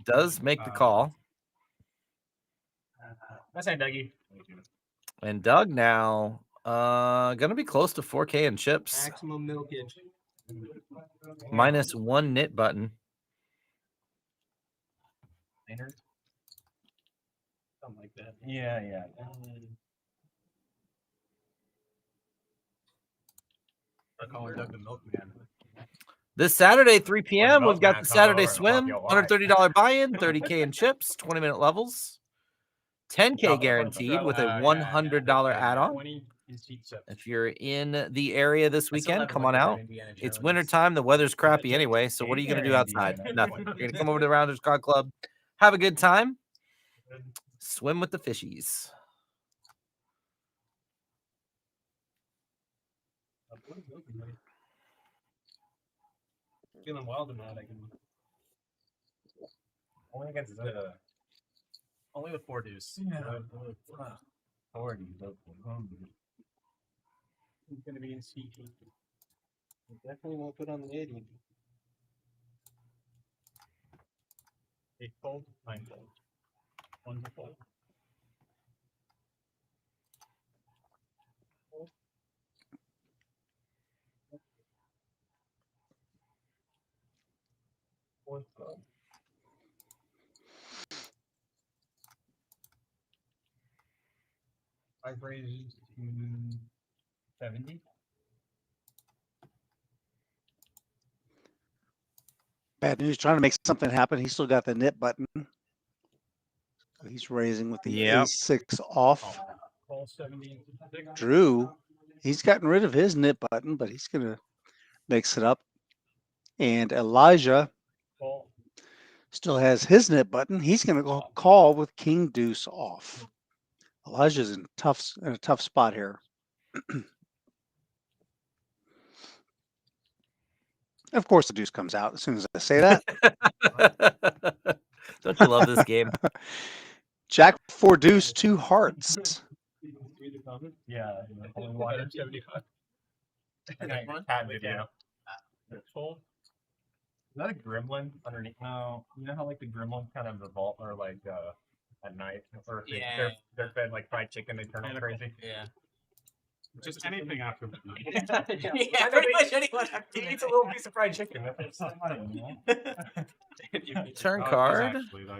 Does make the call. That's not Dougie. And Doug now gonna be close to 4K in chips. Maximum milkage. Minus 1 knit button. Something like that. Yeah. I'm calling Doug the milkman. This Saturday, 3 p.m., we've got milkman the come Saturday over and swim. help you out. $130 buy-in, 30K in chips, 20-minute levels. 10K guaranteed with a $100 add-on. If you're in the area this weekend, come on out. It's wintertime. The weather's crappy anyway, so what are you going to do outside? Nothing. You're going to come over to the Rounders Cod Club, have a good time, swim with the fishies. Feeling wild tonight. I can. Only against Only with 4 deuce. Yeah. 40. He's gonna be in CT. Definitely won't put on the 80. 8 fold, 9 fold. 1 to fold. I've raised to 70. Bad news. Trying to make something happen. He's still got the knit button. He's raising with the ace-6 off. Call 70. Drew, he's gotten rid of his knit button, but he's going to mix it up. And Elijah still has his knit button. He's going to go call with king deuce off. Elijah's in a tough spot here. Of course, the deuce comes out as soon as I say that. Don't you love this game? Jack 4 deuce, 2 hearts. Yeah. Only 175. Cat video. Full. Is that a gremlin underneath? No. You know how like the gremlins kind of evolve or like at night or if they're fed like fried chicken, they turn all crazy. Yeah. Just anything after. Yeah, pretty much anyone. He eats a little piece of fried chicken. That's funny, you know? Turn card. Actually, though.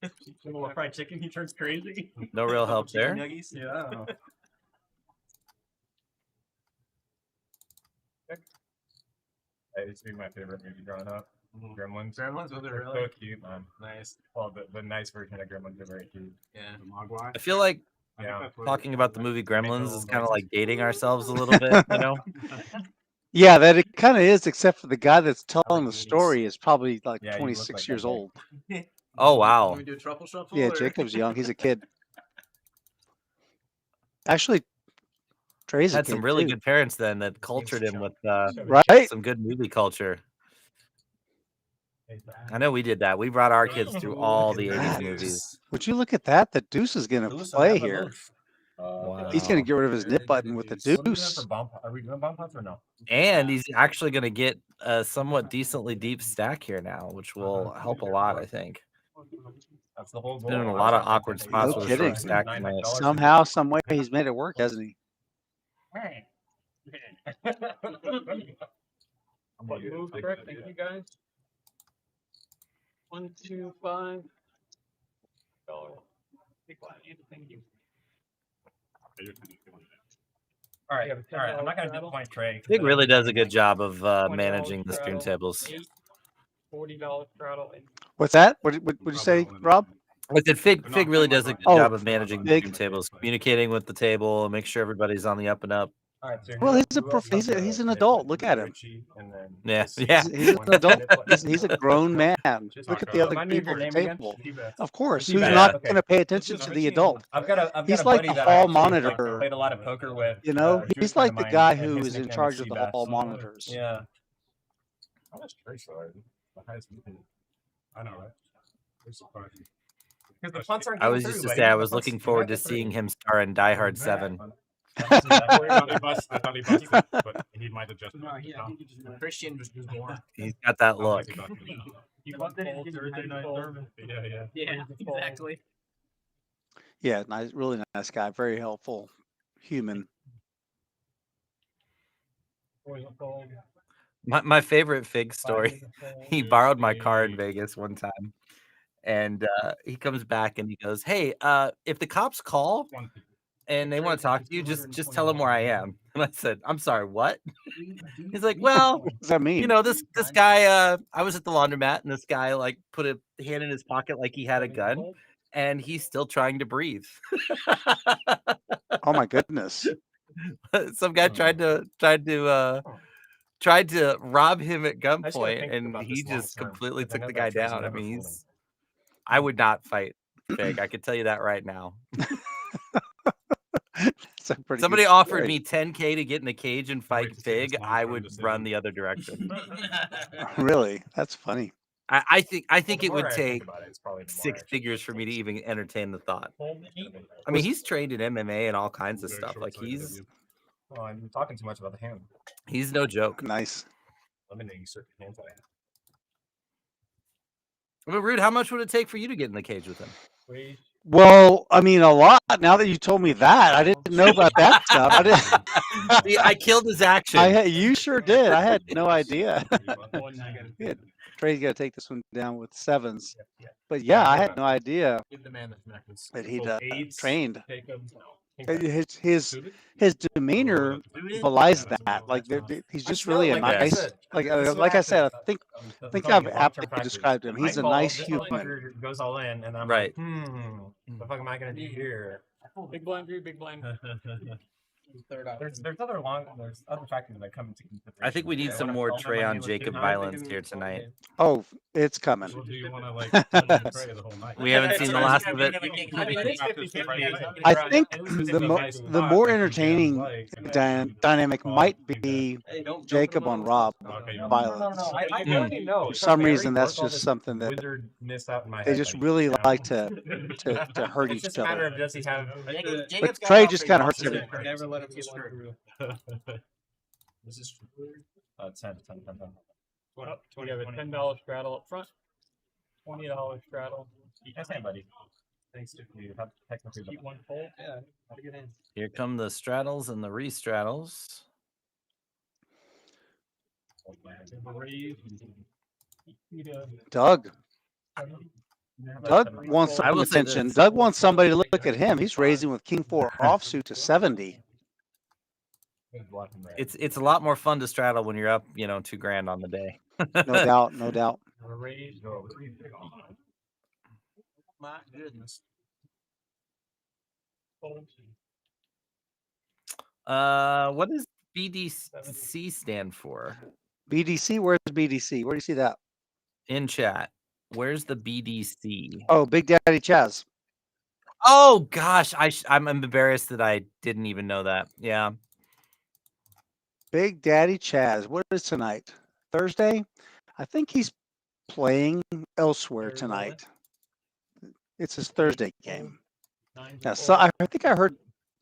Yeah. A little fried chicken, he turns crazy. No real help there. Nuggies? Yeah. That used to be my favorite movie growing up. Gremlins. Gremlins, was it really? So cute, man. Nice. Well, the nice version of Gremlins are very cute. Yeah. The Mogwai. I feel like Talking about the movie Gremlins is kind of like dating ourselves a little bit, you know? Yeah, that it kind of is, except for the guy that's telling the story is probably like 26 years old. Oh, wow. Can we do a truffle shuffle? Yeah, or- Jacob's young. He's a kid. Actually, Trey's a Had kid some really too. good parents then that cultured him with Right? some good movie culture. I know we did that. We brought our kids through all the 80s movies. Would you look at that? The deuce is going to play here. He's going to get rid of his nip button with the deuce. Are we doing bump pots or no? And he's actually going to get a somewhat decently deep stack here now, which will help a lot, I think. That's the whole goal. Been in a lot of awkward spots No with a kidding. short stack tonight. Somehow, some way, he's made it work, hasn't he? What move correct? Thank you guys. 1, 2, 5. Thank you. All right. I'm not gonna do point Trey. Fig really does a good job of managing the spoon tables. $40 straddle. What's that? What would you say, Rob? I said Fig really does a good Oh, job of managing the Fig. spoon tables, communicating with the table, and make sure everybody's on the up and up. All right, so Well, he's an adult. Look at him. Yeah, He's an adult. He's a grown man. Look at the other people at the table. Of course, who's not going to pay attention to the adult? He's like the hall monitor. Played a lot of poker with. You know, he's like the guy who is in charge of the hall monitors. Yeah. How much Trey started? The highest we can. I know, right? We're surprising. Because the punts aren't I was getting used through, to say buddy. I The was punts- looking you forward got to the seeing three. him star in Die Hard 7. I thought he busted, but he might have just. Christian was born. He's got that look. You want Thursday night service. Yeah. Yeah, exactly. Yeah, nice, really nice guy. Very helpful, human. My favorite Fig story. He borrowed my car in Vegas one time, and he comes back and he goes, "Hey, if the cops call and they want to talk to you, just tell them where I am." And I said, "I'm sorry, what?" He's like, "Well, What does that mean? you know, this guy. I was at the laundromat, and this guy like put a hand in his pocket like he had a gun, and he's still trying to breathe." Oh my goodness. Some guy tried to rob him at gunpoint, and he just completely took the guy down. I mean, I would not fight Fig. I could tell you that right now. It's a pretty Somebody good offered story. me $10K to get in a cage and fight Fig, I would run the other direction. Really? That's funny. I think the it would more I think take about it, it's probably the more 6 I figures for me to even entertain the thought. I mean, he's trained in MMA and all kinds of stuff. Like Well, I'm talking too much about the hand. he's no joke. Nice. Eliminating certain hands I have. I mean, Rude, how much would it take for you to get in the cage with him? Well, I mean, a lot. Now that you told me that, I didn't know about that stuff. I didn't. See, I killed his action. You sure did. I had no idea. Yeah, Trey's got to take this one down with sevens. But yeah, I had no idea Give the man the necklace. that he'd Eights, trained. take them. His demeanor belies that. Like he's just really a nice. Like I said, I think I've aptly described him. He's a nice human. Goes all in, and I'm Right. like, what the fuck am I gonna do here? Big blind, Drew, big blind. There's other factors that come into consideration. I think we need some more Trey on Jacob violence here tonight. Oh, it's coming. Well, do you want to like Trey the whole night? We haven't seen the last of it. I think the more entertaining dynamic might be Jacob on Rob violence. I already know. For some reason, that's just something that Wizard missed out in my they head, just like, really you know? like to hurt It's each just a matter other. of does he have? But Trey just kind of hurts everybody. Never let him get one through. This is 10. We have a $10 straddle up front. $20 straddle. Nice hand, buddy. Thanks to you. Have technically Keep one full. Yeah, have a good hand. Here come the straddles and the restraddles. Doug wants I some will say attention. this. Doug wants somebody to look at him. He's raising with King 4 offsuit to 70. It's a lot more fun to straddle when you're up, $2,000 on the day. No doubt, no doubt. my goodness. What does BDC stand for? BDC? Where's BDC? Where do you see that? In chat. Where's the BDC? Oh, Big Daddy Chaz. Oh gosh, I'm embarrassed that I didn't even know that. Yeah. Big Daddy Chaz. What is tonight? Thursday? I think he's playing elsewhere tonight. It's his Thursday game. Yeah, so I think I heard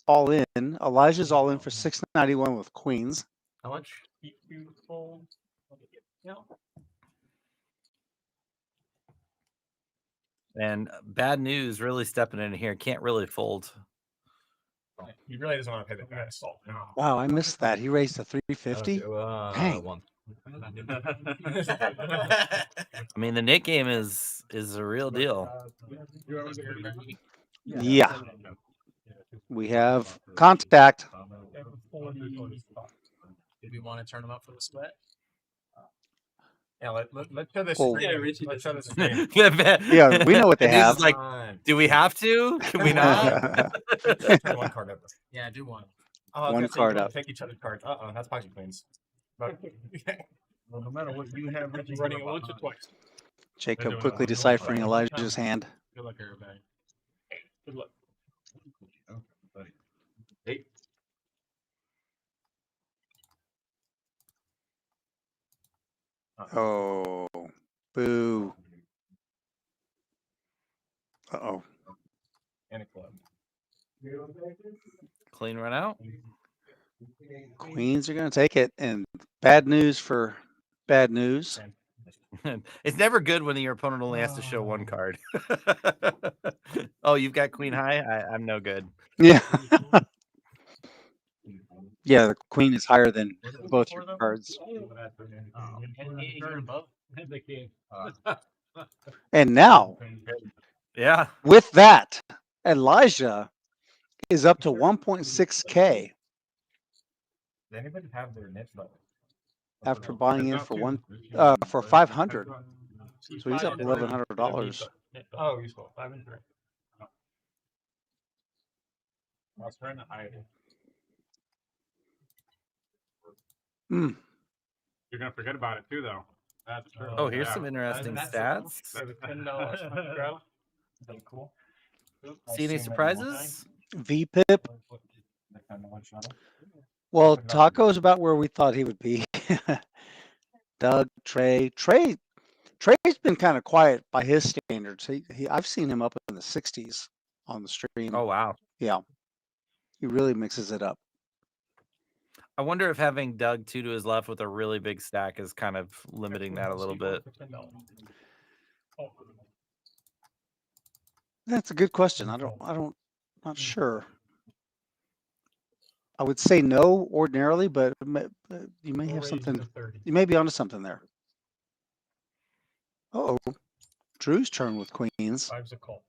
all in. Elijah's all in for 691 with queens. How much? You fold? Yeah. And bad news really stepping in here. Can't really fold. He really doesn't want to pay the guy salt. Wow, I missed that. He raised to 350. Dang. One. I mean, the Nick game is a real deal. Yeah. We have contact. Do we want to turn him up for the sweat? Yeah, let's show this. Oh. Let's show this game. Yeah, we know what they And this have. is like, do we have to? Can we not? One card up. Yeah, do one. One card up. Take each other's cards. That's pocket queens. But Well, no matter what you have, you're running it once or twice. Jacob quickly deciphering Elijah's hand. Good luck, everybody. Good luck. Hey. Oh, boo. Uh-oh. and a club. Clean run out. Queens are going to take it. And bad news for bad news. It's never good when your opponent only has to show one card. Oh, you've got queen high? I'm no good. Yeah. Yeah, the queen is higher than both your cards. And now, Yeah. with that, Elijah is up to 1.6K Does anybody have their niche level? after buying in for 500. So he's up $1,100. Oh, useful. 500. I was trying to hide it. Hmm. You're gonna forget about it too, though. That's true. Oh, here's some interesting stats. $10. Cool. See any surprises? VPIP. Well, Taco's about where we thought he would be. Doug, Trey's been kind of quiet by his standards. I've seen him up in the 60s on the stream. Oh, wow. Yeah. He really mixes it up. I wonder if having Doug 2 to his left with a really big stack is kind of limiting that a little bit. That's a good question. Not sure. I would say no ordinarily, but you may have something. You may be onto something there. Oh, Drew's turn with queens. Five's a call.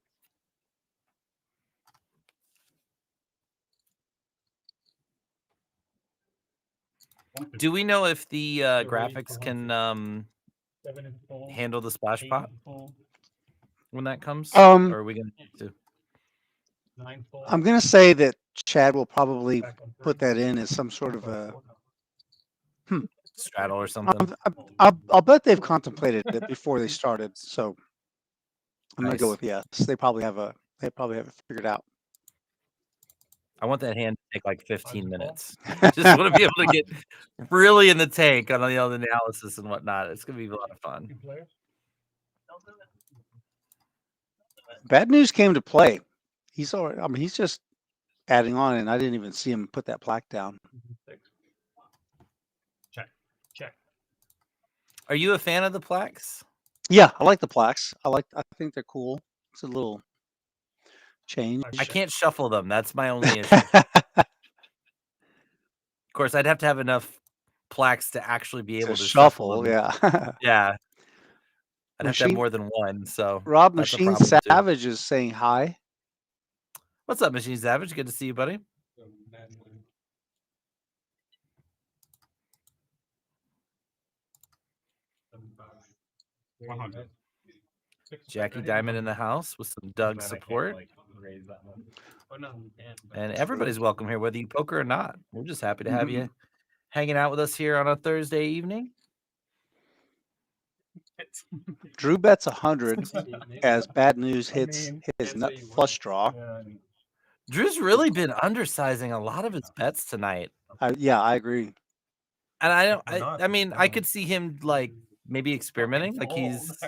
Do we know if the graphics can handle the splash pot when that comes? Or are we going to? I'm going to say that Chad will probably put that in as some sort of a straddle or something. I'll bet they've contemplated it before they started. So I'm going to go Nice. with yes. They probably have it figured out. I want that hand to take like 15 minutes. Just want to be able to get really in the tank on the analysis and whatnot. It's going to be a lot of fun. Bad news came to play. He's already. I mean, he's just adding on, and I didn't even see him put that plaque down. Check. Are you a fan of the plaques? Yeah, I like the plaques. I think they're cool. It's a little change. I can't shuffle them. That's my only issue. Of course, I'd have to have enough plaques to actually be able to shuffle them. Yeah. Yeah. I'd have to have more than one. So Rob that's a Machine problem, too. Savage is saying hi. What's up, Machine Savage? Good to see you, buddy. Jackie Diamond in the house with some Doug support. And everybody's welcome here, whether you poker or not. We're just happy to have you hanging out with us here on a Thursday evening. Drew bets 100 as bad news hits his nut flush draw. Drew's really been undersizing a lot of his bets tonight. Yeah, I agree. And I mean, I could see him like maybe experimenting, like he's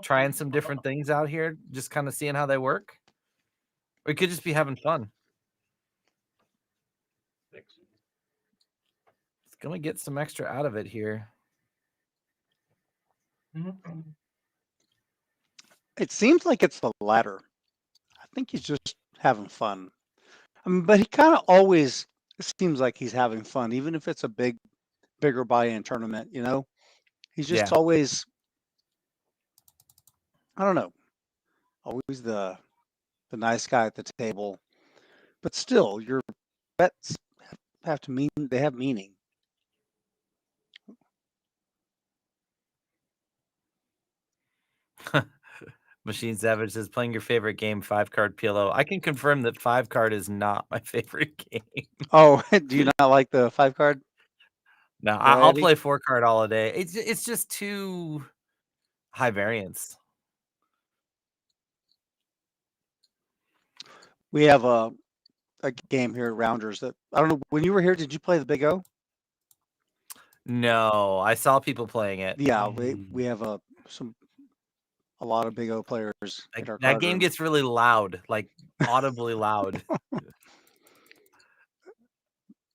trying some different things out here, just kind of seeing how they work. Or he could just be having fun. It's gonna get some extra out of it here. It seems like it's the latter. I think he's just having fun. I mean, but he kind of always seems like he's having fun, even if it's a bigger buy-in tournament. You know, he's just always, I don't know, always the nice guy at the table. But still, your bets have to mean they have meaning. Machine Savage says, playing your favorite game, 5-card PLO. I can confirm that 5-card is not my favorite game. Oh, do you not like the 5-card? No, I'll play 4-card all day. It's just too high variance. We have a game here at Rounders that I don't know. When you were here, did you play the Big O? No, I saw people playing it. Yeah, we have a lot of Big O players. That game gets really loud, like audibly loud.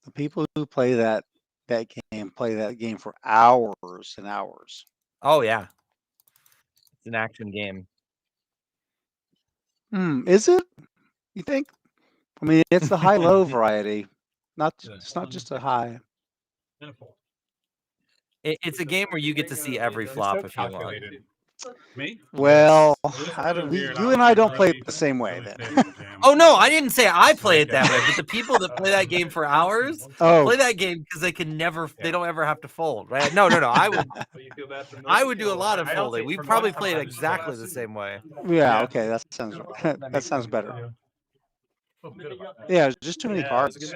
The people who play that game play that game for hours and hours. Oh yeah, it's an action game. Is it? You think? I mean, it's the high-low variety. It's not just a high. It's a game where you get to see every flop if you want. Me? Well, you and I don't play it the same way then. Oh no, I didn't say I play it that way, but the people that play that game for hours play that game because they don't ever have to fold, right? No. I would do a lot of folding. We probably play it exactly the same way. Yeah, okay, that sounds better. Yeah, just too many cards.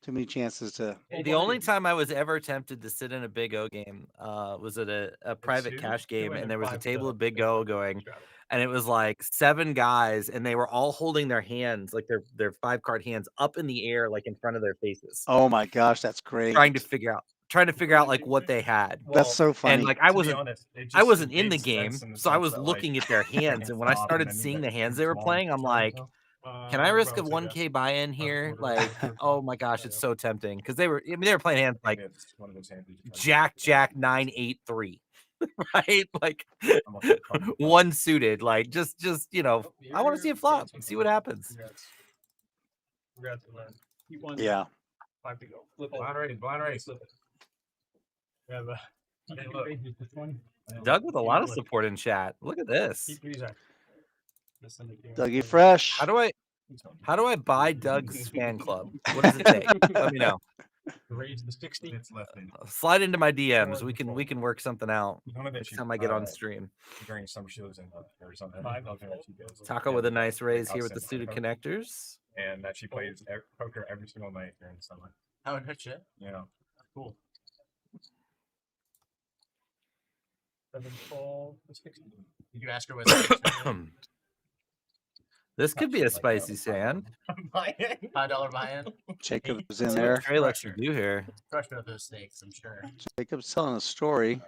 Too many chances to. The only time I was ever tempted to sit in a Big O game was at a private cash game, and there was a table of Big O going, and it was like 7 guys, and they were all holding their hands, like their 5-card hands, up in the air, like in front of their faces. Oh my gosh, that's great! Trying to figure out like what they had. That's so funny. And like I wasn't in the game, so I was looking at their hands, and when I started seeing the hands they were playing, I'm like, can I risk a 1K buy-in here? Like, oh my gosh, it's so tempting because they were playing hands like Jack 9 8 3, right? Like one suited, like just I want to see a flop and see what happens. Yeah. Blind race. Doug with a lot of support in chat. Look at this. Dougie Fresh. How do I buy Doug's fan club? What does it take? Let me know. Raise the 60. Slide into my DMs. We can work something out next time I get on stream. During some shows or something. Taco with a nice raise here with the suited connectors. And that she plays poker every single night during the summer. Oh, no shit. Yeah. Cool. Did you ask her what? This could be a spicy sand. $5 buy-in. Jacob's in there. Trey lets you do here. Crushed up those steaks, I'm sure. Jacob's telling a story.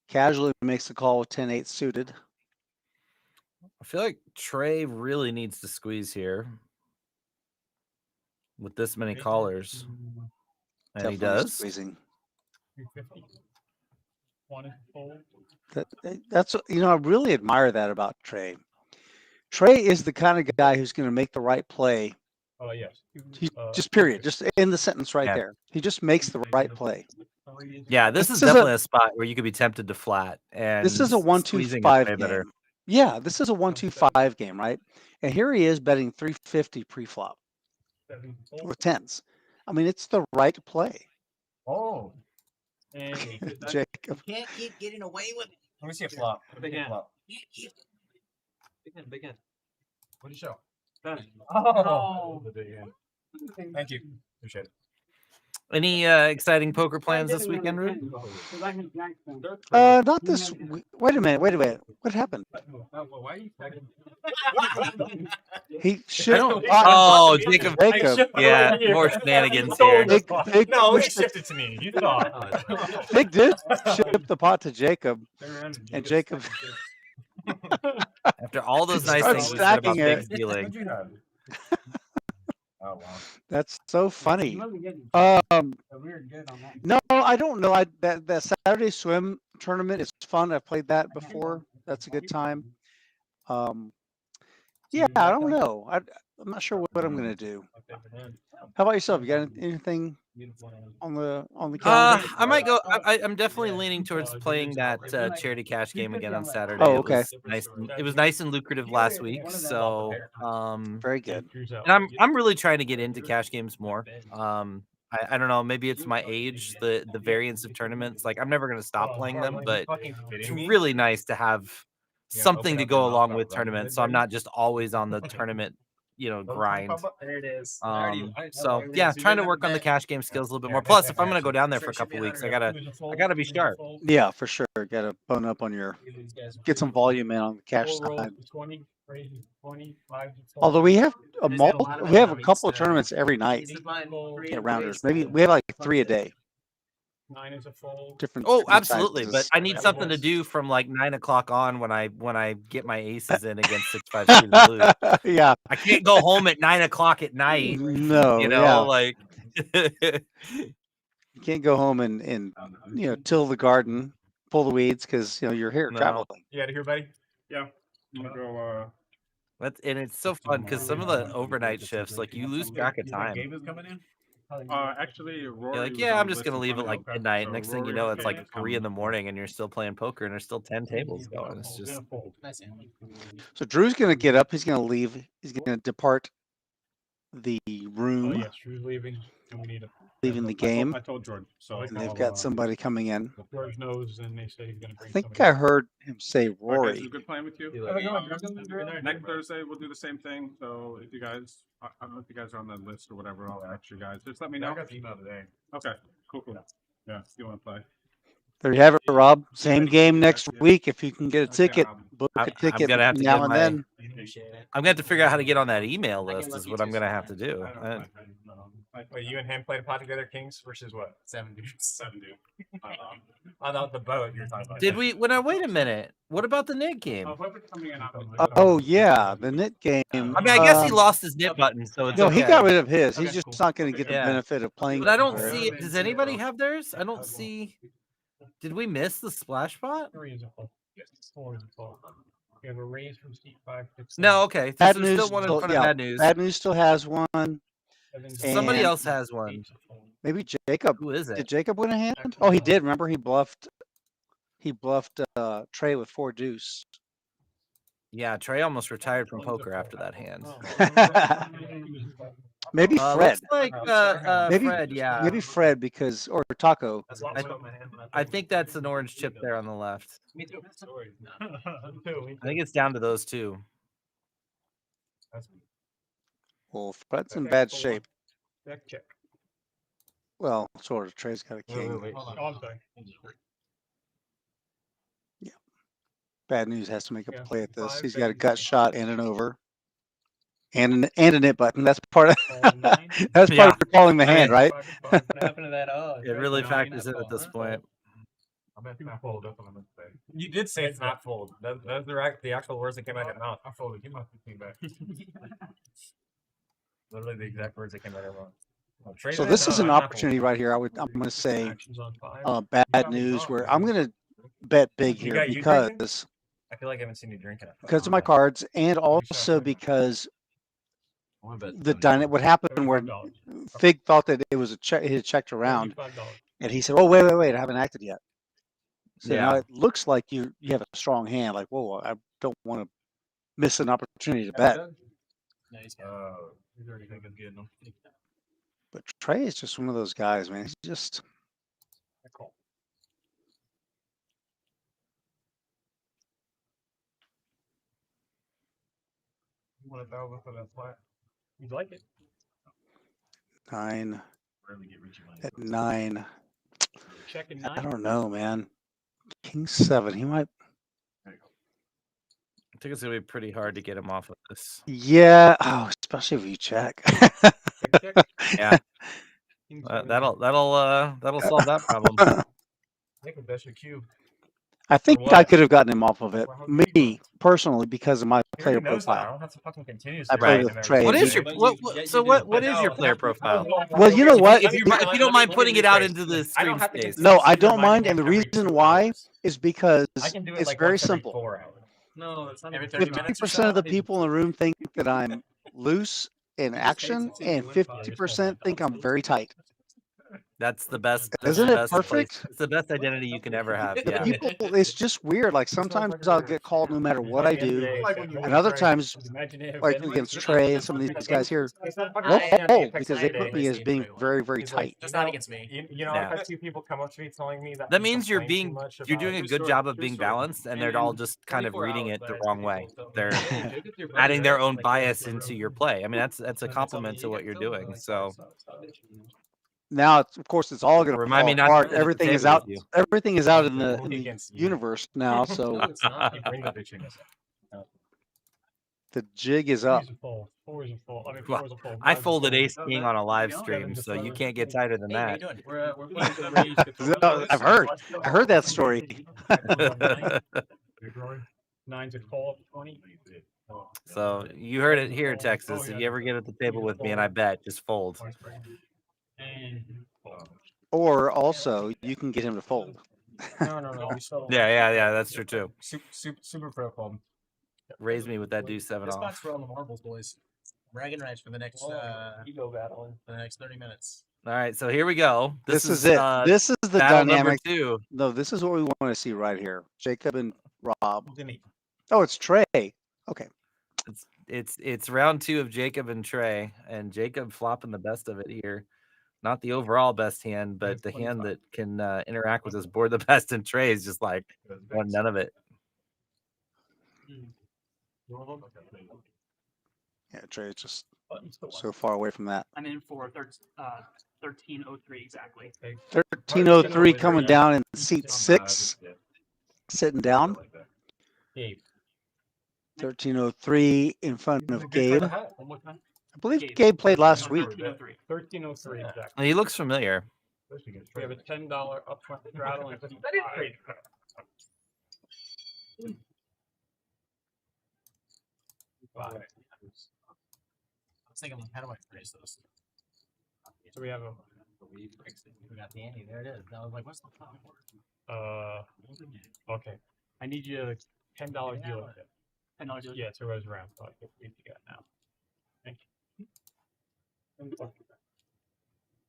Casually makes the call with 10-8 suited. I feel like Trey really needs to squeeze here with this many callers. And Definitely he does. Squeezing. That's I really admire that about Trey. Trey is the kind of guy who's going to make the right play. Oh yes. Just period. Just in the sentence right there. He just makes the right play. Yeah, this is definitely a spot where you could be tempted to flat. And this is a 1-2-5 game. Yeah, this is a 1-2-5 game, right? And here he is betting 350 pre-flop with tens. I mean, it's the right play. Oh. Jacob. Can't keep getting away with it. Let me see a flop. Big hand flop. Big hand. What do you show? Oh. The big hand. Thank you. Appreciate it. Any exciting poker plans this weekend, Rude? Not this. Wait a minute. What happened? Why are you He I shipped. don't. Oh, Jacob. Yeah, more shenanigans here. Fig, No, he shipped it to me. You thought. Fig did ship the pot to Jacob, and Jacob After all those nice started things we said about stacking it. Fig's dealing. Oh wow. That's so funny. No, I don't know. That Saturday swim tournament is fun. I've played that before. That's a good time. Yeah, I don't know. I'm not sure what I'm gonna do. How about yourself? You got anything on the calendar? I might go. I'm definitely leaning towards playing that charity cash game again on Saturday. Oh, okay. It was nice and lucrative last week, so very good. And I'm really trying to get into cash games more. I don't know. Maybe it's my age, the variance of tournaments. Like I'm never gonna stop playing them, but it's really nice to have something to go along with tournaments. So I'm not just always on the tournament, grind. There it is. So yeah, trying to work on the cash game skills a little bit more. Plus, if I'm gonna go down there for a couple weeks, I gotta be sharp. Yeah, for sure. Got to bone up on get some volume in on the cash side. Although we have a couple of tournaments every night at Rounders. Maybe we have like 3 a day. 9 is a fold. Different. Oh, different absolutely. sizes. But I need something to do from like 9 o'clock on when I get my aces in against 6-5 suited and lose. Yeah. I can't go home at 9 o'clock at night. No. Yeah. Like you can't go home and till the garden, pull the weeds because you're here traveling. You out of here, buddy? Yeah. I'm gonna go. And it's so fun because some of the overnight shifts, like you lose track of time. Gabe is coming in. Actually, Rory You're like, was yeah, on I'm the just list gonna of leave it coming like in. midnight. So Next thing you Rory know, and it's like Gabe 3 in the morning, and you're still playing poker, and there's still 10 tables going. It's just So Drew's gonna get up. He's gonna leave. He's gonna depart the room. Oh yes, Drew's leaving, and we need a. Leaving the game. I told George. So And they've got somebody coming in. George knows, and they say he's gonna I bring. think I heard him say Alright, guys, Rory. it was good playing with you. Next Thursday we'll do the same thing. So if you guys, I don't know if you guys are on that list or whatever, I'll ask you guys. Just let me know. I got the email today. Okay, cool. Yeah, if you want to play. There you have it, Rob. Same game next week. If you can get a ticket, book a ticket I'm gonna have to now get and my. then. I'm gonna have to figure out how to get on that email list. Is what I'm gonna have to do. Wait, you and him played a pot together, Kings versus what? 7 dudes. On the boat you're talking about. Did we? Wait a minute. What about the knit game? Oh yeah, the knit game. I mean, I guess he lost his knit button, so it's No, okay. he got rid of his. He's just not going to get the Yeah. benefit of playing. But I don't for it. see it. Does anybody have theirs? I don't see. Did we miss the splash pot? 3 is a fold. 4 is a fold. We have a raise from seat 5 to 6. No, okay. So Bad there's news. still one in front of bad news. Bad news still has one. Somebody and else has one. Maybe Jacob. Who is it? Did Jacob win a hand? Oh, he did. Remember, he bluffed. He bluffed Trey with 4 deuce. Yeah, Trey almost retired from poker after that hand. Maybe Fred. Looks like maybe Fred, yeah. Maybe Fred or Taco. I think that's an orange chip there on the left. Me too. I think it's down to those two. Well, Fred's in bad shape. Check. Well, sort of. Trey's got a king. Oh, I'm sorry. Yeah. Bad news has to make a play at this. He's got a gut shot and an over. And a knit button. That's part of that's part of calling the hand, right? What happened to that? It really factors in at this point. You did say it's not fold. That's the actual words that came out of your mouth. I folded. You must be back. Literally the exact words that came out of your mouth. So this is an opportunity right here. I'm going to say bad news where I'm going to bet big here because I feel like I haven't seen you drinking. Because of my cards and also because what happened where Fig thought that it was a check. He had checked around, and he said, "Oh, wait! I haven't acted yet." So now it looks like you have a strong hand. Like, whoa, I don't want to miss an opportunity to bet. But Trey is just one of those guys, man. He's just 1,000 for that flat. You'd like it. 9 at 9. Checking I 9. don't know, man. King 7. He might. I think it's gonna be pretty hard to get him off of this. Yeah. Oh, especially if you check. Yeah. That'll solve that problem. I think that's your cue. I think I could have gotten him off of it. Me personally, because of my He player already knows that. I profile. don't have to fucking continue. I played with Trey. What and is he- your what is your player profile? Well, you know what? If you don't mind putting it out into the stream space. No, I don't mind, and the reason why is because I can do it it's like very once every simple. 4 hours. No, it's not every 30 minutes. 50% of the people in the room think that I'm loose in action, and 50% think I'm very tight. That's the best. That's Isn't the it best place. perfect? It's the best identity you can ever have. The Yeah. people, it's just weird. Like sometimes I'll get called no matter what I do, and other times, like against Trey and some of these guys here, they'll fold because they put me as being very, very tight. Just not against me. You know, Yeah. I've had 2 people come up to me telling me that. That I'm means you're complaining too much you're about- doing a good job of being balanced, and they're all just kind of reading it the wrong way. They're adding their own bias into your play. I mean, that's a compliment to what you're doing. So Now, of course, it's all going to Remind me fall not to apart. sit at the Everything is table out. with you. Everything is out in the universe now. So No, it's not. You bring the bitch in. the jig is up. 4 is a fold. I mean, Well, 4 is a fold. I 5 is a folded fold. Ace King on a live stream, so you can't get tighter than Hey, how you that. doing? We're playing some No, I've heard that story. 9's a call. 20. So you heard it here, Texas. If you ever get at the table with me, and I bet, just fold. And Or also, you can get him to fold. no. We still Yeah. That's true too. super pro fold. Raise me with that deuce 7 This off. box for all the marbles, boys. Bragging rights for the next Ego battling. for the next 30 minutes. All right, so here we go. This is it. This is the battle number dynamic. 2. No, this is what we want to see right here. Jacob and Rob. Jimmy. Oh, it's Trey. Okay. It's round 2 of Jacob and Trey, and Jacob flopping the best of it here. Not the overall best hand, but the hand that can interact with his board the best. And Trey is just like none of it. Yeah, Trey's just so far away from that. I'm in for 1303 exactly. 1303 coming down in seat 6, sitting down. Gabe. 1303 in front of Gabe. One more time. I believe Gabe played last week. 1303 exactly. He looks familiar. We have a $10 upfront straddle and 55. I was thinking, like, how do I phrase those? So we have a We got the Andy. There it is. I was like, what's the fucking word? okay. I need you a $10 deal. $10 deal. Yeah, 2 rows around. So I think we got now. Thank you.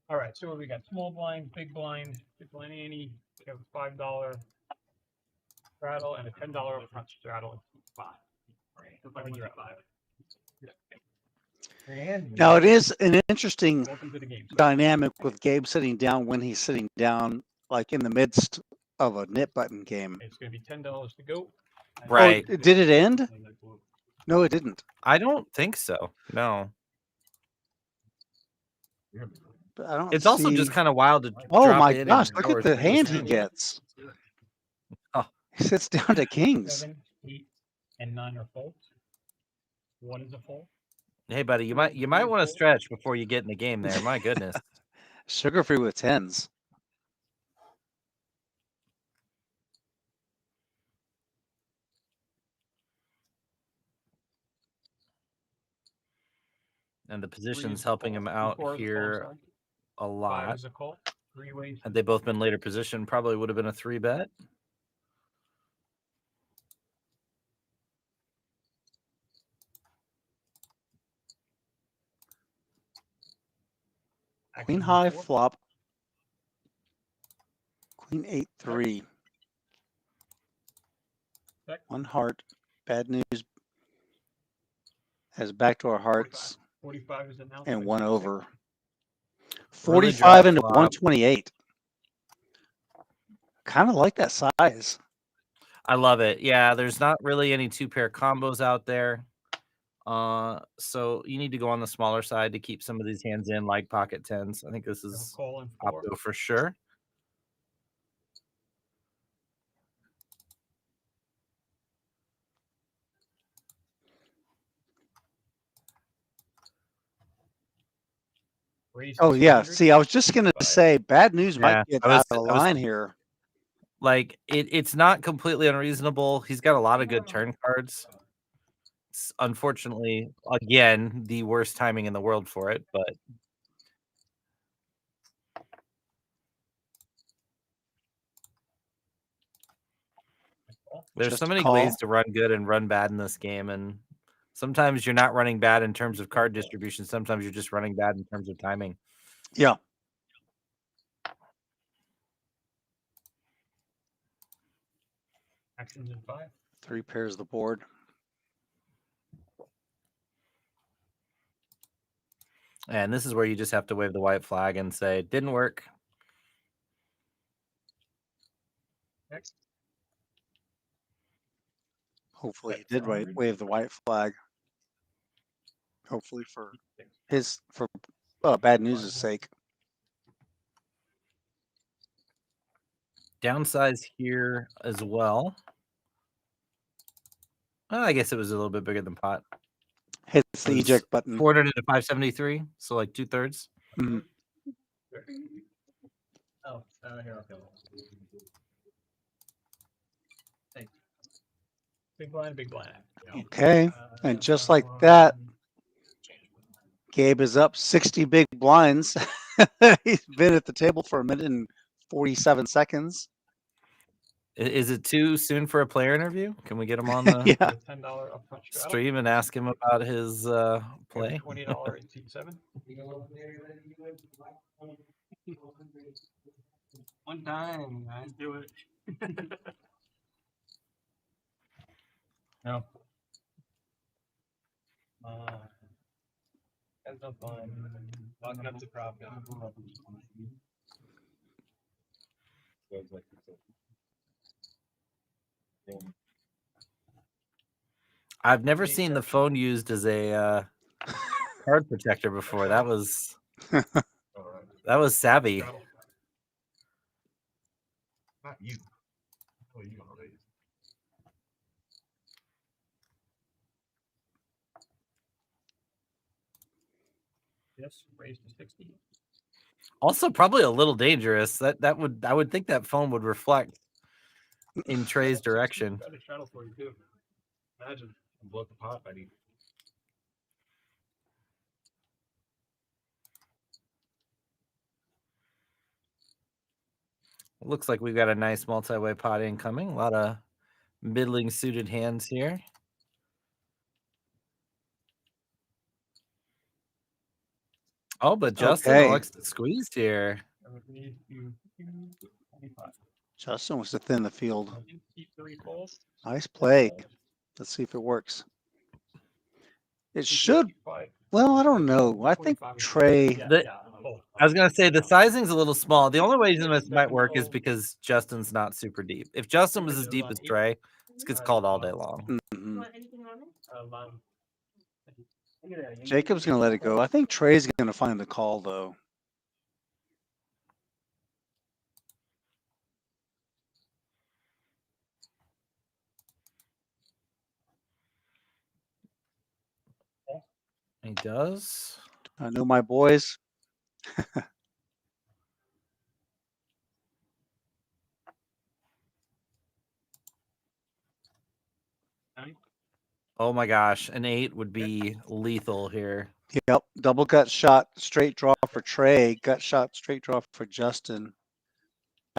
All right, so we got small blind, big blind Annie. We have a $5 straddle and a $10 upfront straddle. And 5. Now, it is an interesting Welcome to the game. dynamic with Gabe sitting down when he's sitting down, like in the midst of a nip button game. It's going to be $10 to go. Right. Oh, did it end? No, it didn't. I don't think so. No. But I don't It's also just see- kind of wild to Oh drop my in and gosh, look power at the through hand this he thing. gets. Oh. He sits down to kings. 7, 8, and 9 are folds. 1 is a fold. Hey, buddy, you might want to stretch before you get in the game there. My goodness. Sugar free with 10s. And the position's helping him out here a 5 lot. is a call. 3 ways. Had they both been later position, probably would have been a 3-bet. Queen high flop. Queen 8-3. Check. 1 heart. Bad news. Has backdoor hearts 45 is announced. and 1 over. Really 45 dry into flop. 128. Kind of like that size. I love it. Yeah, there's not really any 2-pair combos out there. So you need to go on the smaller side to keep some of these hands in, like pocket tens. I think this is opto for sure. Oh yeah. See, I was just gonna say, bad news might get out of line here. Like it's not completely unreasonable. He's got a lot of good turn cards. It's unfortunately, again, the worst timing in the world for it, but there's Just so a many call. ways to run good and run bad in this game, and sometimes you're not running bad in terms of card distribution. Sometimes you're just running bad in terms of timing. Yeah. Actions in 5. 3 pairs of the board. And this is where you just have to wave the white flag and say, didn't work. Next. Hopefully he did wave the white flag. Hopefully for bad news' sake. Downsize here as well. I guess it was a little bit bigger than pot. Hits the eject button. 400 into 573, so like 2/3. Mm-hmm. Oh, here, okay. Big blind, big blind. Okay, and just like that, Gabe is up 60 big blinds. He's been at the table for 1 minute and 47 seconds. Is it too soon for a player interview? Can we get him on the yeah. $10 upfront stream and ask him about his play? $20 at T7. One time, guys, do it. No. That's no fun. Walking up to prop. I've never seen the phone used as a card protector before. That was savvy. Not you. Oh, you already. Yes, raised to 60. Also, probably a little dangerous. I would think that phone would reflect in Trey's direction. Got a shuttle for you too. Imagine blow up the pot by you. Looks like we've got a nice multi-way pot incoming. A lot of middling suited hands here. Oh, but Justin looks squeezed here. Justin was to thin the field. Nice play. Let's see if it works. It should. Well, I don't know. I think Trey. I was going to say the sizing's a little small. The only reason this might work is because Justin's not super deep. If Justin was as deep as Trey, this gets called all day long. Mm-hmm. Jacob's going to let it go. I think Trey's going to find the call, though. He does. I know my boys. Oh my gosh, an 8 would be lethal here. Yep, double gut shot, straight draw for Trey, gut shot, straight draw for Justin.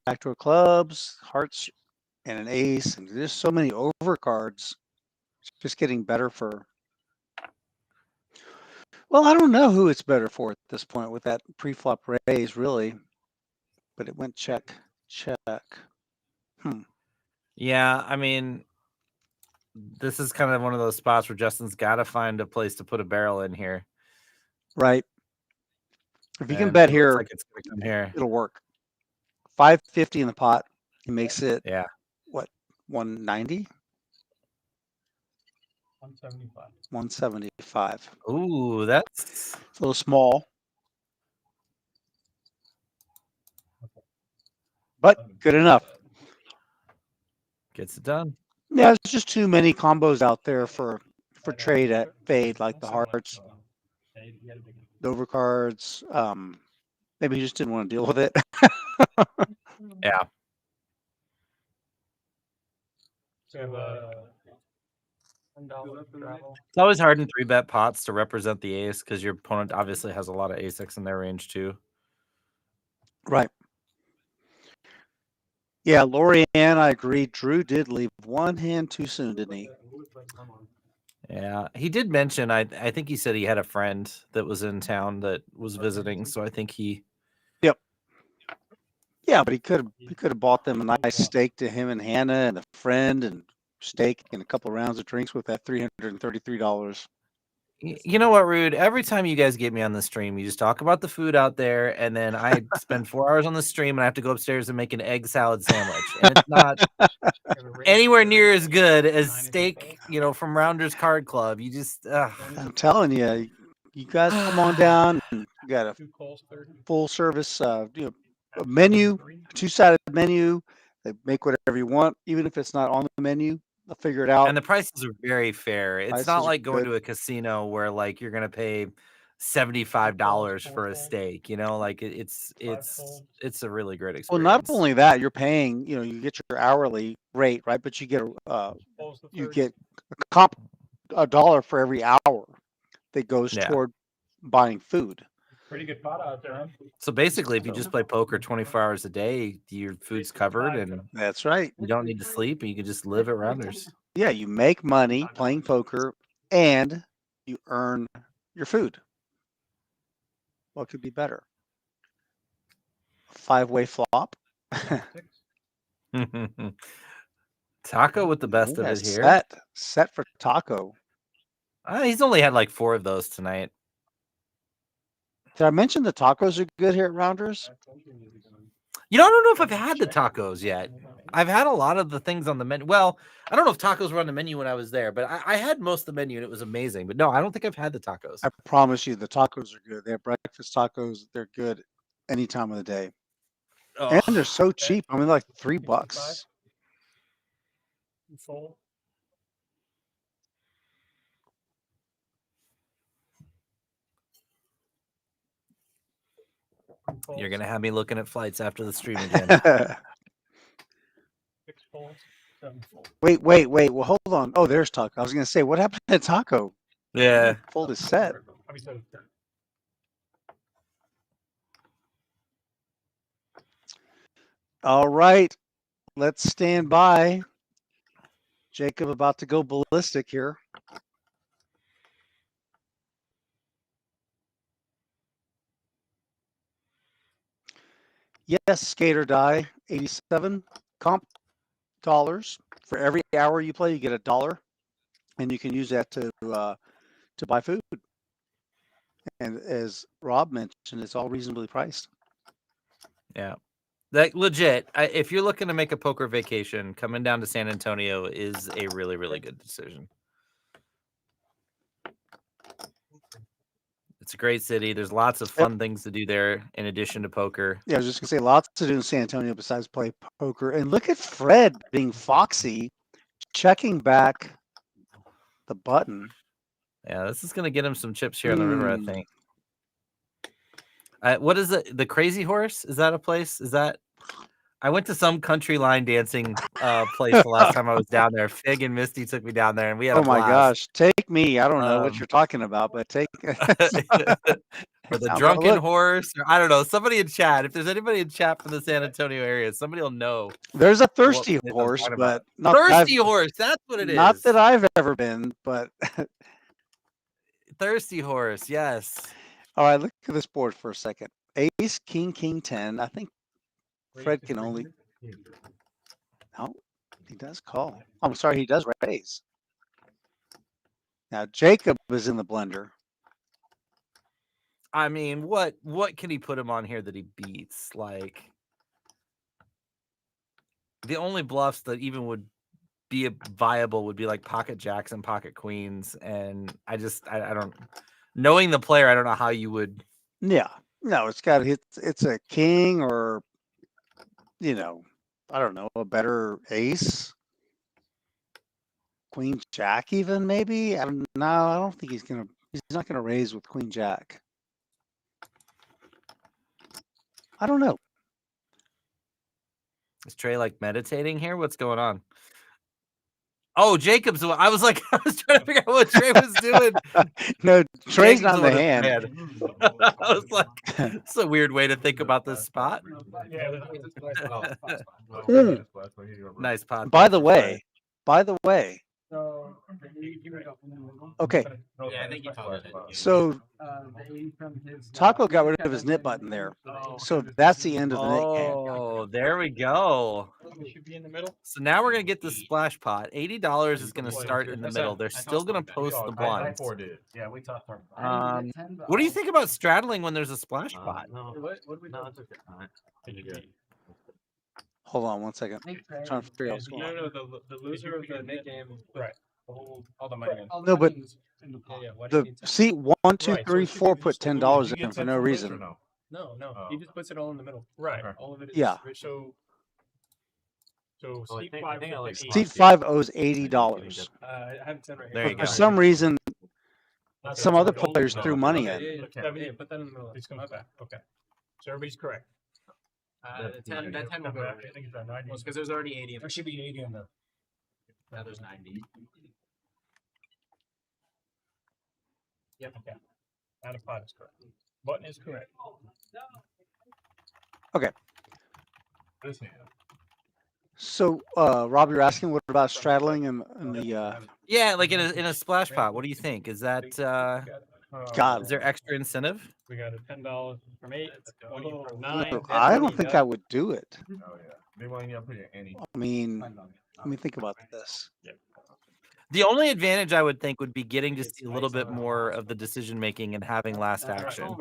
Backdoor clubs, hearts, and an ace, and there's so many overcards. It's just getting better for. Well, I don't know who it's better for at this point with that pre-flop raise, really. But it went check, check. Yeah, I mean, this is kind of one of those spots where Justin's got to find a place to put a barrel in here. Right. If you can bet here, like it's gonna come here, it'll work. 550 in the pot. He makes it. Yeah. What? 190. 175. 175. Ooh, that's It's a little small, but good enough. gets it done. Yeah, there's just too many combos out there for trade at fade, like the hearts, the overcards. Maybe he just didn't want to deal with it. Yeah. So, $10 It's always hard in 3-bet pots to represent the ace because your opponent obviously has a lot of ace-x in their range too. Right. Yeah, Lorianne, I agree. Drew did leave one hand too soon, didn't he? Yeah, he did mention. I think he said he had a friend that was in town that was visiting, so I think he. Yep. Yeah, but he could have bought them a nice steak to him and Hannah and a friend and steak and a couple of rounds of drinks with that $333. You know what, Rude? Every time you guys get me on the stream, you just talk about the food out there, and then I spend 4 hours on the stream and I have to go upstairs and make an egg salad sandwich, and it's not anywhere near as good as steak, from Rounders Card Club. You just, I'm telling you, you guys come on down. And you got a full service, a menu, a 2-sided menu. They make whatever you want, even if it's not on the menu. They'll figure it out. and the prices are very fair. It's Prices not are like going good. to a casino where like you're gonna pay $75 for a steak. Like it's a really great experience. Well, not only that, you're paying. You get your hourly rate, right? But you get a dollar for every hour that goes toward buying food. Pretty good pot out there, huh? So basically, if you just play poker 24 hours a day, your food's covered, and that's right. You don't need to sleep, and you can just live at Rounders. Yeah, you make money playing poker, and you earn your food. What could be better? 5-way flop. Taco with the best of it here. Set for Taco. He's only had like 4 of those tonight. Did I mention the tacos are good here at Rounders? I don't know if I've had the tacos yet. I've had a lot of the things on the menu. Well, I don't know if tacos were on the menu when I was there, but I had most of the menu and it was amazing. But no, I don't think I've had the tacos. I promise you, the tacos are good. They have breakfast tacos. They're good any time of the day. And they're so cheap. I mean, like $3. You're going to have me looking at flights after the stream again. Wait. Well, hold on. Oh, there's Taco. I was going to say, what happened to Taco? Yeah. Fold his set. All right. Let's stand by. Jacob about to go ballistic here. Yes, Skater Die 87 comp dollars. For every hour you play, you get $1, and you can use that to buy food. And as Rob mentioned, it's all reasonably priced. Yeah. Like legit, if you're looking to make a poker vacation, coming down to San Antonio is a really, really good decision. It's a great city. There's lots of fun things to do there in addition to poker. Yeah, I was just gonna say lots to do in San Antonio besides play poker. And look at Fred being foxy, checking back the button. Yeah, this is gonna get him some chips here on the river, I think. What is it? The Crazy Horse? Is that a place? I went to some country line dancing place the last time I was down there. Fig and Misty took me down there, and we had a blast. Gosh, take me. I don't know what you're talking about, but take or the Drunken Horse. Or, I don't know. Somebody in chat. If there's anybody in chat from the San Antonio area, somebody will know. There's a Thirsty Horse, but not Thirsty Horse. That's what it is. Not that I've ever been, but Thirsty Horse. Yes. All right, look at this board for a second. Ace, King, King, 10. I think Fred can only. No, he does call. I'm sorry, he does raise. Now Jacob is in the blender. I mean, what can he put him on here that he beats? Like the only bluffs that even would be viable would be like pocket jacks and pocket queens, and I don't. Knowing the player, I don't know how you would. Yeah, no, it's a king or, you know, I don't know, a better ace, queen jack even maybe. I don't think he's not gonna raise with queen jack. I don't know. Is Trey like meditating here? What's going on? Oh, Jacob's. I was like, I was trying to figure out what Trey was doing. No, Trey's Jacob's not in the one is hand. mad. I was like, it's a weird way to think about this spot. Nice pot. By the way, okay. Yeah, I think you called it. So Taco got rid of his knit button there. So that's the end of the knit game. Oh, there we go. Should be in the middle. So now we're gonna get the splash pot. $80 is gonna start in the middle. They're still gonna post the blinds. Yeah, we talked. What do you think about straddling when there's a splash pot? What do we do? Hold on one second. Trying to figure out what's going on. No, the loser of the mid game, right? All the money in. No, but Why the does he see 1, 2, Right, so 3, if you 4 could put just- $10 you get in for 10 no from both or reason. No, Oh. he just puts it all in the middle. Right. All of it is. Yeah. So I seat think- 5 I think I like was Seat 5 owes $80. I have 10 right There here. you For go. some reason, Okay, some so other gold- players no, threw okay, money yeah, in. yeah, yeah, 70, put that in the middle. It's coming back. Okay. So everybody's correct. The 10 will go. I think it's about 90. Because there's already 80. There should be 80 in there. Now there's 90. Yep. Okay. Out of pot is correct. Button is correct. Okay. This hand. So, Rob, you're asking what about straddling and the Yeah, like in a splash pot. What do you think? Is that God. is there extra incentive? We got a $10 from 8, 20 from 9. Look, I don't think I would do it. Oh yeah. They want you to put it any. I mean, let me think about this. The only advantage I would think would be getting to see a little bit more of the decision making and having last action.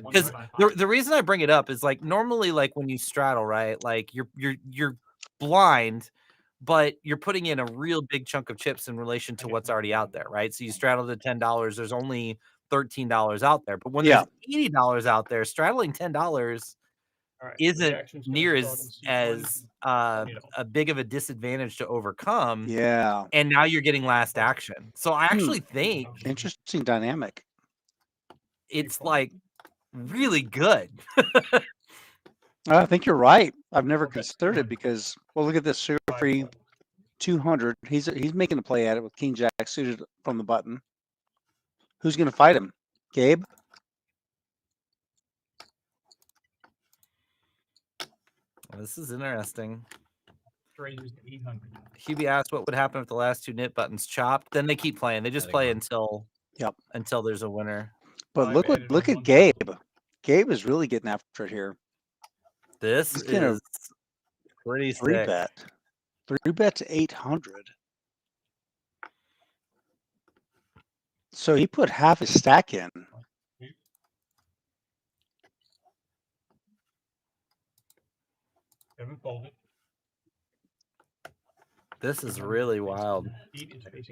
Because the reason I bring it up is like normally like when you straddle, right? Like you're blind, but you're putting in a real big chunk of chips in relation to what's already out there, right? So you straddle the $10, there's only $13 out there. But when there's $80 out there, straddling $10 isn't near as a big of a disadvantage to overcome. Yeah. And now you're getting last action. So I actually think Interesting dynamic. it's like really good. I think you're right. I've never considered it because, well, look at this sugar free 200. He's making a play at it with king jack suited from the button. Who's going to fight him? Gabe? This is interesting. Raised 800. Hubie asked what would happen if the last two knit buttons chopped. Then they keep playing. They just play until there's a winner. But look at Gabe. Gabe is really getting after it here. This He's gonna is pretty three sick. bet. 3-bet 800. So he put half his stack in. Haven't folded. This is really wild.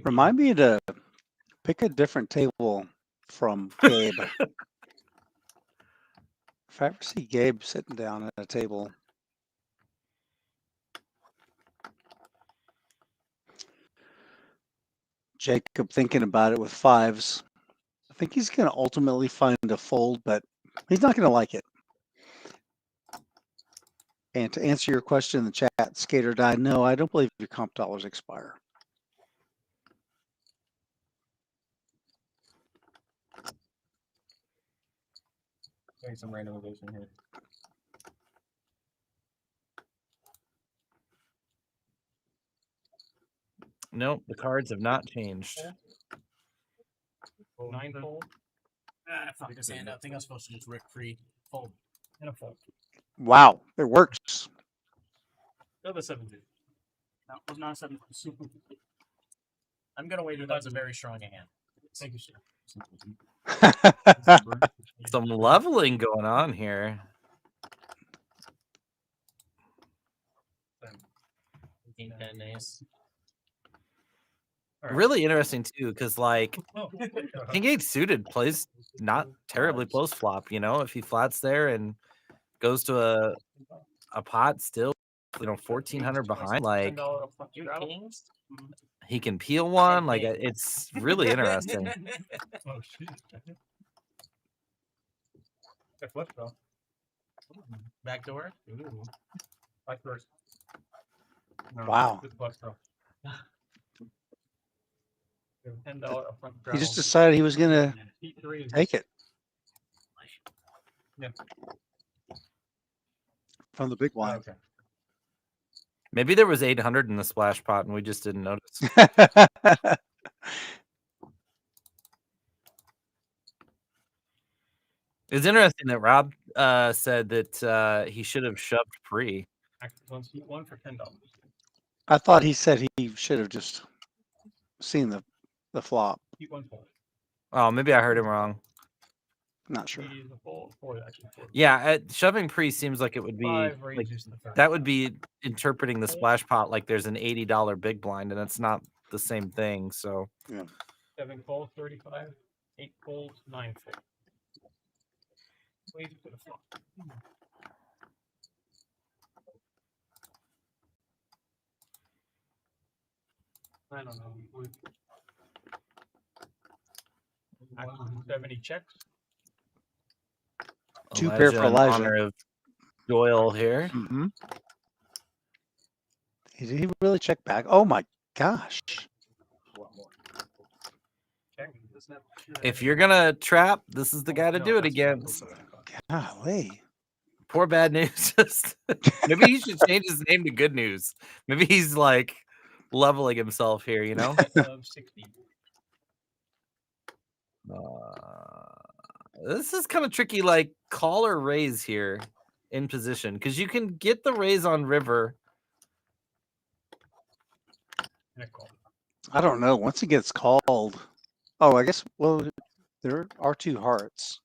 Remind me to pick a different table from Gabe. If I ever see Gabe sitting down at a table. Jacob thinking about it with fives. I think he's going to ultimately find a fold, but he's not going to like it. And to answer your question in the chat, Skater died. No, I don't believe your comp dollars expire. Doing some randomization here. Nope, the cards have not changed. 9 fold. Ah, fuck this hand up. I think I was supposed to just Rick free fold. And a fold. Wow, it works. Another 7-2. No, it was not 7. I'm gonna wager that's a very strong hand. Thank you, sir. Some leveling going on here. 10 ace. Really interesting too, because like King 8 suited plays not terribly post flop. You know, if he flats there and goes to a pot still, 1400 behind, like he can peel one. Like it's really interesting. Oh shit. That's what though. Back door. Back first. Wow. Just flush draw. $10 upfront He just draw. decided he was gonna T3 take it Yeah. from the big Oh, blind. okay. Maybe there was 800 in the splash pot and we just didn't notice. It's interesting that Rob said that he should have shoved pre. One for $10. I thought he said he should have just seen the flop. Keep one fold. Oh, maybe I heard him wrong. Not sure. He is a fold, four actually. Yeah, shoving pre seems like it would be Five like, raises the third. that would be interpreting the splash pot like there's an $80 big blind, and it's not the same thing. So Yeah. 7 fold, 35. 8 fold, 9 fold. Please put a flop. I don't know. 70 checks. Two pair for in Elijah. honor of Doyle here. Mm-hmm. Did he really check back? Oh my gosh. If you're gonna trap, this is the guy to do it against. Golly. Poor bad news. Maybe he should change his name to good news. Maybe he's like leveling himself here, you know? 60. This is kind of tricky, like call or raise here in position, because you can get the raise on river. I don't know. Once he gets called. Oh, I guess, well, there are two hearts.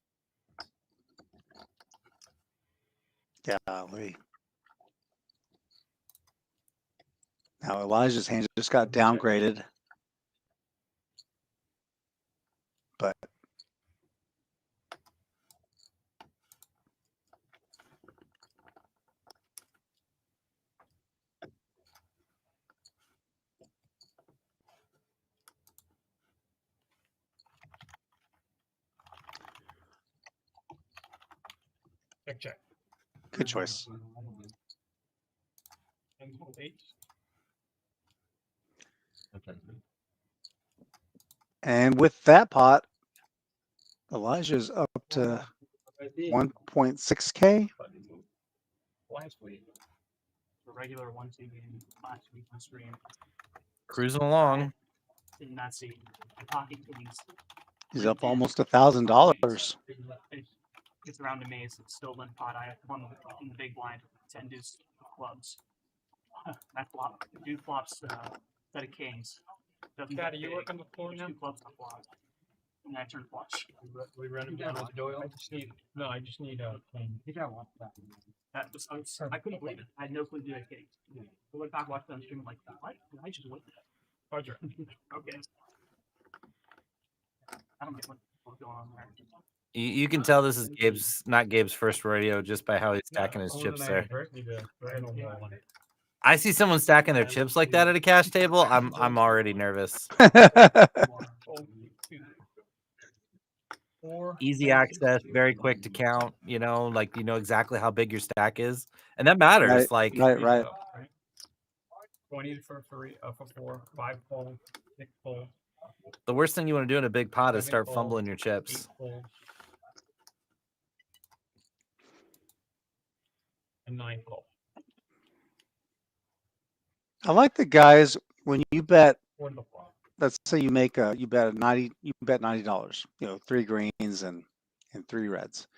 Golly. Now Elijah's hand just got downgraded. But Check. good choice. And fold 8. Okay. And with that pot, Elijah's up to 1.6K. Last week. The regular 1-2 game last week on stream. Cruising along. Did not see the pocket kings. He's up almost $1,000. Gets around to me. It's still limp pot. I won in the big blind. 10 deuce clubs. That flop. Dude flops set of kings. Scotty, you work on the floor now? 2 clubs on flop. And I turn flush. We run him down with Doyle. I just need a. That was, I couldn't believe it. I had no clue to do that king. I went back, watched it on stream, I'm like, what? I just went that. Roger. Okay. I don't get what's going on there. You can tell this is not Gabe's first rodeo just by how he's stacking his chips there. I see someone stacking their chips like that at a cash table. I'm already nervous. Easy access, very quick to count. You know, like you know exactly how big your stack is, and that matters. Right. 20 for 3, for 4, 5 fold, 6 fold. The worst thing you want to do in a big pot is start fumbling your chips. And 9 fold. I like the guys when you bet. Let's say you bet $90. You know, 3 greens and 3 reds,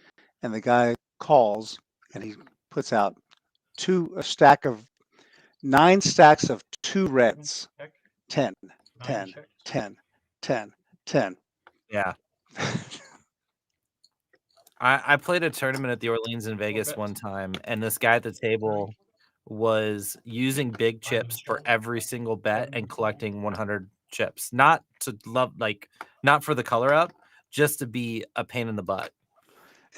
and the guy calls and he puts out 9 stacks of 2 reds. 10, 10, 10, 10, 10. Yeah. I played a tournament at the Orleans in Vegas one time, and this guy at the table was using big chips for every single bet and collecting 100 chips, not to not for the color up, just to be a pain in the butt.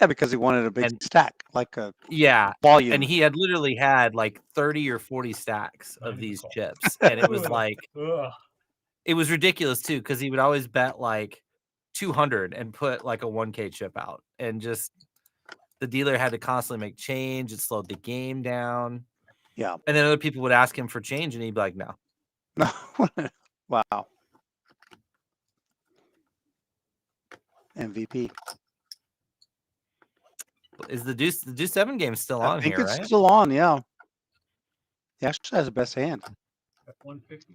Yeah, because he wanted a big stack, like a volume. And volume. he had literally had like 30 or 40 stacks of these chips, and it was like, it was ridiculous too, because he would always bet like 200 and put like a 1K chip out, and just the dealer had to constantly make change. It slowed the game down. Yeah. And then other people would ask him for change, and he'd be like, no. Wow. MVP. Is the Deuce 7 game still I on think here, it's right? still on, yeah. He actually has the best hand. 150.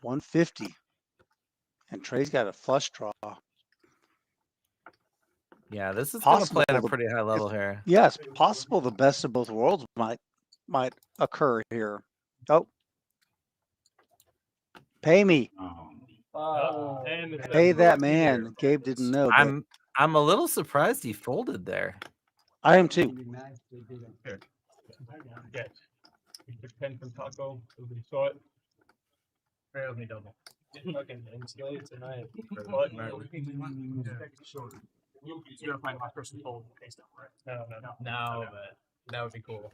150. And Trey's got a flush draw. Yeah, this is going to play at a pretty high level here. Yeah, it's possible the best of both worlds might occur here. Oh. Pay me. Pay that man. Gabe didn't know. But I'm a little surprised he folded there. I am too. Here. Yeah. You took 10 from Taco. Everybody saw it. Fails me double. Fucking insulated tonight. You're gonna find my person fold face down, right? No, but that would be cool.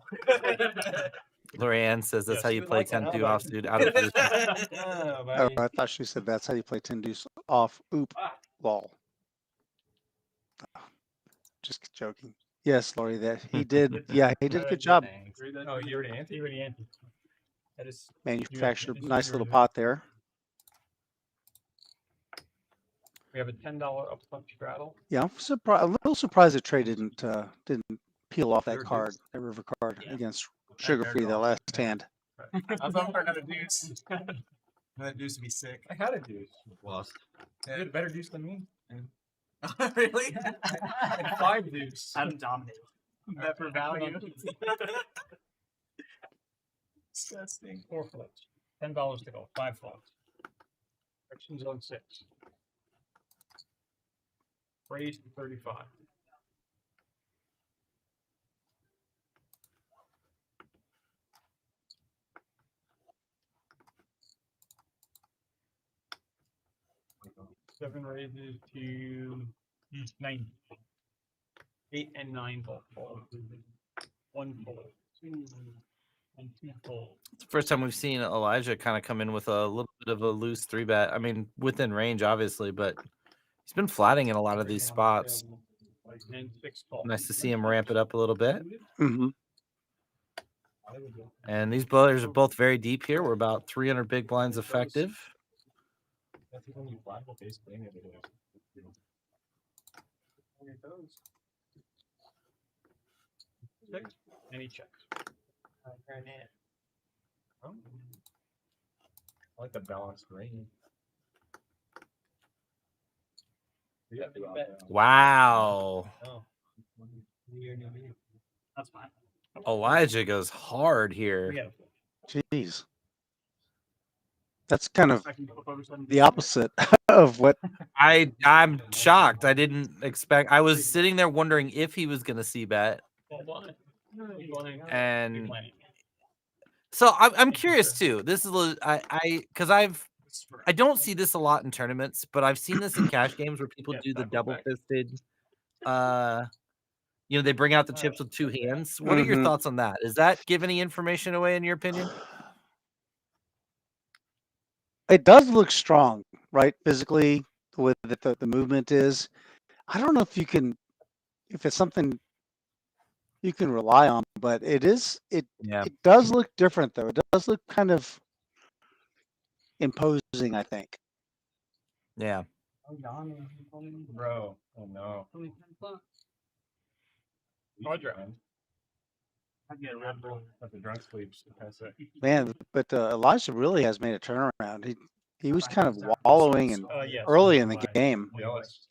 Lorianne says that's how you play 10 2 off, dude. Out of position. Oh, I thought she said that's how you play 10 deuce off. Oop. Lol. Oh, just joking. Yes, Lori, that he did. Yeah, he did a good job. Oh, you already Ante? Manufactured a nice little pot there. We have a $10 upfront straddle. Yeah, I'm surprised. A little surprised that Trey didn't peel off that card, that river card against Sugarfree that last hand. I was hoping for another deuce. Another deuce would be sick. I had a deuce. Lost. You had a better deuce than me. Really? I had 5 deuce. I'm dominated. Bet for value. Disgusting. 4 flips. $10 to go. 5 flips. Actions on 6. Raised to 35. Seven raises to 90. 8 and 9 both fold. 1 fold. 2 and 2 fold. It's the first time we've seen Elijah kind of come in with a little bit of a loose 3-bet. I mean, within range, obviously, but he's been flatting in a lot of these spots. And 6 fold. Nice to see him ramp it up a little bit. Mm-hmm. And these players are both very deep here. We're about 300 big blinds effective. That's when you flat basically any of it. And he checks. I like the balanced range. Wow. That's fine. Elijah goes hard here. Jeez. That's kind of the opposite of what I'm shocked. I didn't expect. I was sitting there wondering if he was going to see bet. And so I'm curious too. This is because I don't see this a lot in tournaments, but I've seen this in cash games where people do the double fisted. They bring out the chips with 2 hands. What are your thoughts on that? Does that give any information away in your opinion? it does look strong, right? Physically, the way that the movement is. I don't know if it's something you can rely on, but it does look different though. It does look kind of imposing, I think. Yeah. Bro, oh no. Quadrant. I get a Red Bull at the drunk sleeps. Man, but Elijah really has made a turnaround. He was kind of wallowing and early in the game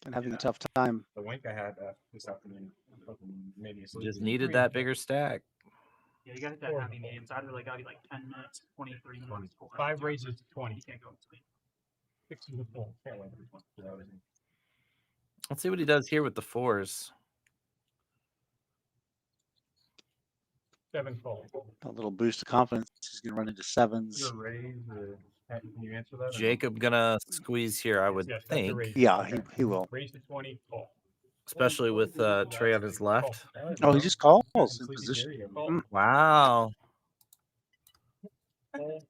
and having a tough time. The wink I had this afternoon made me sleep. Just needed that bigger stack. Yeah, you gotta hit that happy medium. It's either gotta be 10 minutes, 23 minutes, 5 raises to 20. You can't go to sleep. 6 to the full. Let's see what he does here with the 4s. 7 fold. A little boost of confidence. He's going to run into 7s. Your raise or Can you answer that? Jacob gonna squeeze here, I would Yes, that's a think. raise. Yeah, Okay. he will. Raise to 20, call. Especially with Trey on his left. Oh, he just calls in position. Hmm. Wow. Call.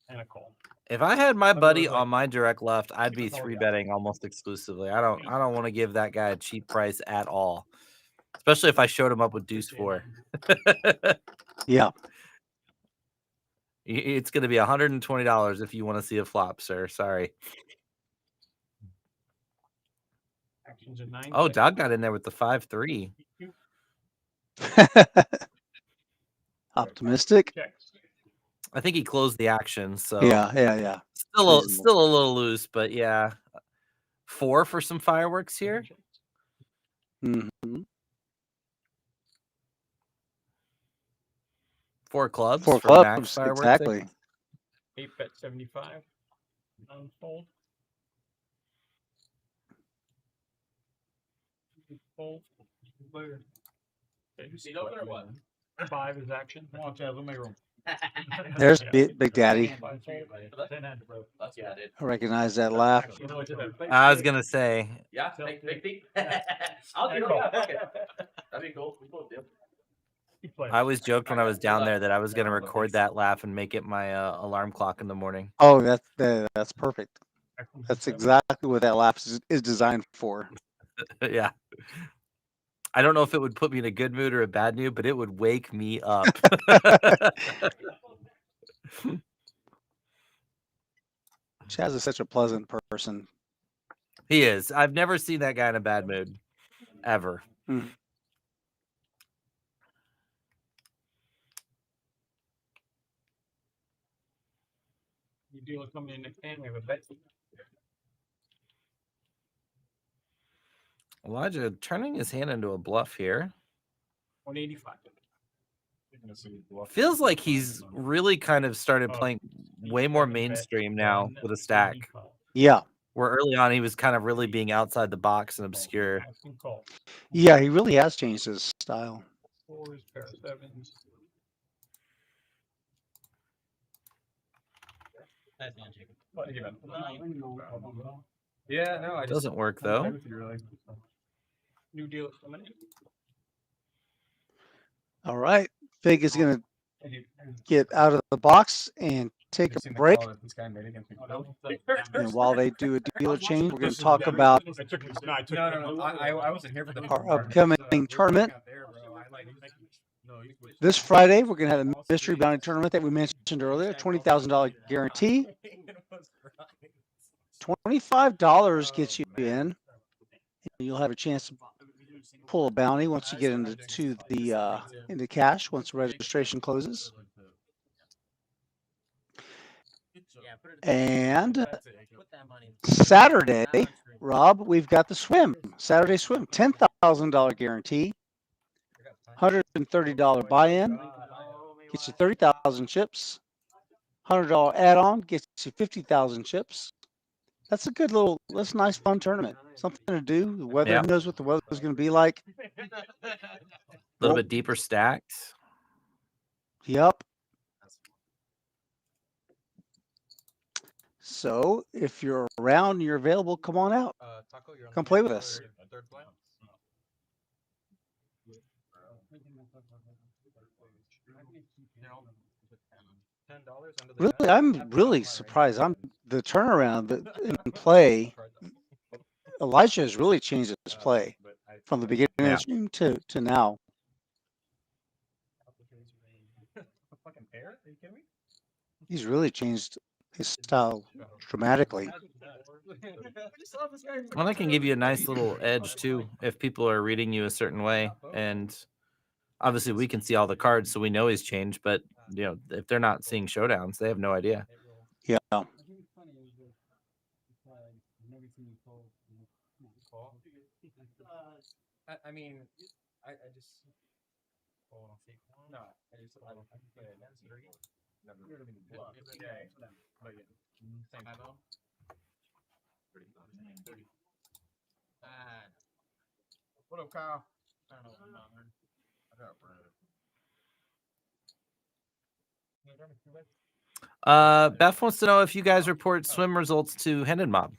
And a call. If I had my buddy on my direct left, I'd be 3-betting almost exclusively. I don't want to give that guy a cheap price at all. Especially if I showed him up with deuce 4. Yeah. It's going to be $120 if you want to see a flop, sir. Sorry. Actions at 9. Oh, Doug got in there with the 5-3. Optimistic. I think he closed the action, so Yeah. Still Reasonable. a little loose, but yeah. 4 for some fireworks here. Mm-hmm. 4 clubs. 4 for max clubs, fireworks. exactly. 8-bet 75. Unfold. Fold. See over or what? 5 is action. Come on, Chaz, we'll make room. There's Big Daddy. That's yeah, dude. I recognize that laugh. I was gonna say. Yeah, big feet. I'll do it. Yeah, fuck it. That'd be cool. I always joked when I was down there that I was gonna record that laugh and make it my alarm clock in the morning. Oh, that's perfect. That's exactly what that laugh is designed for. Yeah. I don't know if it would put me in a good mood or a bad mood, but it would wake me up. Chaz is such a pleasant person. He is. I've never seen that guy in a bad mood, ever. Mm. You deal with coming in next hand, we have a bet. Elijah turning his hand into a bluff here. 185. Feels like he's really kind of started playing way more mainstream now with a stack. Yeah. Where early on he was kind of really being outside the box and obscure. Yeah, he really has changed his style. 4s, pair of 7s. Yeah, no, I just Doesn't work though. New deal is coming in. All right. Fig is going to get out of the box and take a break. And while they do a dealer change, we're going to talk about I wasn't here for the our upcoming tournament. This Friday, we're going to have a mystery bounty tournament that we mentioned earlier, $20,000 guarantee. $25 gets you in, and you'll have a chance to pull a bounty once you get into cash once registration closes. And Saturday, Rob, we've got the swim. Saturday swim, $10,000 guarantee, $130 buy-in, gets you 30,000 chips. $100 add-on gets you 50,000 chips. That's a good that's a nice fun tournament. Something to do. The weather, who knows what the weather's going to be like. A little bit deeper stacked. Yep. So if you're around and you're available, come on out. Come play with us. Really, I'm really surprised. The turnaround in play. Elijah has really changed his play from the beginning of the stream to now. He's really changed his style dramatically. Well, that can give you a nice little edge too if people are reading you a certain way, and obviously we can see all the cards, so we know he's changed. But if they're not seeing showdowns, they have no idea. Yeah. I mean, I just. No, I just. What up, Kyle? I don't know what's on there. I got Beth wants to know if you guys report swim results to Hendon Mob.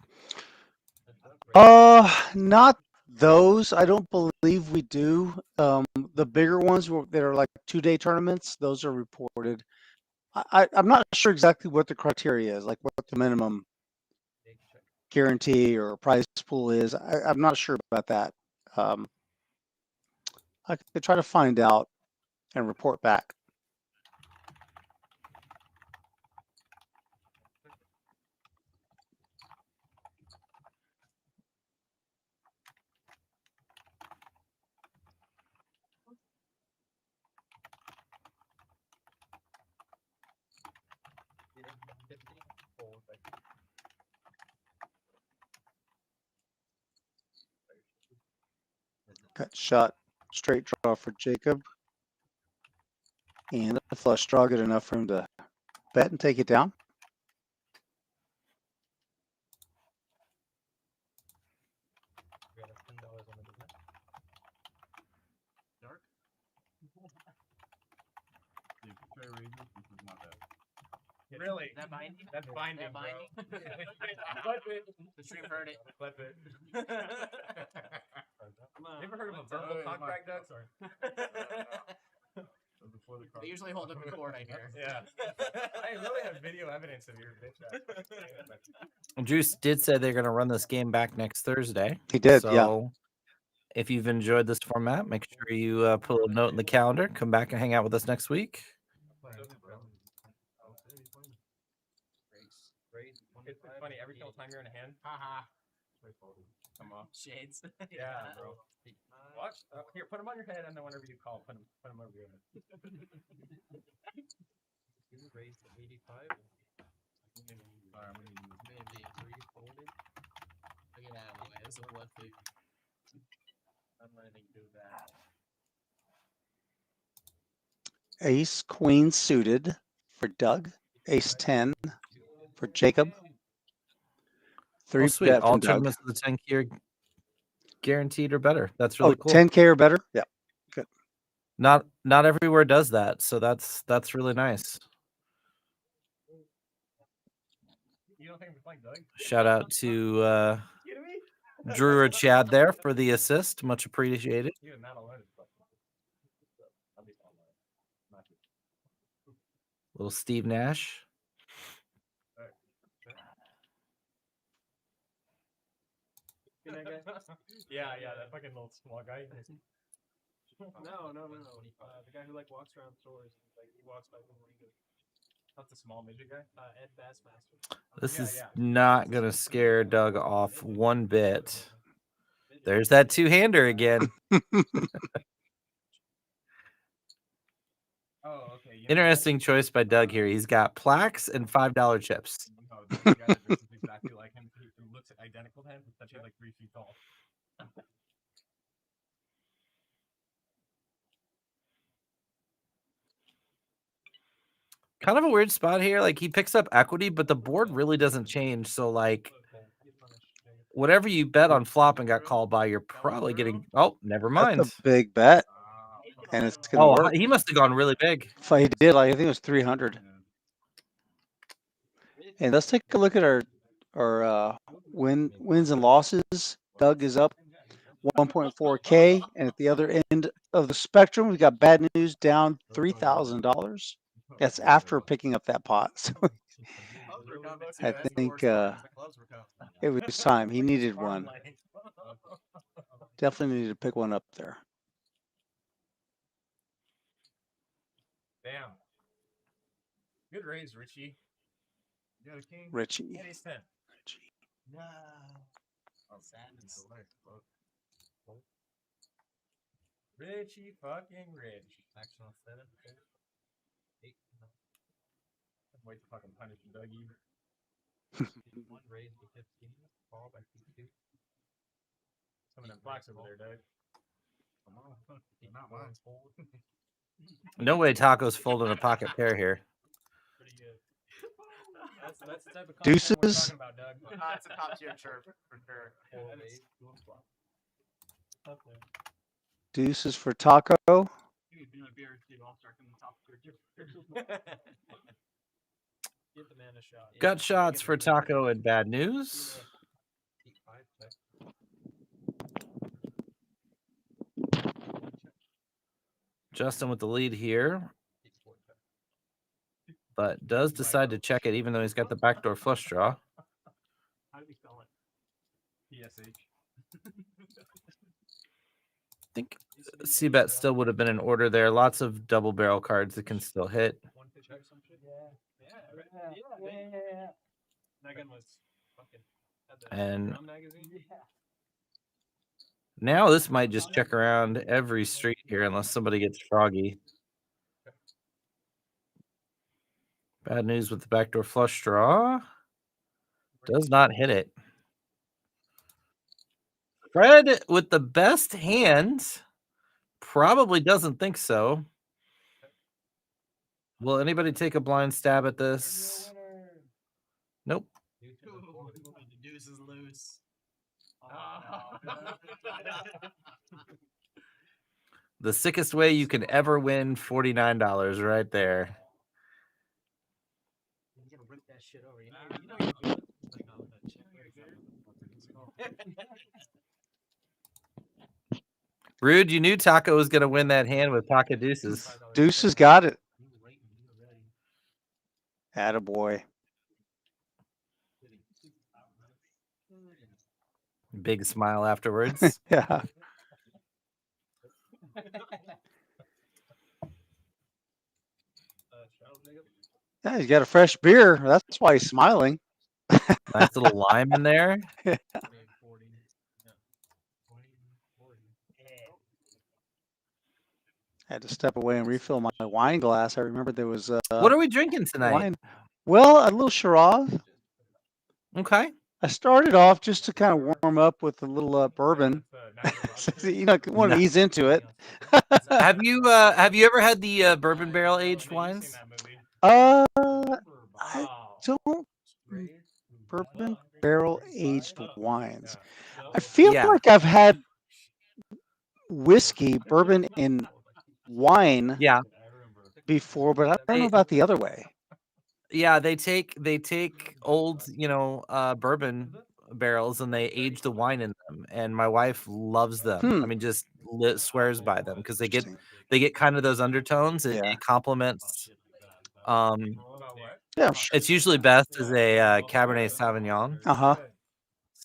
Not those. I don't believe we do. The bigger ones that are like 2-day tournaments, those are reported. I'm not sure exactly what the criteria is, like what the minimum guarantee or prize pool is. I'm not sure about that. I could try to find out and report back. Cut shot, straight draw for Jacob. And the flush draw, good enough for him to bet and take it down. Really? That binding? That's binding, That binding? bro. The stream heard it. Flip it. You ever heard of a verbal contract, Doug? Sorry. They usually hold up in court, I hear. Yeah. I really have video evidence of your bitch ass. Juice did say they're going to run this game back next Thursday. He did, yeah. So if you've enjoyed this format, make sure you put a note in the calendar. Come back and hang out with us next week. It's funny, every single time you're in a hand. Haha. Come on. Shades. Yeah, bro. Watch. Here, put them on your head, and then whenever you call, put them over your head. Raise to 85. Maybe 3 folded. Look at that way. This is a blood fleet. I'm letting do that. Ace queen suited for Doug. Ace 10 for Jacob. 3 Oh, sweet. bet All from Doug. tournaments with the 10K are guaranteed or better. That's really cool. 10K or better? Yeah. Good. Not everywhere does that, so that's really nice. You don't think we're playing Doug? Shout out to Drew or Chad there for the assist. Much appreciated. Even that alone is Little Steve Nash. Yeah, that fucking little small guy. No. The guy who walks around stores. He walks by when he goes. That's the small midget guy. Ed Bassmaster. This is not gonna scare Doug off one bit. There's that two-hander again. Oh, okay. Interesting choice by Doug here. He's got plaques and $5 chips. Oh, the guy that dresses exactly like him, who looks identical to him, except he's like 3 feet tall. Kind of a weird spot here. Like he picks up equity, but the board really doesn't change. So like whatever you bet on flop and got called by, you're probably getting. Oh, never mind. That's a big bet, and it's gonna work. He must have gone really big. If he did, I think it was 300. And let's take a look at our wins and losses. Doug is up 1.4K, and at the other end of the spectrum, we got bad news down $3,000. That's after picking up that pot. So I think it was time. He needed one. Definitely needed to pick one up there. Damn. Good raise, Richie. You got a king? Richie. And he's 10. Richie. No. Sadness. Richie fucking Rich. Action on 7. 8. Wait to fucking punish Dougie. 1 raise to 15. Fall by 2. Some of them blocks over there, Doug. Come on. Not mine. No way Taco's folding a pocket pair here. Pretty good. That's the type of Deuces. we're talking about, Doug. That's a top tier chirp for sure. Deuces for Taco. Gut shots for Taco and bad news. Justin with the lead here, but does decide to check it even though he's got the backdoor flush draw. How do we spell it? PSH. I think C-bet still would have been in order there. Lots of double barrel cards that can still hit. And now this might just check around every street here unless somebody gets froggy. Bad news with the backdoor flush draw. Does not hit it. Fred with the best hand probably doesn't think so. Will anybody take a blind stab at this? Nope. The deuce is loose. The sickest way you can ever win $49 right there. You're gonna rip that shit over. You know Rude, you knew Taco was going to win that hand with pocket deuces. Deuces got it. Attaboy. Big smile afterwards. Yeah. Yeah, he's got a fresh beer. That's why he's smiling. Nice little lime in there. Yeah. I had to step away and refill my wine glass. I remember there was what are we drinking tonight? wine. Well, a little Shiraz. Okay. I started off just to kind of warm up with a little bourbon. You know, I want to ease into it. Have you ever had the bourbon barrel aged wines? I don't. Bourbon barrel aged wines. I feel like I've had whiskey, bourbon, and wine before, but I don't know about the other way. Yeah, they take old, bourbon barrels and they age the wine in them, and my wife loves them. I mean, just swears by them because they get kind of those undertones. And it complements. Yeah, it's usually best as a Cabernet Sauvignon.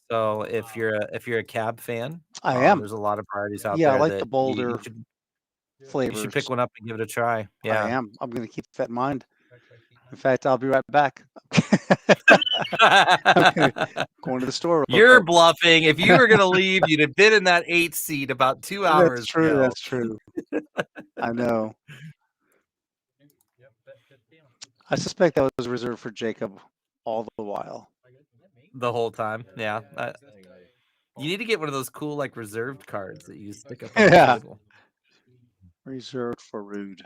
So if you're a Cab fan, I am. There's a lot of varieties out Yeah, there. I like that the bolder you should pick one up and give it a try. Yeah, I am. I'm going to keep that in mind. In fact, I'll be right back. I'm going to the store. You're bluffing. If you were going to leave, you'd have been in that 8th seat about 2 hours That's true. ago. That's true. I know. I suspect that was reserved for Jacob all the while. The whole time. Yeah. You need to get one of those cool, like, reserved cards that you stick up on the table. Reserved for Rude.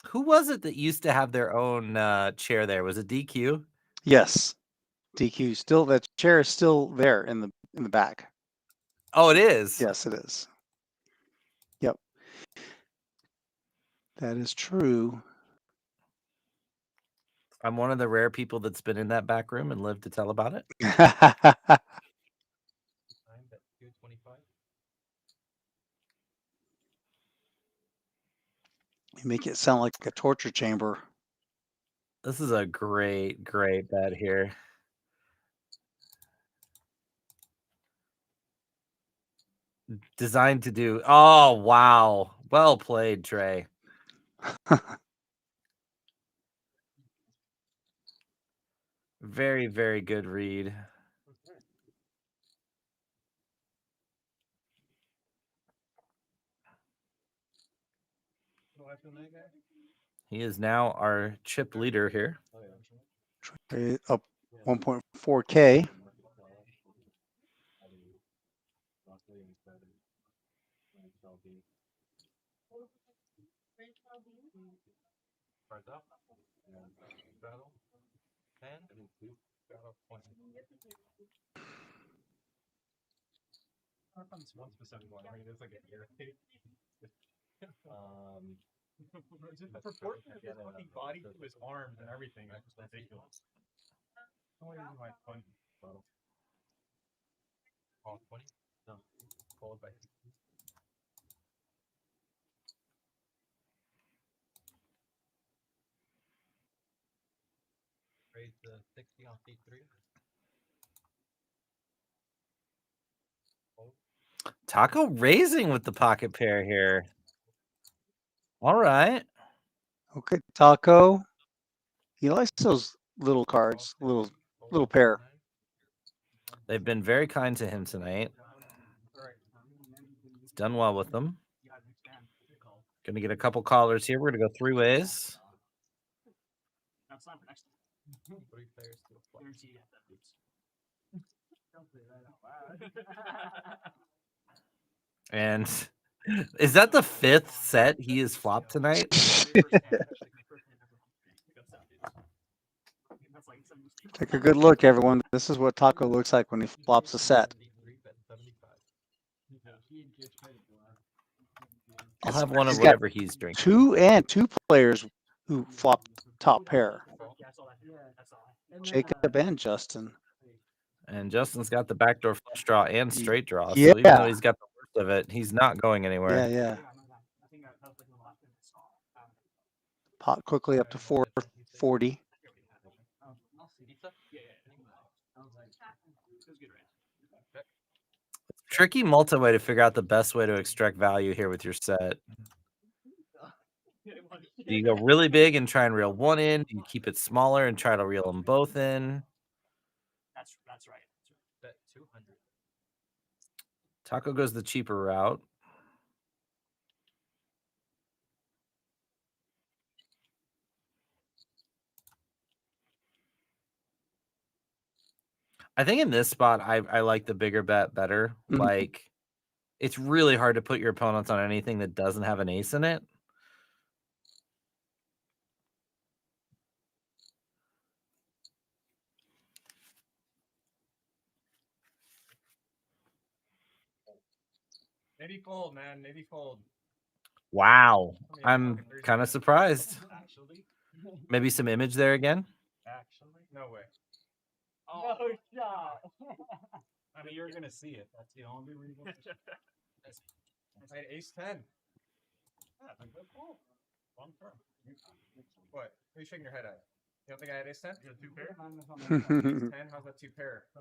Who was it that used to have their own chair there? Was it DQ? Yes. DQ still, that chair is still there in the back. Oh, it is? Yes, it is. Yep. That is true. I'm one of the rare people that's been in that back room and lived to tell about it. You make it sound like a torture chamber. This is a great bet here. Designed to do. Oh, wow. Well played, Trey. Very, very good read. He is now our chip leader here. Trey up 1.4K. One specific one. I mean, it's like a year. The proportion of his fucking body to his arms and everything. That's just ridiculous. Oh, 20? No. Followed by 60. Raise the 60 on C3. Taco raising with the pocket pair here. All right. Okay, Taco. He likes those little cards, little pair. They've been very kind to him tonight. He's done well with them. Gonna get a couple callers here. We're gonna go 3 ways. That's not for next time. 3 players to a flop. Guarantee you get that boots. Don't say that out loud. And is that the 5th set he has flopped tonight? Take a good look, everyone. This is what Taco looks like when he flops a set. I'll have one of whatever he's drinking. 2 players who flopped top pair. Jacob and Justin. And Justin's got the backdoor flush draw and straight draw. So even though he's got the worst of it, he's not going anywhere. Yeah. Pot quickly up to 440. Tricky multi-way to figure out the best way to extract value here with your set. Do you go really big and try and reel one in? Do you keep it smaller and try to reel them both in? That's right. Bet 200. Taco goes the cheaper route. I think in this spot, I like the bigger bet better. Like, it's really hard to put your opponents on anything that doesn't have an ace in it. Maybe fold, man. Maybe fold. Wow. I'm kind of surprised. Actually? Maybe some image there again. Actually? No way. Oh, no shot. I mean, you're going to see it. That's the only reason. I had ace 10. Yeah, that's a good call. Long term. What? What are you shaking your head at? You don't think I had ace 10? You had 2 pair? Ace 10? How's that 2 pair? I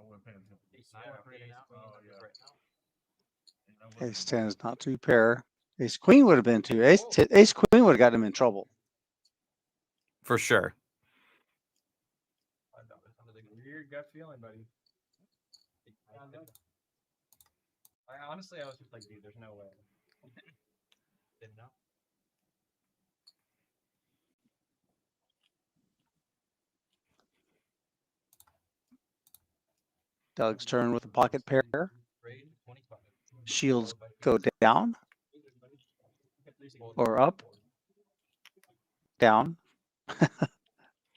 wouldn't pay attention. Ace 10 is not 2 pair. Ace queen would have been 2. Ace queen would have gotten him in trouble. For sure. Weird gut feeling, buddy. Honestly, I was just like, dude, there's no way. Didn't know. Doug's turn with a pocket pair. Shields go down or up, down,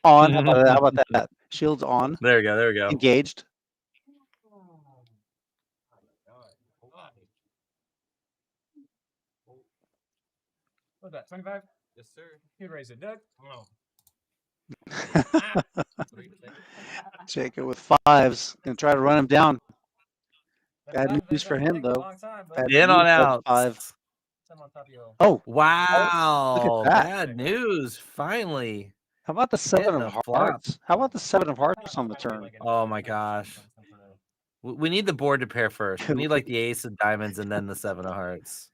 on. How about that? Shields on. There we go. There we go. Engaged. What's that? 25? Yes, sir. He'd raise it, Doug. Oh. Jacob with 5s. Gonna try to run him down. Bad news for him, though. In on out. 5. Oh, wow. Look at that. Bad news. Finally. How about the 7 Hitting of a flop. hearts? How about the 7 of hearts on the turn? Oh my gosh. We need the board to pair first. We need like the ace of diamonds and then the 7 of hearts.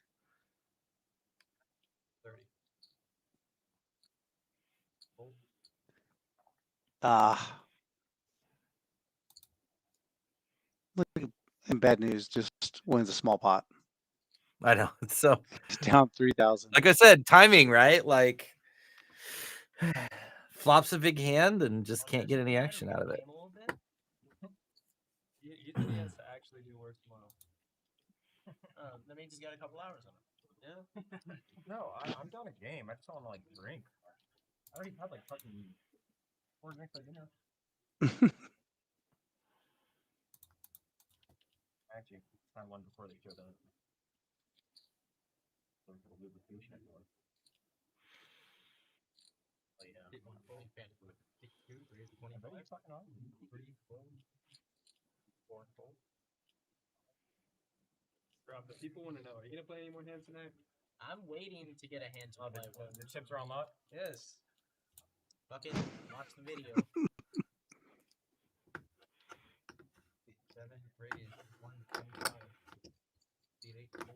30. Look, and bad news, just wins a small pot. I know. It's so He's down 3,000. like I said, timing, right? Like flops a big hand and just can't get any action out of it. You think he has to actually do work tomorrow? That means he's got a couple hours on it. Yeah. No, I'm done a game. I just want to like drink. I already had like fucking 4 drinks at dinner. Actually, I one before they showed up. Rob, the people want to know. Are you gonna play any more hands tonight? I'm waiting to get a hand to play with. The chips are unlocked? Yes. Fucking watch the video. 7, 3, 1, 25. 8, 4.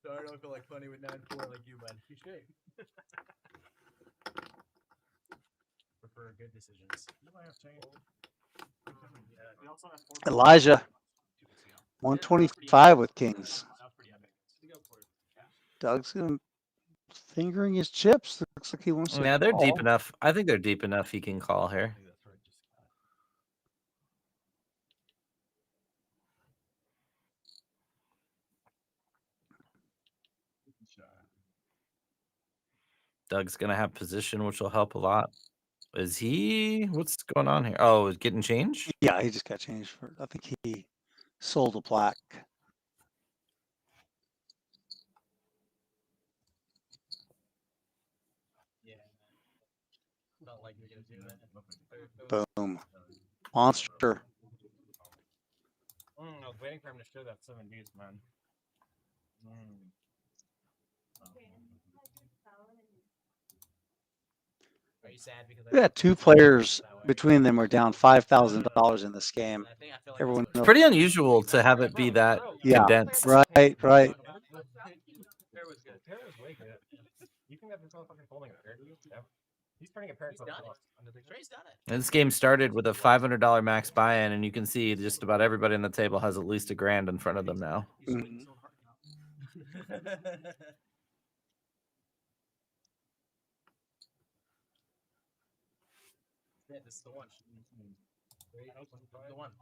Sorry, I don't feel like funny with 9-4 like you, bud. You should. Prefer good decisions. We also have 4 Elijah, 125 with kings. Doug's fingering his chips. Looks like he wants to. Yeah, they're deep call. enough. I think they're deep enough. He can call here. Doug's gonna have position, which will help a lot. Is he? What's going on here? Oh, is getting changed? Yeah, he just got changed for. I think he sold a plaque. Yeah. Felt like we were gonna do that. Boom. Monster. I was waiting for him to show that 7 deuce, man. Are you sad because We got 2 players between them are down $5,000 in this game. Everyone knows. Pretty unusual to have it be that condensed. Right. Pair was good. Pair was way good. You think that this motherfucker's holding a pair to you? Yeah. He's turning a pair to Trey's done it. This game started with a $500 max buy-in, and you can see just about everybody on the table has at least $1,000 in front of them now. Mhm. Yeah, this is the one. The one.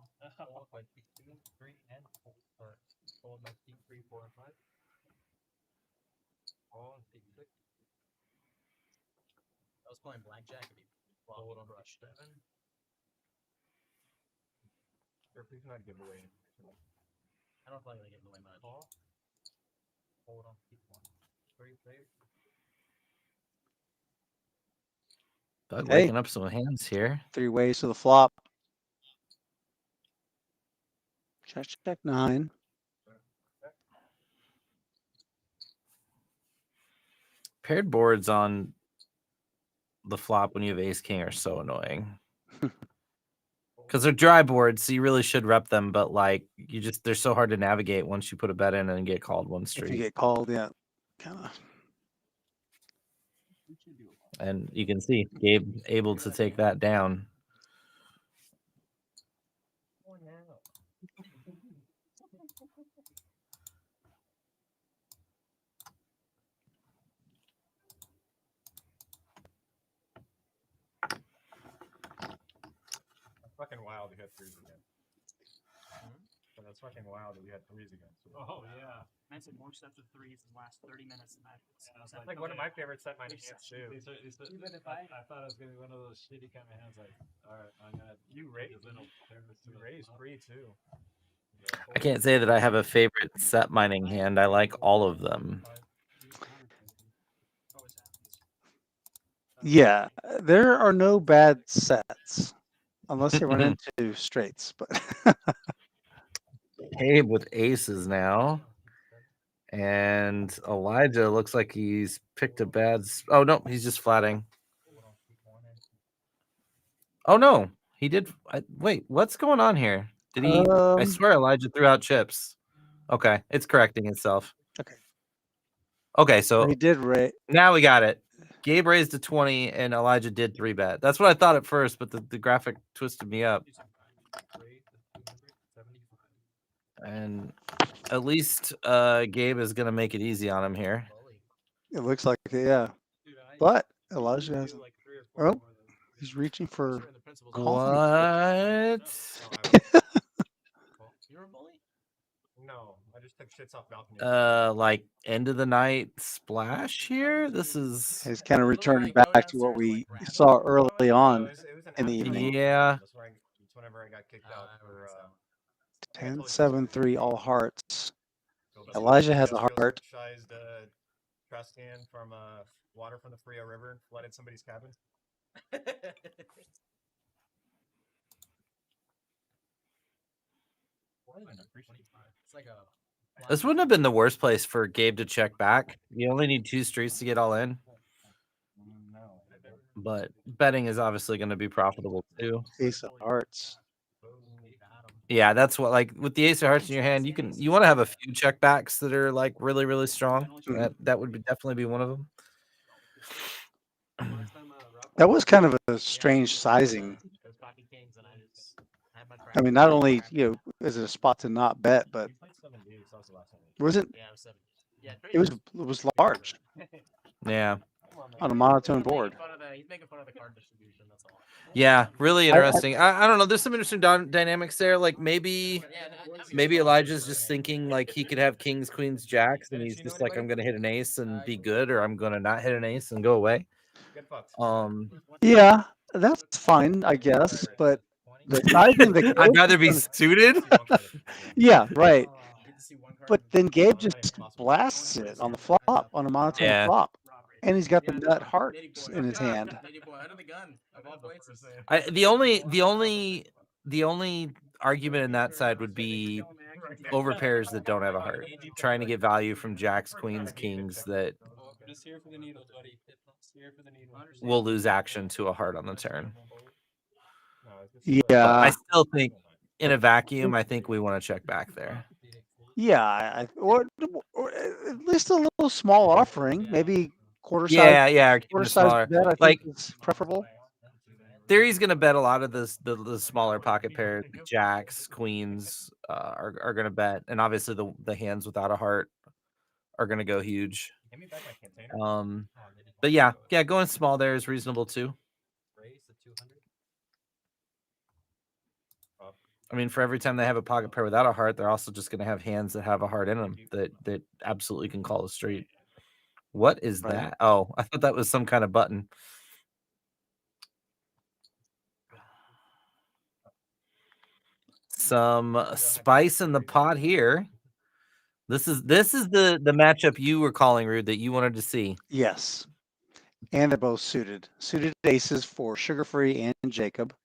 3 and 4. Fold my 3, 4, and 5. All 6. I was playing blackjack. Fold on brush 7. Please not give away. I don't feel like giving away much. Hold on. Keep 1. 3 players. Doug Hey. waking up some hands here. 3 ways to the flop. Check 9. Paired boards on the flop when you have ace king are so annoying. Because they're dry boards, so you really should rep them, but like they're so hard to navigate once you put a bet in and get called one street. If you get called, yeah. Kinda. And you can see Gabe able to take that down. Fucking wild you had 3s again. But that's fucking wild that we had 3s again. Oh yeah. I said more sets of 3s in the last 30 minutes than that. That's like one of my favorite set mining hands too. Even if I thought it was gonna be one of those shitty kind of hands, like, all right, I'm gonna you raised 3 too. I can't say that I have a favorite set mining hand. I like all of them. Yeah, there are no bad sets unless you run into straights. But Gabe with aces now. And Elijah looks like he's picked a bad. Oh, no, he's just flatting. Oh, no, he did. Wait, what's going on here? Did he? I swear Elijah threw out chips. Okay, it's correcting itself. Okay, so he did raise. Now we got it. Gabe raised to 20 and Elijah did 3-bet. That's what I thought at first, but the graphic twisted me up. And at least Gabe is going to make it easy on him here. It looks like it, yeah. But Elijah has. Oh, he's reaching for. What? You're a bully? No, I just took shits off balcony. Like end of the night splash here. This is. He's kind of returning back to what we saw early on in the evening. Yeah. That's whenever I got kicked out for 10-7-3 all hearts. Elijah has a heart. trash can from water from the Frio River and flooded somebody's cabin? It's like a. This wouldn't have been the worst place for Gabe to check back. You only need 2 streets to get all in. But betting is obviously going to be profitable too. Ace of hearts. Yeah, that's what, like, with the ace of hearts in your hand, you want to have a few checkbacks that are like really, really strong. That would definitely be one of them. That was kind of a strange sizing. I mean, not only is it a spot to not bet, but wasn't it was large. Yeah. On a monotone board. He's making fun of the card distribution. That's all. Yeah, really interesting. I don't know. There's some interesting dynamics there. Like maybe Elijah's just thinking like he could have kings, queens, jacks, and he's just like, I'm gonna hit an ace and be good, or I'm gonna not hit an ace and go away. Yeah, that's fine, I guess. But the sizing that I'd rather be suited. Yeah, right. But then Gabe just blasts it on the flop on a monotone flop. And he's got the nut hearts in his hand. The only argument in that side would be over pairs that don't have a heart, trying to get value from jacks, queens, kings that will lose action to a heart on the turn. Yeah, but I still think in a vacuum, I think we want to check back there. Yeah, or at least a little small offering, maybe quarter size. Yeah, quarter size bet, I think is preferable. Theory's going to bet a lot of the smaller pocket pairs, jacks, queens are going to bet, and obviously the hands without a heart are going to go huge. But yeah, going small there is reasonable too. I mean, for every time they have a pocket pair without a heart, they're also just going to have hands that have a heart in them that absolutely can call the street. What is that? Oh, I thought that was some kind of button. Some spice in the pot here. This is the matchup you were calling, Rude, that you wanted to see. Yes. And they're both suited. Suited aces for Sugar-Free and Jacob.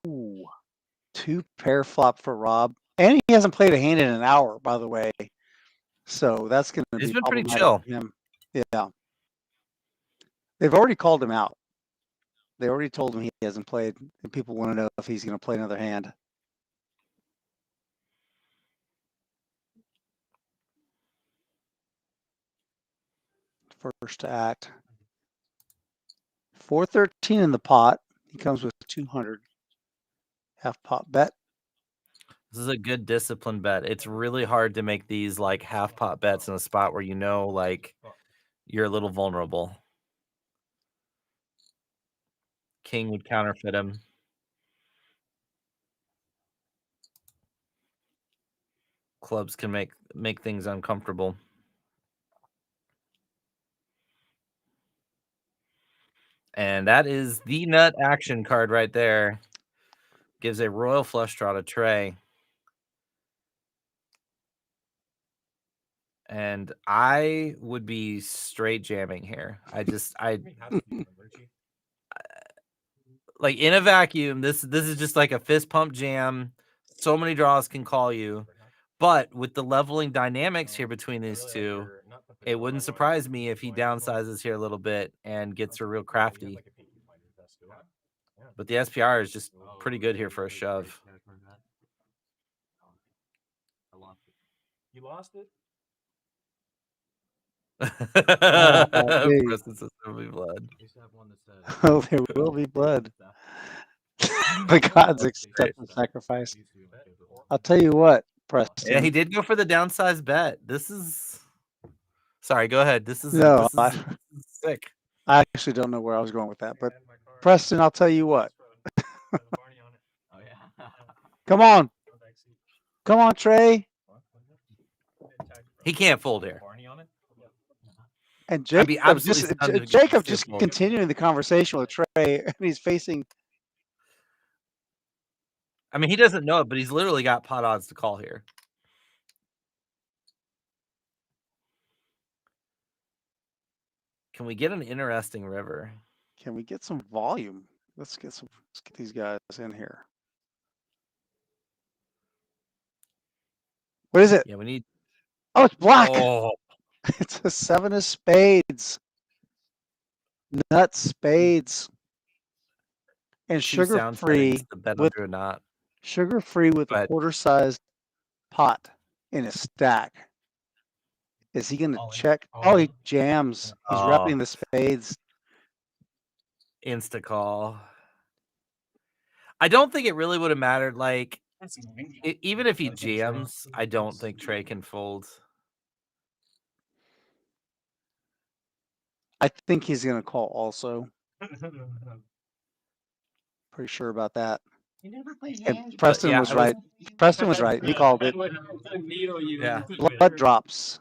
Ooh. 2 pair flop for Rob. And he hasn't played a hand in an hour, by the way. So that's going to be been pretty chill. Yeah. They've already called him out. They already told him he hasn't played, and people want to know if he's going to play another hand. First act. 413 in the pot. He comes with 200. Half pot bet. This is a good discipline bet. It's really hard to make these like half pot bets in a spot where like you're a little vulnerable. King would counterfeit him. Clubs can make things uncomfortable. And that is the nut action card right there. Gives a royal flush draw to Trey. And I would be straight jamming here. Like in a vacuum, this is just like a fist pump jam. So many draws can call you. But with the leveling dynamics here between these two, it wouldn't surprise me if he downsizes here a little bit and gets a real crafty. But the SPR is just pretty good here for a shove. You lost it? Blood. Oh, there will be blood. The gods accept the sacrifice. I'll tell you what, Preston. Yeah, he did go for the downsized bet. This is... Sorry, go ahead. This is sick. I actually don't know where I was going with that, but Preston, I'll tell you what. Come on. Come on, Trey. He can't fold here. And Jacob just continuing the conversation with Trey, and he's facing. I mean, he doesn't know it, but he's literally got pot odds to call here. Can we get an interesting river? Can we get some volume? Let's get these guys in here. What is it? Yeah, we need. Oh, it's black. Oh, It's a 7 of spades. Nuts, spades. And two sound sugar-free settings, the bet with or not. sugar-free with a But quarter-sized pot in a stack. Is he going to All in. check? All Oh, in. he jams. He's Oh. wrapping the spades. Insta call. I don't think it really would have mattered. Like, That's annoying. even if he jams, I don't think Trey can fold. I think he's going to call also. Pretty sure about that. You never play And hands. Preston was right. Preston was right. He called it. Yeah. Blood drops.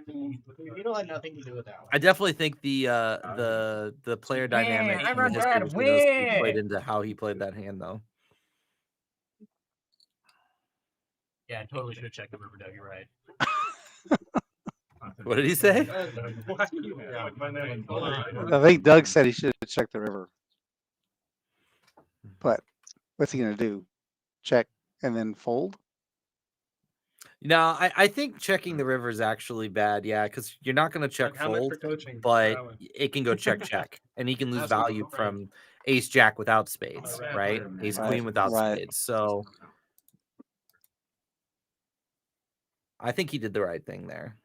Needle had nothing to do with that one. I definitely think the player dynamic and the history between those two played into how he played that hand, though. Yeah, I totally should have checked the river, Doug. You're right. What did he say? I think Doug said he should have checked the river. But what's he going to do? Check and then fold? No, I think checking the river is actually bad. Yeah, because you're not going to check fold, but it can go check, and he can lose value from ace jack without spades, right? Ace queen without spades. So I think he did the right thing there.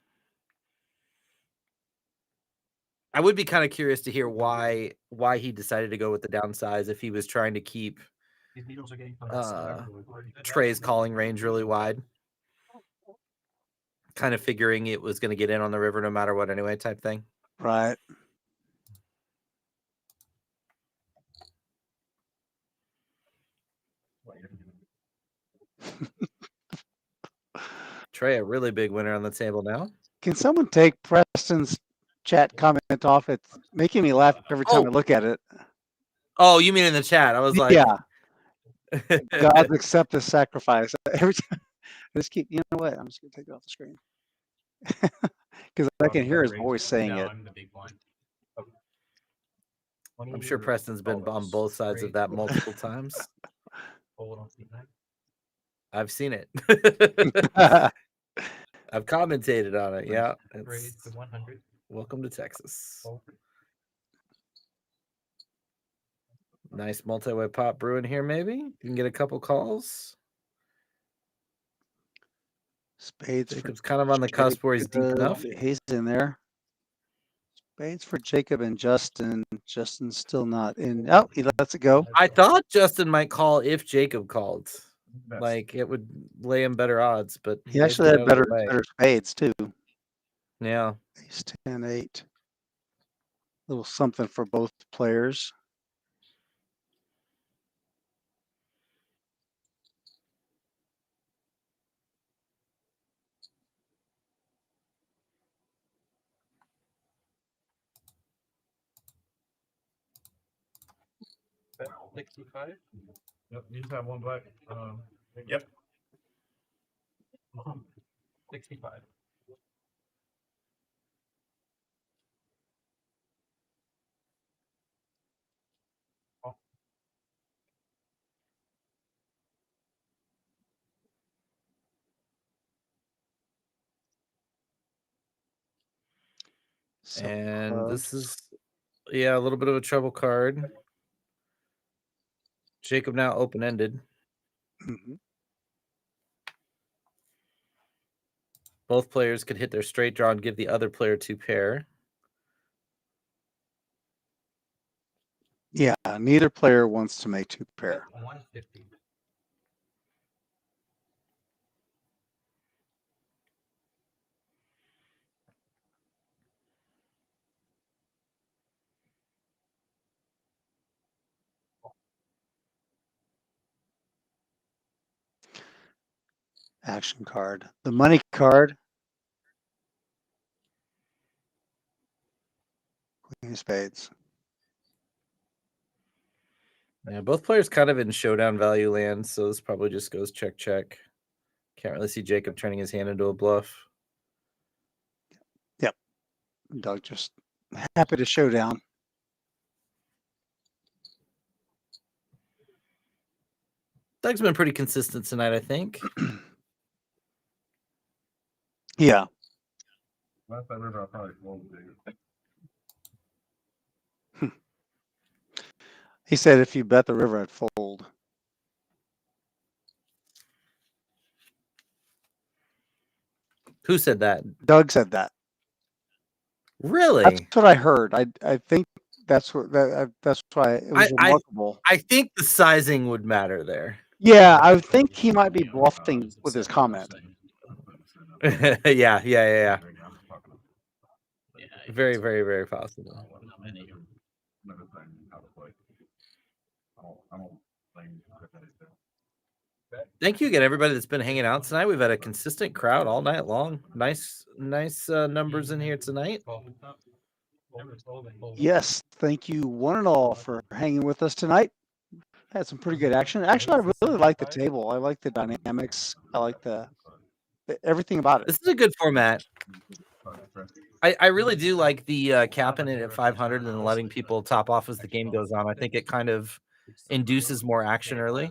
I would be kind of curious to hear why he decided to go with the downsize if he was trying to keep Trey's calling range really wide. Kind of figuring it was going to get in on the river no matter what anyway type thing. Right. Trey, a really big winner on the table now. Can someone take Preston's chat comment off? It's making me laugh every time I look at it. Oh, you mean in the chat? I was like, yeah. God accept the sacrifice. Every time I just keep, you know what? I'm just gonna take it off the screen. Because I can hear his voice saying it. I'm the big blind. I'm sure Preston's been on both sides of that multiple times. I've seen it. I've commentated on it. Yeah. Raise to 100. Welcome to Texas. Nice multi-way pop brewing here, maybe. You can get a couple calls. Spades. Jacob's kind of on the cusp where he's deep enough. He's in there. Spades for Jacob and Justin. Justin's still not in. Oh, he lets it go. I thought Justin might call if Jacob called. Like, it would lay him better odds, but he actually had better spades too. Yeah. Ace 10, 8. Little something for both players. Bet 65. Yep, you just have one black. Yep. 65. And this is, yeah, a little bit of a trouble card. Jacob now open-ended. Mm-hmm. Both players could hit their straight draw and give the other player 2 pair. Yeah, neither player wants to make 2 pair. 150. Action card. The money card. Queen of spades. Yeah, both players kind of in showdown value land, so this probably just goes check, check. Can't really see Jacob turning his hand into a bluff. Yep. Doug just happy to showdown. Doug's been pretty consistent tonight, I think. Yeah. Last that river, I probably fold big. He said if you bet the river, I'd fold. Who said that? Doug said that. Really? That's what I heard. I think that's what that's why it was remarkable. I think the sizing would matter there. Yeah, I think he might be bluffing with his comment. yeah. Very, very, very possible. Thank you again, everybody that's been hanging out tonight. We've had a consistent crowd all night long. Nice numbers in here tonight. Yes, thank you one and all for hanging with us tonight. Had some pretty good action. Actually, I really like the table. I like the dynamics. I like everything about it. This is a good format. I really do like the capping it at 500 and letting people top off as the game goes on. I think it kind of induces more action early.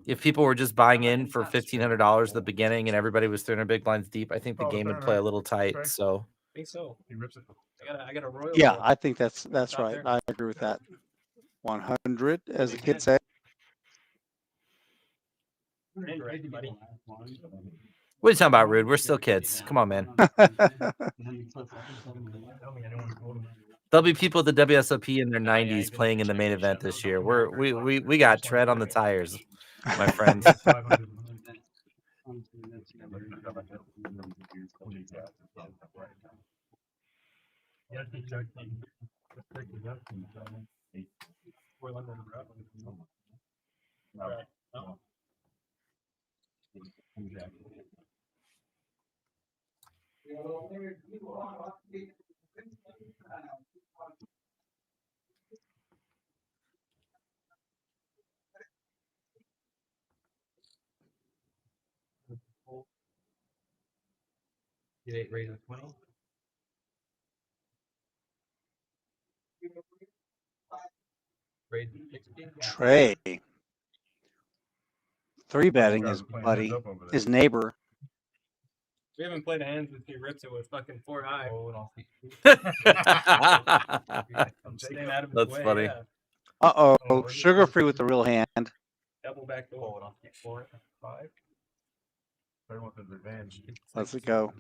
If people were just buying in for $1,500 at the beginning and everybody was 300 big blinds deep, I think the game would play a little tight. So I think so. I got a royal. Yeah, I think that's right. I agree with that. 100, as the kids say. What are you talking about, Rude? We're still kids. Come on, man. There'll be people at the WSOP in their 90s playing in the main event this year. We got tread on the tires, my friends. Get 8 raise of 20. Raise of 60. Trey. 3-betting his buddy, his neighbor. We haven't played a hand since he rips it with fucking 4 high. That's funny. Yeah. Uh-oh, sugar-free with the real hand. Double back door. 4 5. Let's it go.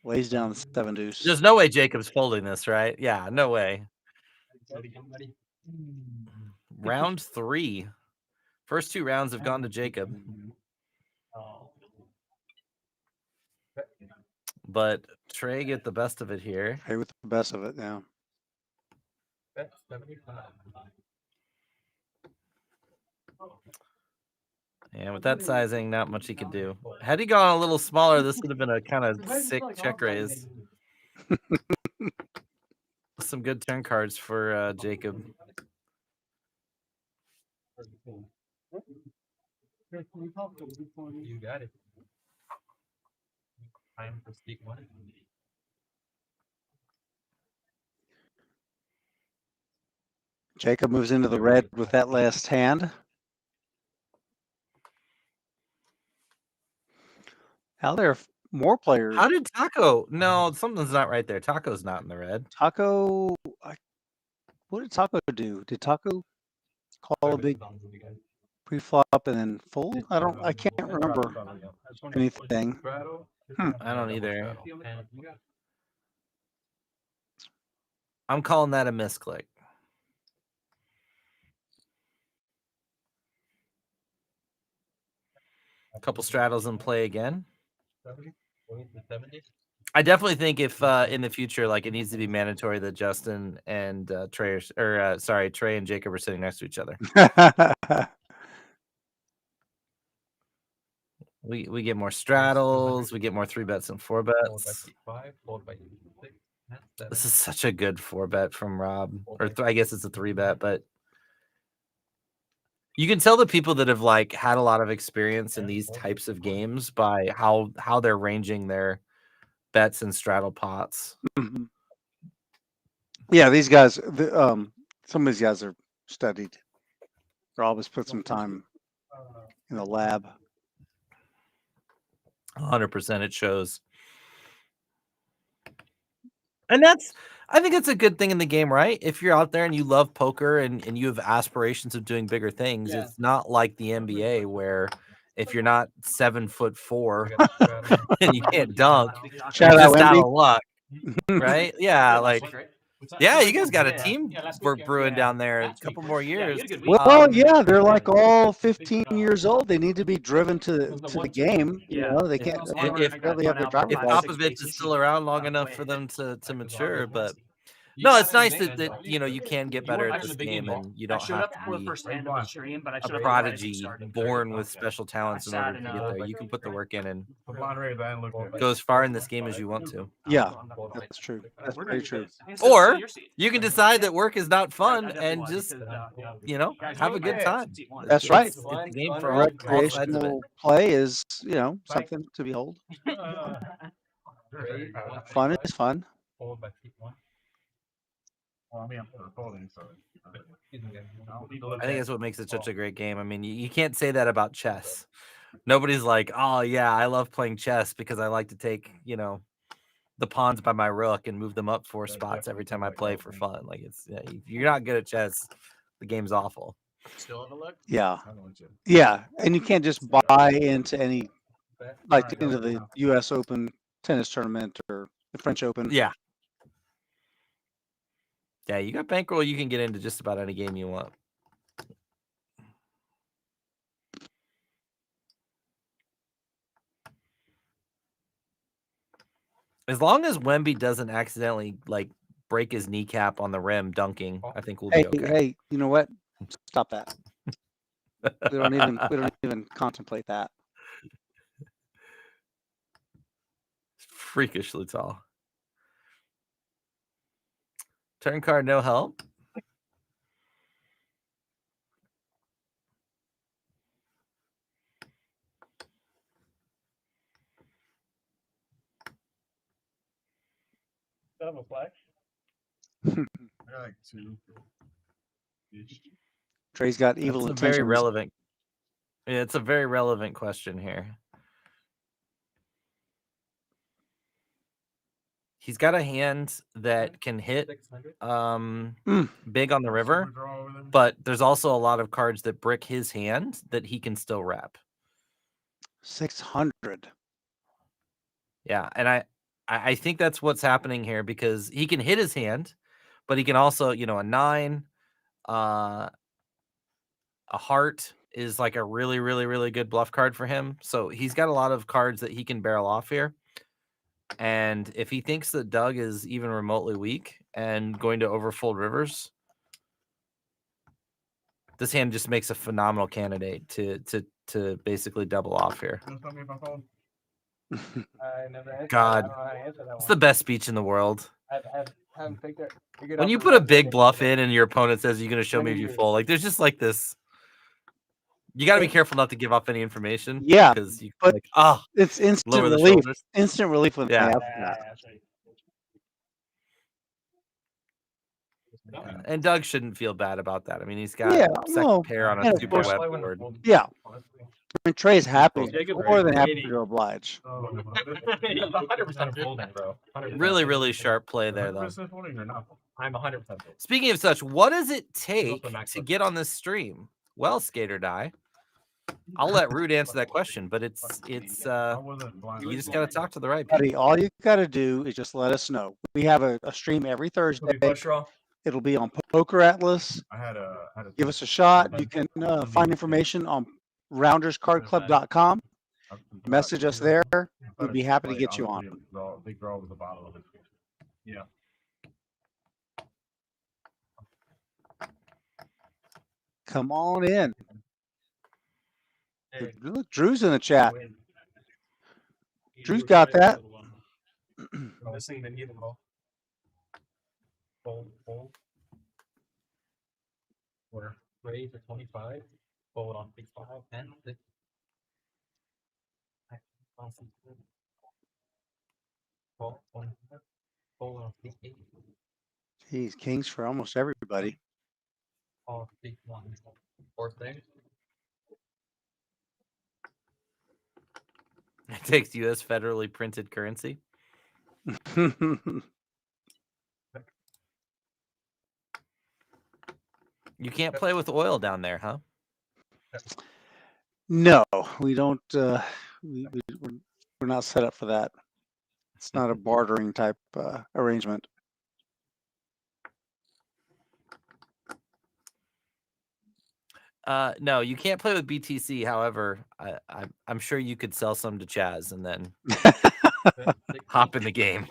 Lays down the 7 deuce. There's no way Jacob's folding this, right? Yeah, no way. Round 3. First 2 rounds have gone to Jacob. But Trey get the best of it here. Trey with the best of it, yeah. That's 75. And with that sizing, not much he could do. Had he gone a little smaller, this would have been a kind of sick check raise. Some good turn cards for Jacob. You got it. Time for speak one. Jacob moves into the red with that last hand. Now there are more players. How did Taco? No, something's not right there. Taco's not in the red. Taco, what did Taco do? Did Taco call a big pre-flop and then fold? I can't remember anything. I don't either. I'm calling that a misclick. A couple straddles in play again. I definitely think if in the future, like, it needs to be mandatory that Justin and Trey and Jacob are sitting next to each other. We get more straddles. We get more 3-bets and 4-bets. This is such a good 4-bet from Rob, or I guess it's a 3-bet, but you can tell the people that have like had a lot of experience in these types of games by how they're ranging their bets and straddle pots. Mhm. Yeah, these guys, some of these guys are studied. They always put some time in the lab. 100% it shows. And I think it's a good thing in the game, right? If you're out there and you love poker and you have aspirations of doing bigger things, it's not like the NBA where if you're not 7'4" and you can't dunk, Shout you're out just out Wemby. of luck, right? Yeah, like yeah, you guys got a team we're brewing down there. A couple more years. Well, yeah, they're like all 15 years old. They need to be driven to the game. You know, they can't If really have their driver's license. Popovich is still around long enough for them to mature, but no, it's nice that you can get better at this game and you don't have to be a prodigy born with special talents in order to get there. You can put the work in and go as far in this game as you want to. Yeah, that's true. That's very true. Or you can decide that work is not fun and just have a good time. That's right. It's a game for all sides of it. Recreational play is, something to behold. Fun is fun. I mean, I'm folding, so. I think that's what makes it such a great game. I mean, you can't say that about chess. Nobody's like, oh yeah, I love playing chess because I like to take, the pawns by my rook and move them up 4 spots every time I play for fun. Like if you're not good at chess, the game's awful. Still have a look? Yeah. Yeah. And you can't just buy into into the US Open tennis tournament or the French Open. Yeah. Yeah, you got bankroll, you can get into just about any game you want. As long as Wemby doesn't accidentally break his kneecap on the rim dunking, I think we'll be okay. Hey, you know what? Stop that. we don't even contemplate that. Freakishly tall. Turn card, no help. Double flag. Like 2. Trey's got evil That's intentions. very relevant. Yeah, it's a very relevant question here. He's got a hand that can hit big on the river, but there's also a lot of cards that brick his hand that he can still wrap. 600. Yeah, and I think that's what's happening here because he can hit his hand, but he can also, a 9, a heart is like a really, really, really good bluff card for him. So he's got a lot of cards that he can barrel off here. And if he thinks that Doug is even remotely weak and going to overfold rivers, this hand just makes a phenomenal candidate to basically double off here. God, it's the best speech in the world. When you put a big bluff in and your opponent says you're going to show me if you fold, there's just this. You got to be careful not to give up any information. Yeah, because you but it's instant lower the relief. shoulders. Instant relief when they have that. And Doug shouldn't feel bad about that. I mean, he's got second pair on a super web board. Yeah. I mean, Trey's happy. More than happy to oblige. 100% folding, bro. 100%. Really, really sharp play there, though. I'm 100%. Speaking of such, what does it take to get on this stream? Well, Skater Die. I'll let Rude answer that question, but it's you just gotta talk to the right people. Buddy, all you gotta do is just let us know. We have a stream every Thursday. It'll be on POKERatlas. Give us a shot. You can find information on rounderscardclub.com. Message us there. We'd be happy to get you on. Yeah. Come on in. Look, Drew's in the chat. Drew's got that. Fold. We're ready for 25. Fold on 6, 5, 10, 6. Jeez, kings for almost everybody. It takes U.S. federally printed currency. You can't play with oil down there, huh? No, we don't. We're not set up for that. It's not a bartering type arrangement. No, you can't play with BTC. However, I'm sure you could sell some to Chaz and then hop in the game.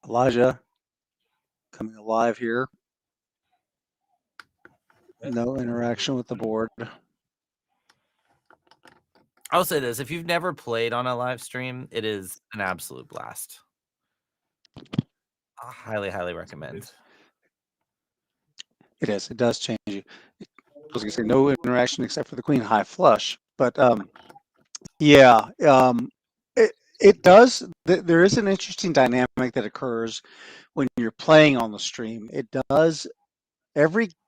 Elijah coming alive here. No interaction with the board. I'll say this: if you've never played on a live stream, it is an absolute blast. I highly recommend. It is. It does change you. I was gonna say no interaction except for the queen high flush, but yeah, it does. There is an interesting dynamic that occurs when you're playing on the stream. It does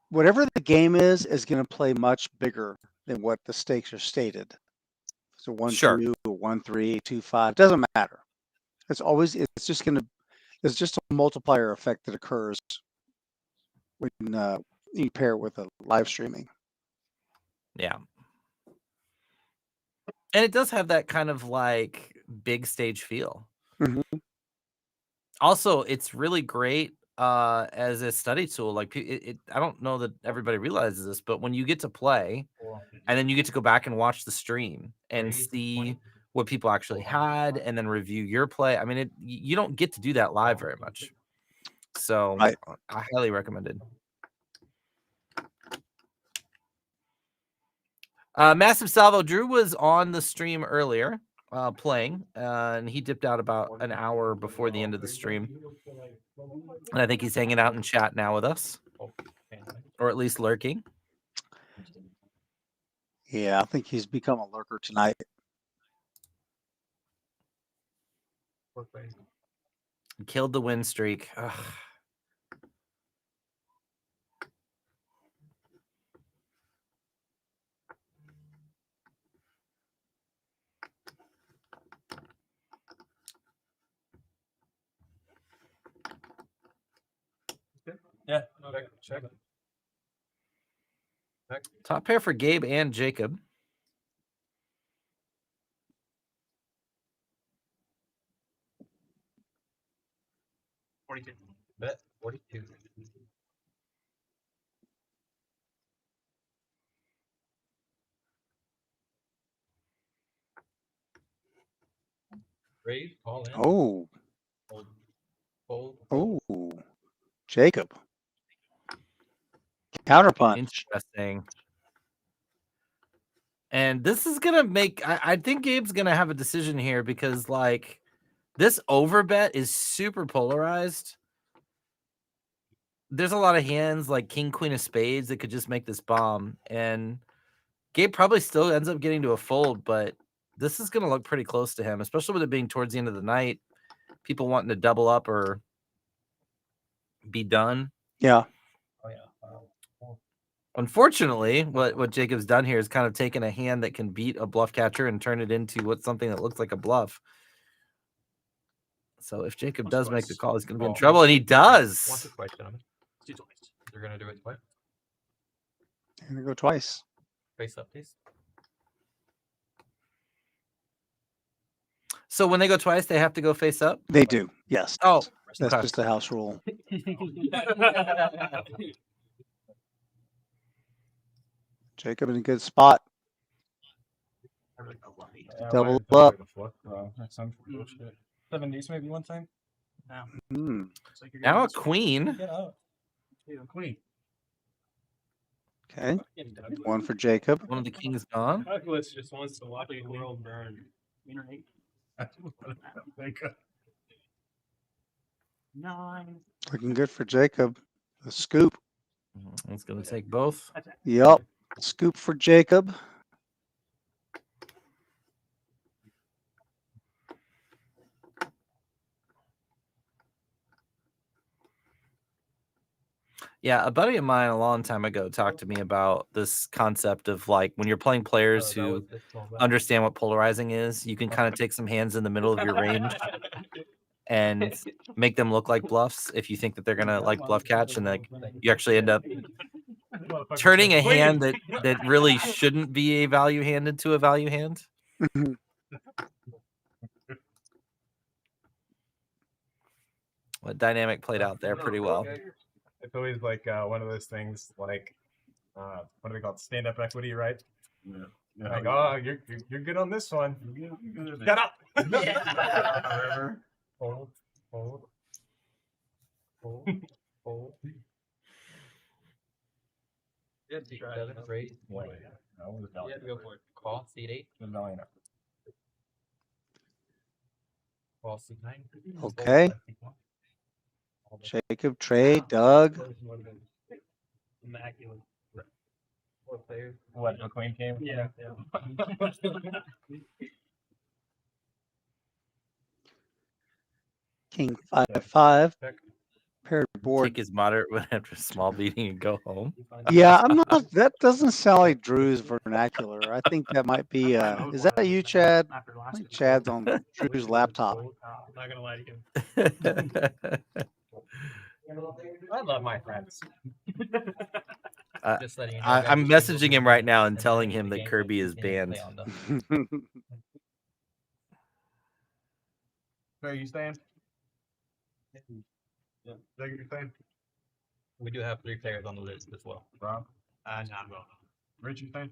whatever the game is going to play much bigger than what the stakes are stated. So 1-2, 1-3, 2-5 doesn't matter. It's just a multiplier effect that occurs when you pair it with a live streaming. Yeah. And it does have that kind of like big stage feel. Mm-hmm. Also, it's really great as a study tool. Like I don't know that everybody realizes this, but when you get to play and then you get to go back and watch the stream and see what people actually had and then review your play. I mean, you don't get to do that live very much. So I highly recommend it. Massive Salvo, Drew was on the stream earlier playing, and he dipped out about an hour before the end of the stream. And I think he's hanging out in chat now with us, or at least lurking. Yeah, I think he's become a lurker tonight. Killed the win streak. Ugh. Yeah. Check. Top pair for Gabe and Jacob. Bet 42. Raise, call in. Oh. Fold. Oh. Jacob. Counterpunch. Interesting. And this is gonna make I think Gabe's gonna have a decision here because like this overbet is super polarized. There's a lot of hands like King, Queen of Spades that could just make this bomb. And Gabe probably still ends up getting to a fold, but this is gonna look pretty close to him, especially with it being towards the end of the night. People wanting to double up or be done. Yeah. Oh yeah. Unfortunately, what Jacob's done here is kind of taken a hand that can beat a bluff catcher and turn it into something that looks like a bluff. So if Jacob does make the call, he's going to be in trouble, and he does. Once or twice, gentlemen. They're going to do it twice. They're going to go twice. Face up, please. So when they go twice, they have to go face up? They do, yes. Oh. That's just a house rule. Jacob in a good spot. Double up. Next time for bullshit. 7 deuce maybe one time. Now a queen. Get out. Queen. Okay. One for Jacob. One of the kings gone. Douglas just wants to watch the world burn. Nine. Looking good for Jacob. A scoop. It's going to take both. Yep. Scoop for Jacob. Yeah, a buddy of mine a long time ago talked to me about this concept of like when you're playing players who understand what polarizing is, you can kind of take some hands in the middle of your range and make them look like bluffs if you think that they're gonna like bluff catch, and like you actually end up turning a hand that really shouldn't be a value hand into a value hand. What dynamic played out there pretty well. It's always like one of those things like what do they call it? Stand-up equity, right? Yeah. Like, oh, you're good on this one. Shut up. Hold. Yeah, seven, raise. You have to go for it. Call, seat 8. Call, seat 9. Okay. Jacob, Trey, Doug. Immaculate. What, a queen game? Yeah. King 5-5. Paired board. Take his moderate win after a small beating and go home. Yeah, I'm not. That doesn't sound like Drew's vernacular. I think that might be. Is that you, Chad? I think Chad's on Drew's laptop. Not gonna lie to you. I love my friends. Just letting you know, I'm messaging him right now and telling him that Kirby is banned. Where are you staying? Yeah. There you staying? we do have 3 players on the list as well. Rob? No, I'm going. Rich, you staying?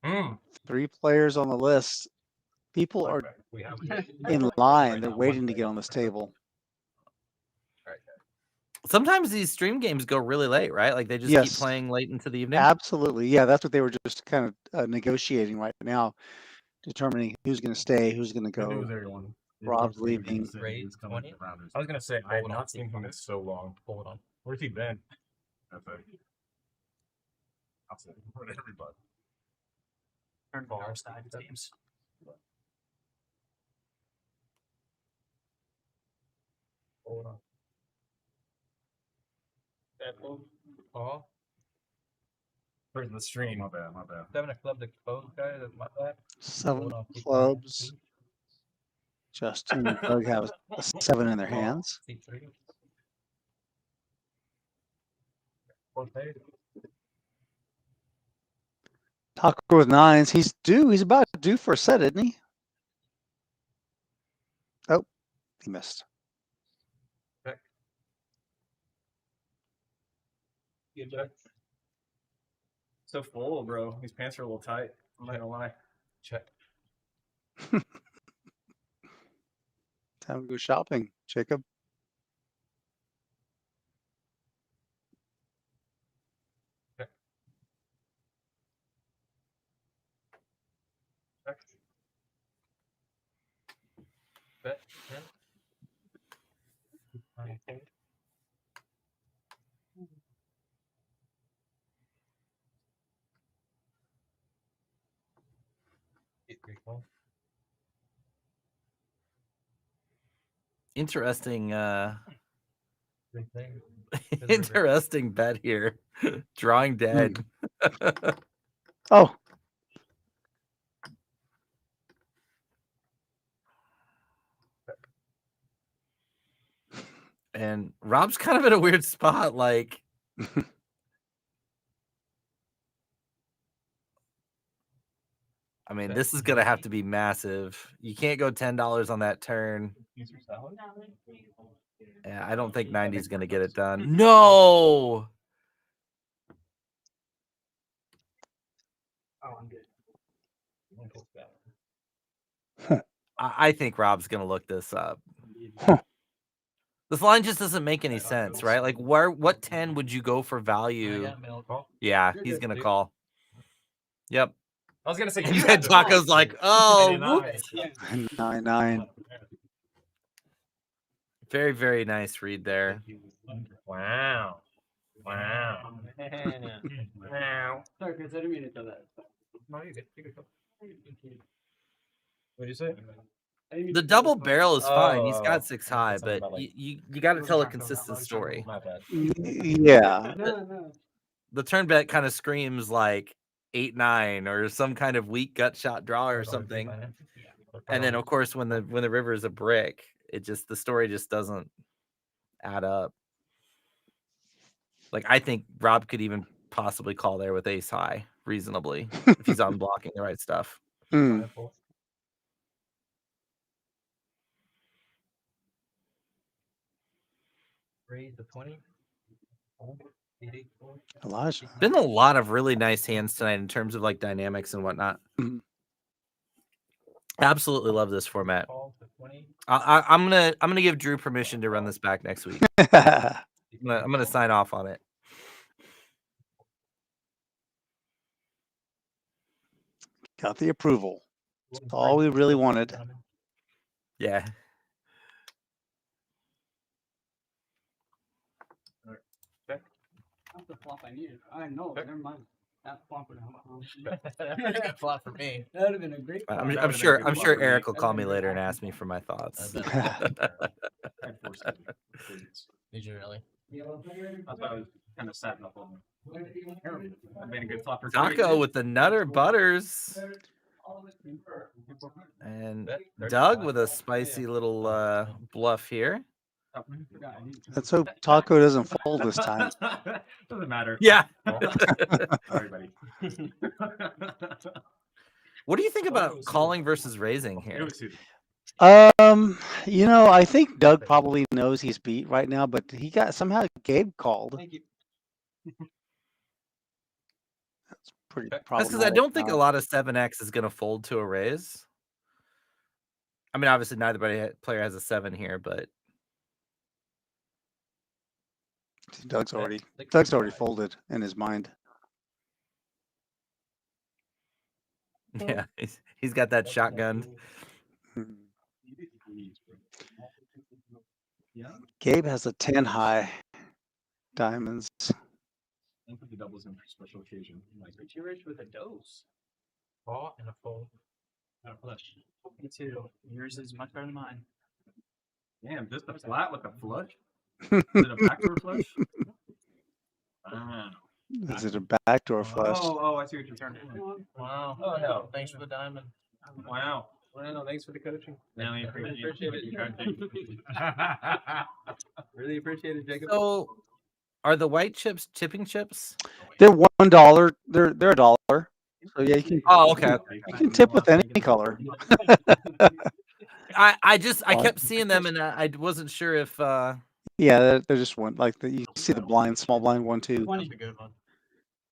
Yeah. 3 players on the list. People are We have in line. They're waiting to get on this table. Sometimes these stream games go really late, right? Like they just keep playing late into the evening. Absolutely. Yeah, that's what they were just kind of negotiating right now, determining who's going to stay, who's going to go. Rob's leaving. I was gonna say I have not seen him in so long. Hold on. Where's he been? I'll say for everybody. Turn bar side teams. Hold on. Call. Where's the stream? My bad. 7 of clubs exposed, guys. That's my bad. 7 clubs. Justin and Doug have a 7 in their hands. Seat 3. Tucker with 9s. He's due. He's about due for a set, isn't he? Oh, he missed. Good Jack. So full, bro. These pants are a little tight. I'm not gonna lie. Check. Time to go shopping, Jacob. Check. Check. Bet. 10. Interesting interesting bet here. Drawing dead. Oh. And Rob's kind of in a weird spot, like I mean, this is gonna have to be massive. You can't go $10 on that turn. Yeah, I don't think 90 is gonna get it done. No. Oh, I'm good. I think Rob's gonna look this up. This line just doesn't make any sense, right? Like, what 10 would you go for value? Yeah, he's gonna call. Yep. I was gonna say. And then Taco's like, oh, whoops. 9-9. Very, very nice read there. Wow. Wow. Wow. Sorry, Chris, I didn't mean to do that. No, you good. What do you say? The double barrel is fine. He's got 6 high, something but about, like, you got to tell a consistent story. My bad. Yeah. The turn bet kind of screams like 8-9 or some kind of weak gut shot draw or something. And then of course when the river is a brick, the story just doesn't add up. Like I think Rob could even possibly call there with ace high reasonably if he's unblocking the right stuff. Mm. Raise the 20. Elijah. Been a lot of really nice hands tonight in terms of like dynamics and whatnot. Mhm. Absolutely love this format. I'm gonna give Drew permission to run this back next week. I'm gonna sign off on it. Got the approval. That's all we really wanted. Yeah. That's the flop I needed. I know. Never mind. That flop would That would have been a good flop for me. That would have been a great flop. I'm sure Eric will call me later and ask me for my thoughts. Did you really? That's why I was kind of setting up on. I've been a good flop for Taco with the Nutter Butters. And Doug with a spicy little bluff here. Let's hope Taco doesn't fold this time. Doesn't matter. Yeah. Sorry, buddy. What do you think about calling versus raising here? I think Doug probably knows he's beat right now, but somehow Gabe called. Thank you. That's pretty That's problematic. because I don't think a now. lot of 7x is going to fold to a raise. I mean, obviously, neither player has a 7 here, but Doug's already folded in his mind. yeah, he's got that shotgun. Gabe has a 10 high diamonds. I'll put the doubles in for special occasion. Like, But you're rich with a dose. Ball and a fold. And a flush. Me too. Yours is much better than mine. damn, just a flat with a flush? Is it a backdoor flush? Wow. Is it a backdoor flush? Oh, I see what you're trying to do. Wow. Oh, no. Thanks for the diamond. Wow. Well, no, thanks for the coaching. Now I appreciate it. Really appreciate it, Jacob. So, are the white chips tipping chips? They're $1. They're $1. So yeah, you can. Oh, okay. You can tip with any color. I kept seeing them and I wasn't sure if. Yeah, they're just one. Like you see the blind, small blind 1, 2. That's a good one.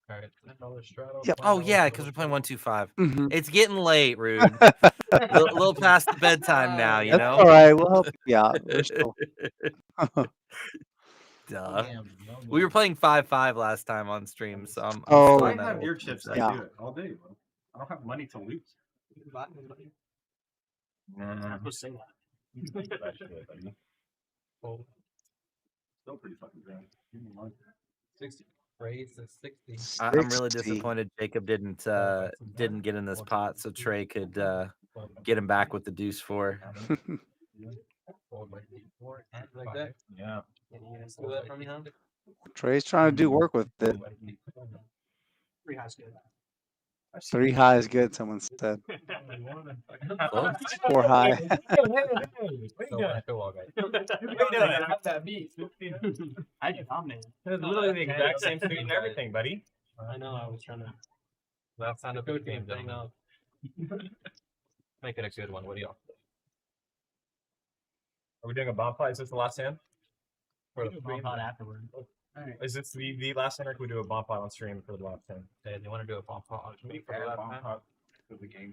All right. $10 straddle. Yep. Oh yeah, because we're playing 1-2-5. Mhm. It's getting late, Rude. a little past the bedtime now, you That's know. all right. We'll help you out. We're still. Duh. We were playing 5-5 last time on stream, so I'm Oh. still I in that have old your chips. I Yeah. do it all day, bro. I don't have money to lose. I'm supposed to say that. Fold. Still pretty fucking grand. 60. Raise to 60. I'm really 60. disappointed Jacob didn't get in this pot, so Trey could get him back with the deuce 4. Fold like 4 and like that. Yeah. Can you steal that from me, huh? Trey's trying to do work with it. 3 highs good. 3 high is good. Someone said. 4 high. I do dominate. It's literally the exact same thing and everything, buddy. I know. I was trying to. That sounded good game. Thing up. Make it a good one. What do y'all? Are we doing a bomb fight? Is this the last hand? We'll bomb out afterward. Is this the last time we do a bomb pot on stream for the last 10? They want to do a bomb pot on stream for the last time.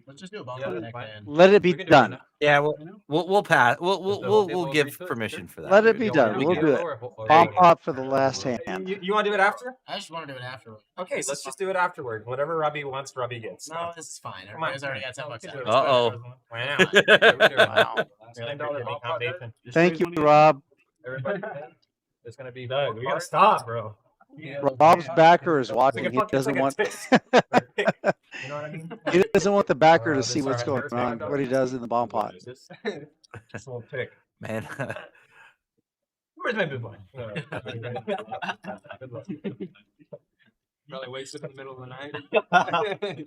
Let's just do a bomb pot next man. Let it be can do it done. now. Yeah, we'll pass. We'll agree give to it? permission for that. Let it be dude. done. We We'll can do it it. or- Bomb pot for the last hand. You want to do it after? I just want to do it afterwards. Okay, so let's just do it afterward. Whatever Robbie wants, Robbie gets. No, this is fine. Come on. Everybody's already got 10 bucks out. Uh-oh. Wow. Wow. $10 combination. Thank you, Rob. Everybody, it's gonna be done. We gotta stop, bro. Rob's backer is watching. It's He like a doesn't want. You know what I mean? He doesn't want the backer to see this what's going already on, what he does in the bomb pot. Just a little pick. Man. Where's my big one? Probably wakes up in the middle of the night.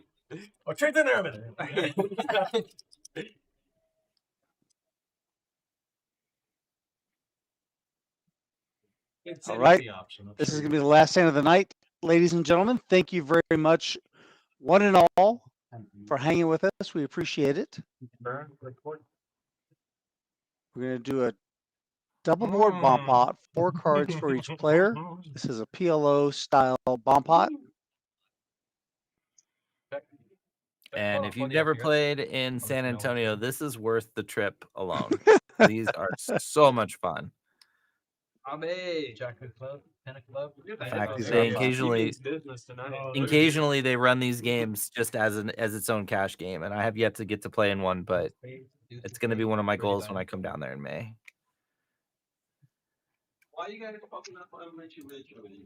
Oh, trade in there a minute. All right. This is going to be the last hand of the night. Ladies and gentlemen, thank you very much, one and all, for hanging with us. We appreciate it. We're going to do a double board bomb pot, 4 cards for each player. This is a PLO style bomb pot. And if you've never played in San Antonio, this is worth the trip alone. These are so much fun. Jack of club, 10 of club. In fact, they occasionally they run these games just as its own cash game, and I have yet to get to play in one, but it's going to be one of my goals when I come down there in May. Why you gotta fucking up on Richie over here?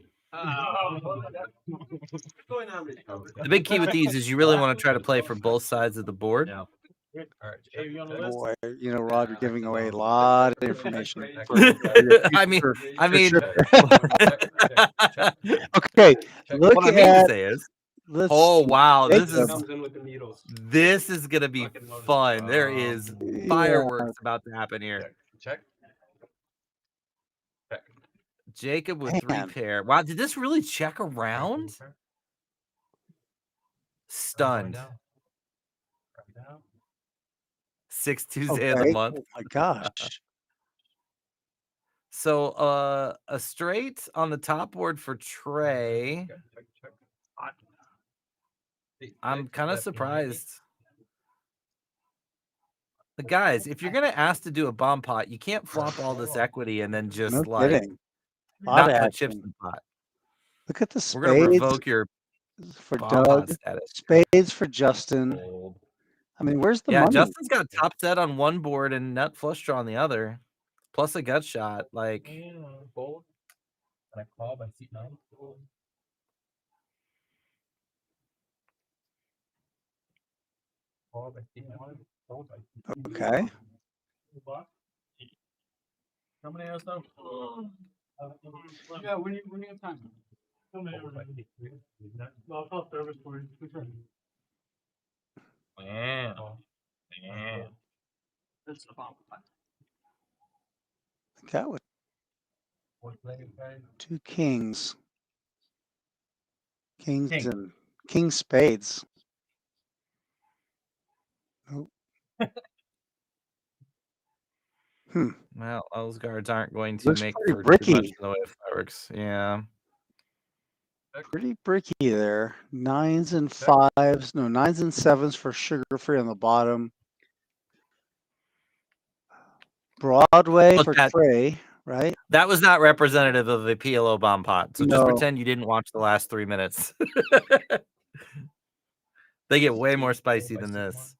Going on, Richie. The big key with these is you really want to try to play for both sides of the board. Boy, you know, Rob, you're giving away a lot of information. I mean, okay, what look I mean to at. say is, Let's oh wow, this Jacob. is gonna be fun. There is fireworks about to happen here. Check. Jacob with 3 pair. Wow, did this really check around? Stunned. 6 Tuesday of the month. Oh my gosh. So a straight on the top board for Trey. I'm kind of surprised. But guys, if you're gonna ask to do a bomb pot, you can't flop all this equity and then just No kidding. not Lot of put chips action. in the pot. Look at the We're gonna spades revoke your for bomb pot Doug. status. Spades for Justin. I mean, where's the Yeah, money? Justin's got top set on one board and nut flush draw on the other, plus a gut shot. Like, Bold. And I call by seat 9. Call by seat 9. Fold by seat 9. Okay. How many hours though? Yeah, when you have time. I'll call service for you. Yeah. This is a bomb. Got with 2 kings. Kings and king spades. Nope. well, those guards aren't going to Looks make pretty for too bricky. much in the way of fireworks. Yeah. Pretty bricky there. 9s and 5s. No, 9s and 7s for sugar free on the bottom. Broadway Look for at- Trey, right? That was not representative of a PLO bomb pot. So just No. pretend you didn't watch the last 3 minutes. They get way more spicy than this.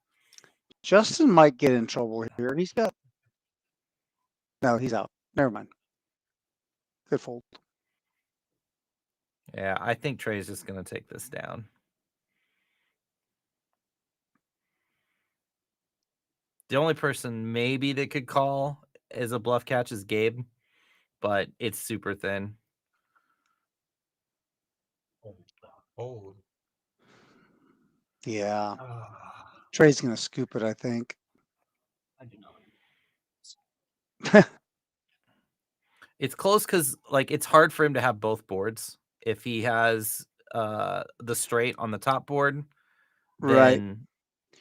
Justin might get in trouble here. He's got. No, he's out. Never mind. Good fold. Yeah, I think Trey's just going to take this down. The only person maybe that could call as a bluff catch is Gabe, but it's super thin. Oh. Yeah. Trey's going to scoop it, I think. I do not. It's close because like it's hard for him to have both boards. If he has the straight on the top board, Right. then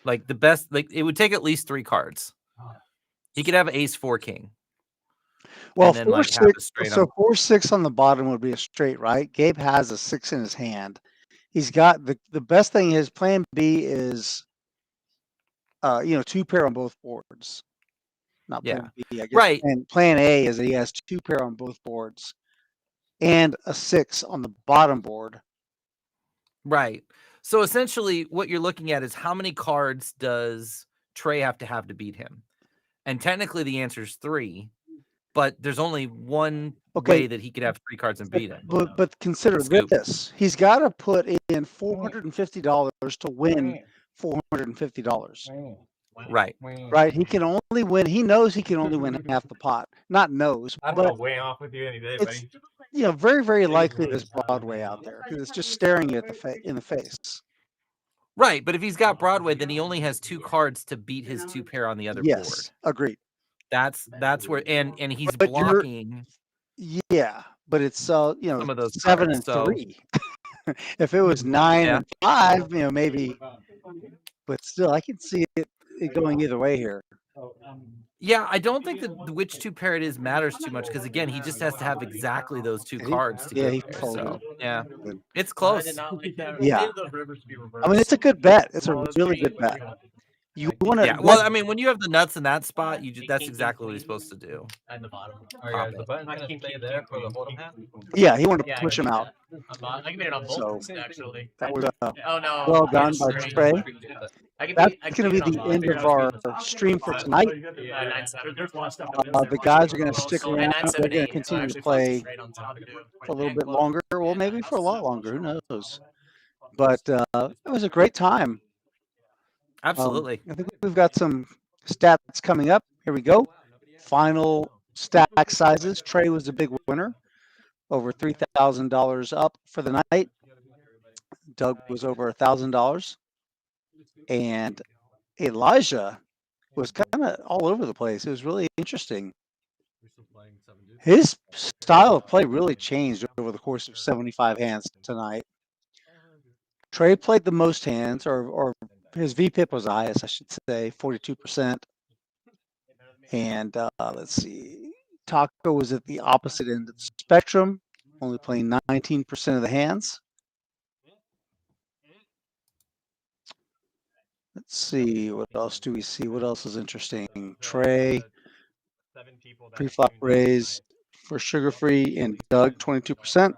like the best, like it would take at least 3 cards. He could have ace 4 king. Well, and then like half a straight so on. 4-6 on the bottom would be a straight, right? Gabe has a 6 in his hand. He's got the best thing. His plan B is, 2 pair on both boards. Not plan B, I guess. Right. And plan A is that he has 2 pair on both boards, and a 6 on the bottom board. Right. So essentially, what you're looking at is how many cards does Trey have to beat him? And technically, the answer is 3, but there's only one way that he could have 3 cards and beat him. But consider this: he's got to put in $450 to win $450. Right. Right. He can only win. He knows he can only win half the pot. Not knows, I'm but way off with you any day, it's buddy. very, very likely there's Broadway out there because it's just staring you in the face. Right, but if he's got Broadway, then he only has 2 cards to beat his 2 pair on the other board. Yes, agreed. That's where and he's But blocking. Yeah, but it's some of those 7 cards, and 3. If it was 9 and 5, maybe. But still, I can see it going either way here. Yeah, I don't think that which 2 pair it is matters too much because again, he just has to have exactly those 2 cards to get there. So yeah, it's close. Yeah, I mean it's a good bet. It's a really good bet. You want to? Yeah. Well, I mean, when you have the nuts in that spot, that's exactly what he's supposed to do. At the bottom. Alright, the button's gonna stay there for the hold'em hand. Yeah, he wanted to push him out. I can make it on both actually. That was oh no. well done by Trey. That's going to be the end of our stream for tonight. The guys are going to stick around. They're going to continue to play a little bit longer. Well, maybe for a lot longer. Who knows? But it was a great time. Absolutely. I think we've got some stats coming up. Here we go. Final stack sizes. Trey was a big winner. Over $3,000 up for the night. Doug was over $1,000. And Elijah was kind of all over the place. It was really interesting. His style of play really changed over the course of 75 hands tonight. Trey played the most hands, or his VPIP was the highest, I should say, 42%. And let's see, Taco was at the opposite end of the spectrum, only playing 19% of the hands. Let's see, what else do we see? What else is interesting? Trey, pre-flop raise for Sugar-Free, and Doug, 22%,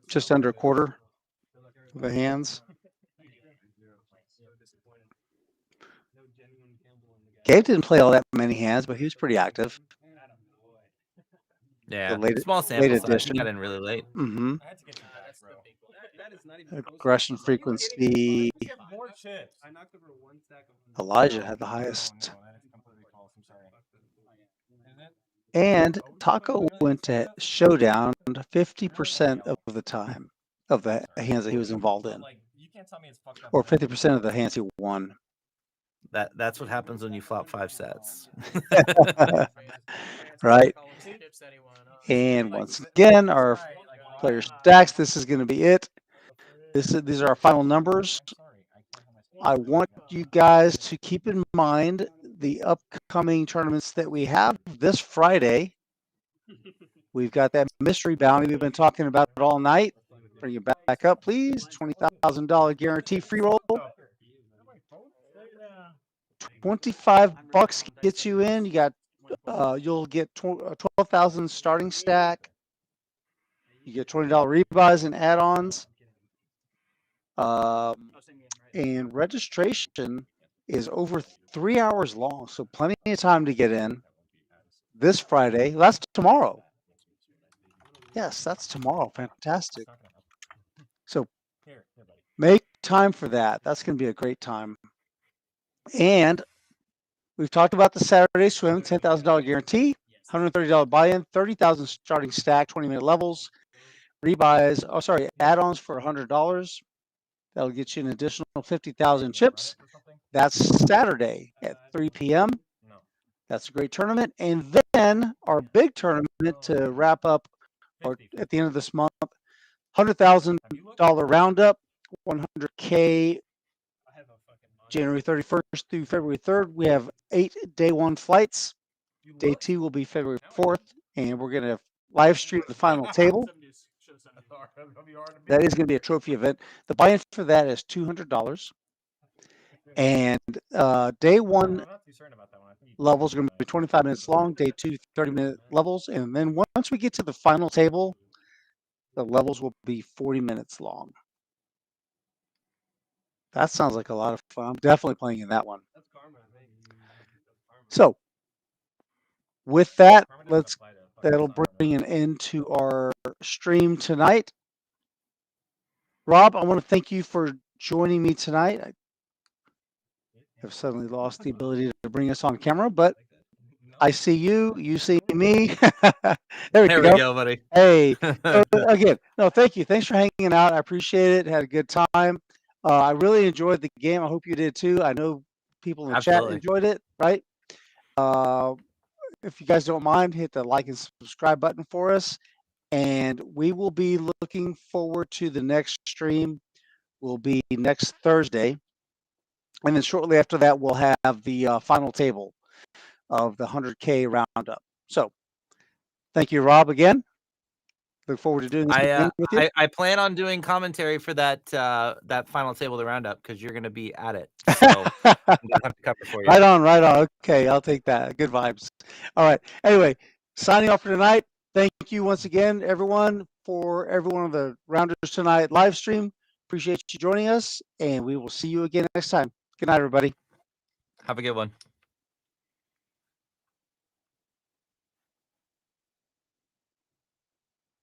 just under a quarter of the hands. Gabe didn't play all that many hands, but he was pretty active. Yeah, small sample size. He got in really late. Mm-hmm. Aggression frequency. Elijah had the highest. And Taco went to showdown 50% of the time of the hands that he was involved in, or 50% of the hands he won. That's what happens when you flop 5 sets. Right. And once again, our player stacks. This is going to be it. These are our final numbers. I want you guys to keep in mind the upcoming tournaments that we have this Friday. We've got that mystery bounty we've been talking about all night. Bring it back up, please. $20,000 guarantee free roll. $25 gets you in. You got you'll get 12,000 starting stack. You get $20 rebuys and add-ons. And registration is over 3 hours long, so plenty of time to get in. This Friday, that's tomorrow. Yes, that's tomorrow. Fantastic. So make time for that. That's going to be a great time. And we've talked about the Saturday swim, $10,000 guarantee, $130 buy-in, 30,000 starting stack, 20-minute levels, rebuys. Oh, sorry, add-ons for $100. That'll get you an additional 50,000 chips. That's Saturday at 3 p.m. That's a great tournament. And then our big tournament to wrap up, or at the end of this month, $100,000 roundup, 100K January 31st through February 3rd. We have 8 day one flights. Day 2 will be February 4th, and we're going to live stream the final table. That is going to be a trophy event. The buy-in for that is $200. And day 1 levels are going to be 25 minutes long. Day 2, 30-minute levels. And then once we get to the final table, the levels will be 40 minutes long. That sounds like a lot of fun. I'm definitely playing in that one. So with that, that'll bring an end to our stream tonight. Rob, I want to thank you for joining me tonight. I have suddenly lost the ability to bring us on camera, but I see you, you see me. There we go, buddy. Hey, so again, no, thank you. Thanks for hanging out. I appreciate it. Had a good time. I really enjoyed the game. I hope you did too. I know people in the chat enjoyed it, right? If you guys don't mind, hit the like and subscribe button for us. And we will be looking forward to the next stream. Will be next Thursday. And then shortly after that, we'll have the final table of the 100K roundup. So thank you, Rob, again. Look forward to doing this again with you. I plan on doing commentary for that that final table of the roundup because you're going to be at it. So I'm gonna have to cover for you. Right on, right on. Okay, I'll take that. Good vibes. All right. Anyway, signing off for tonight. Thank you once again, everyone, for every one of the rounders tonight live stream. Appreciate you joining us, and we will see you again next time. Good night, everybody. Have a good one.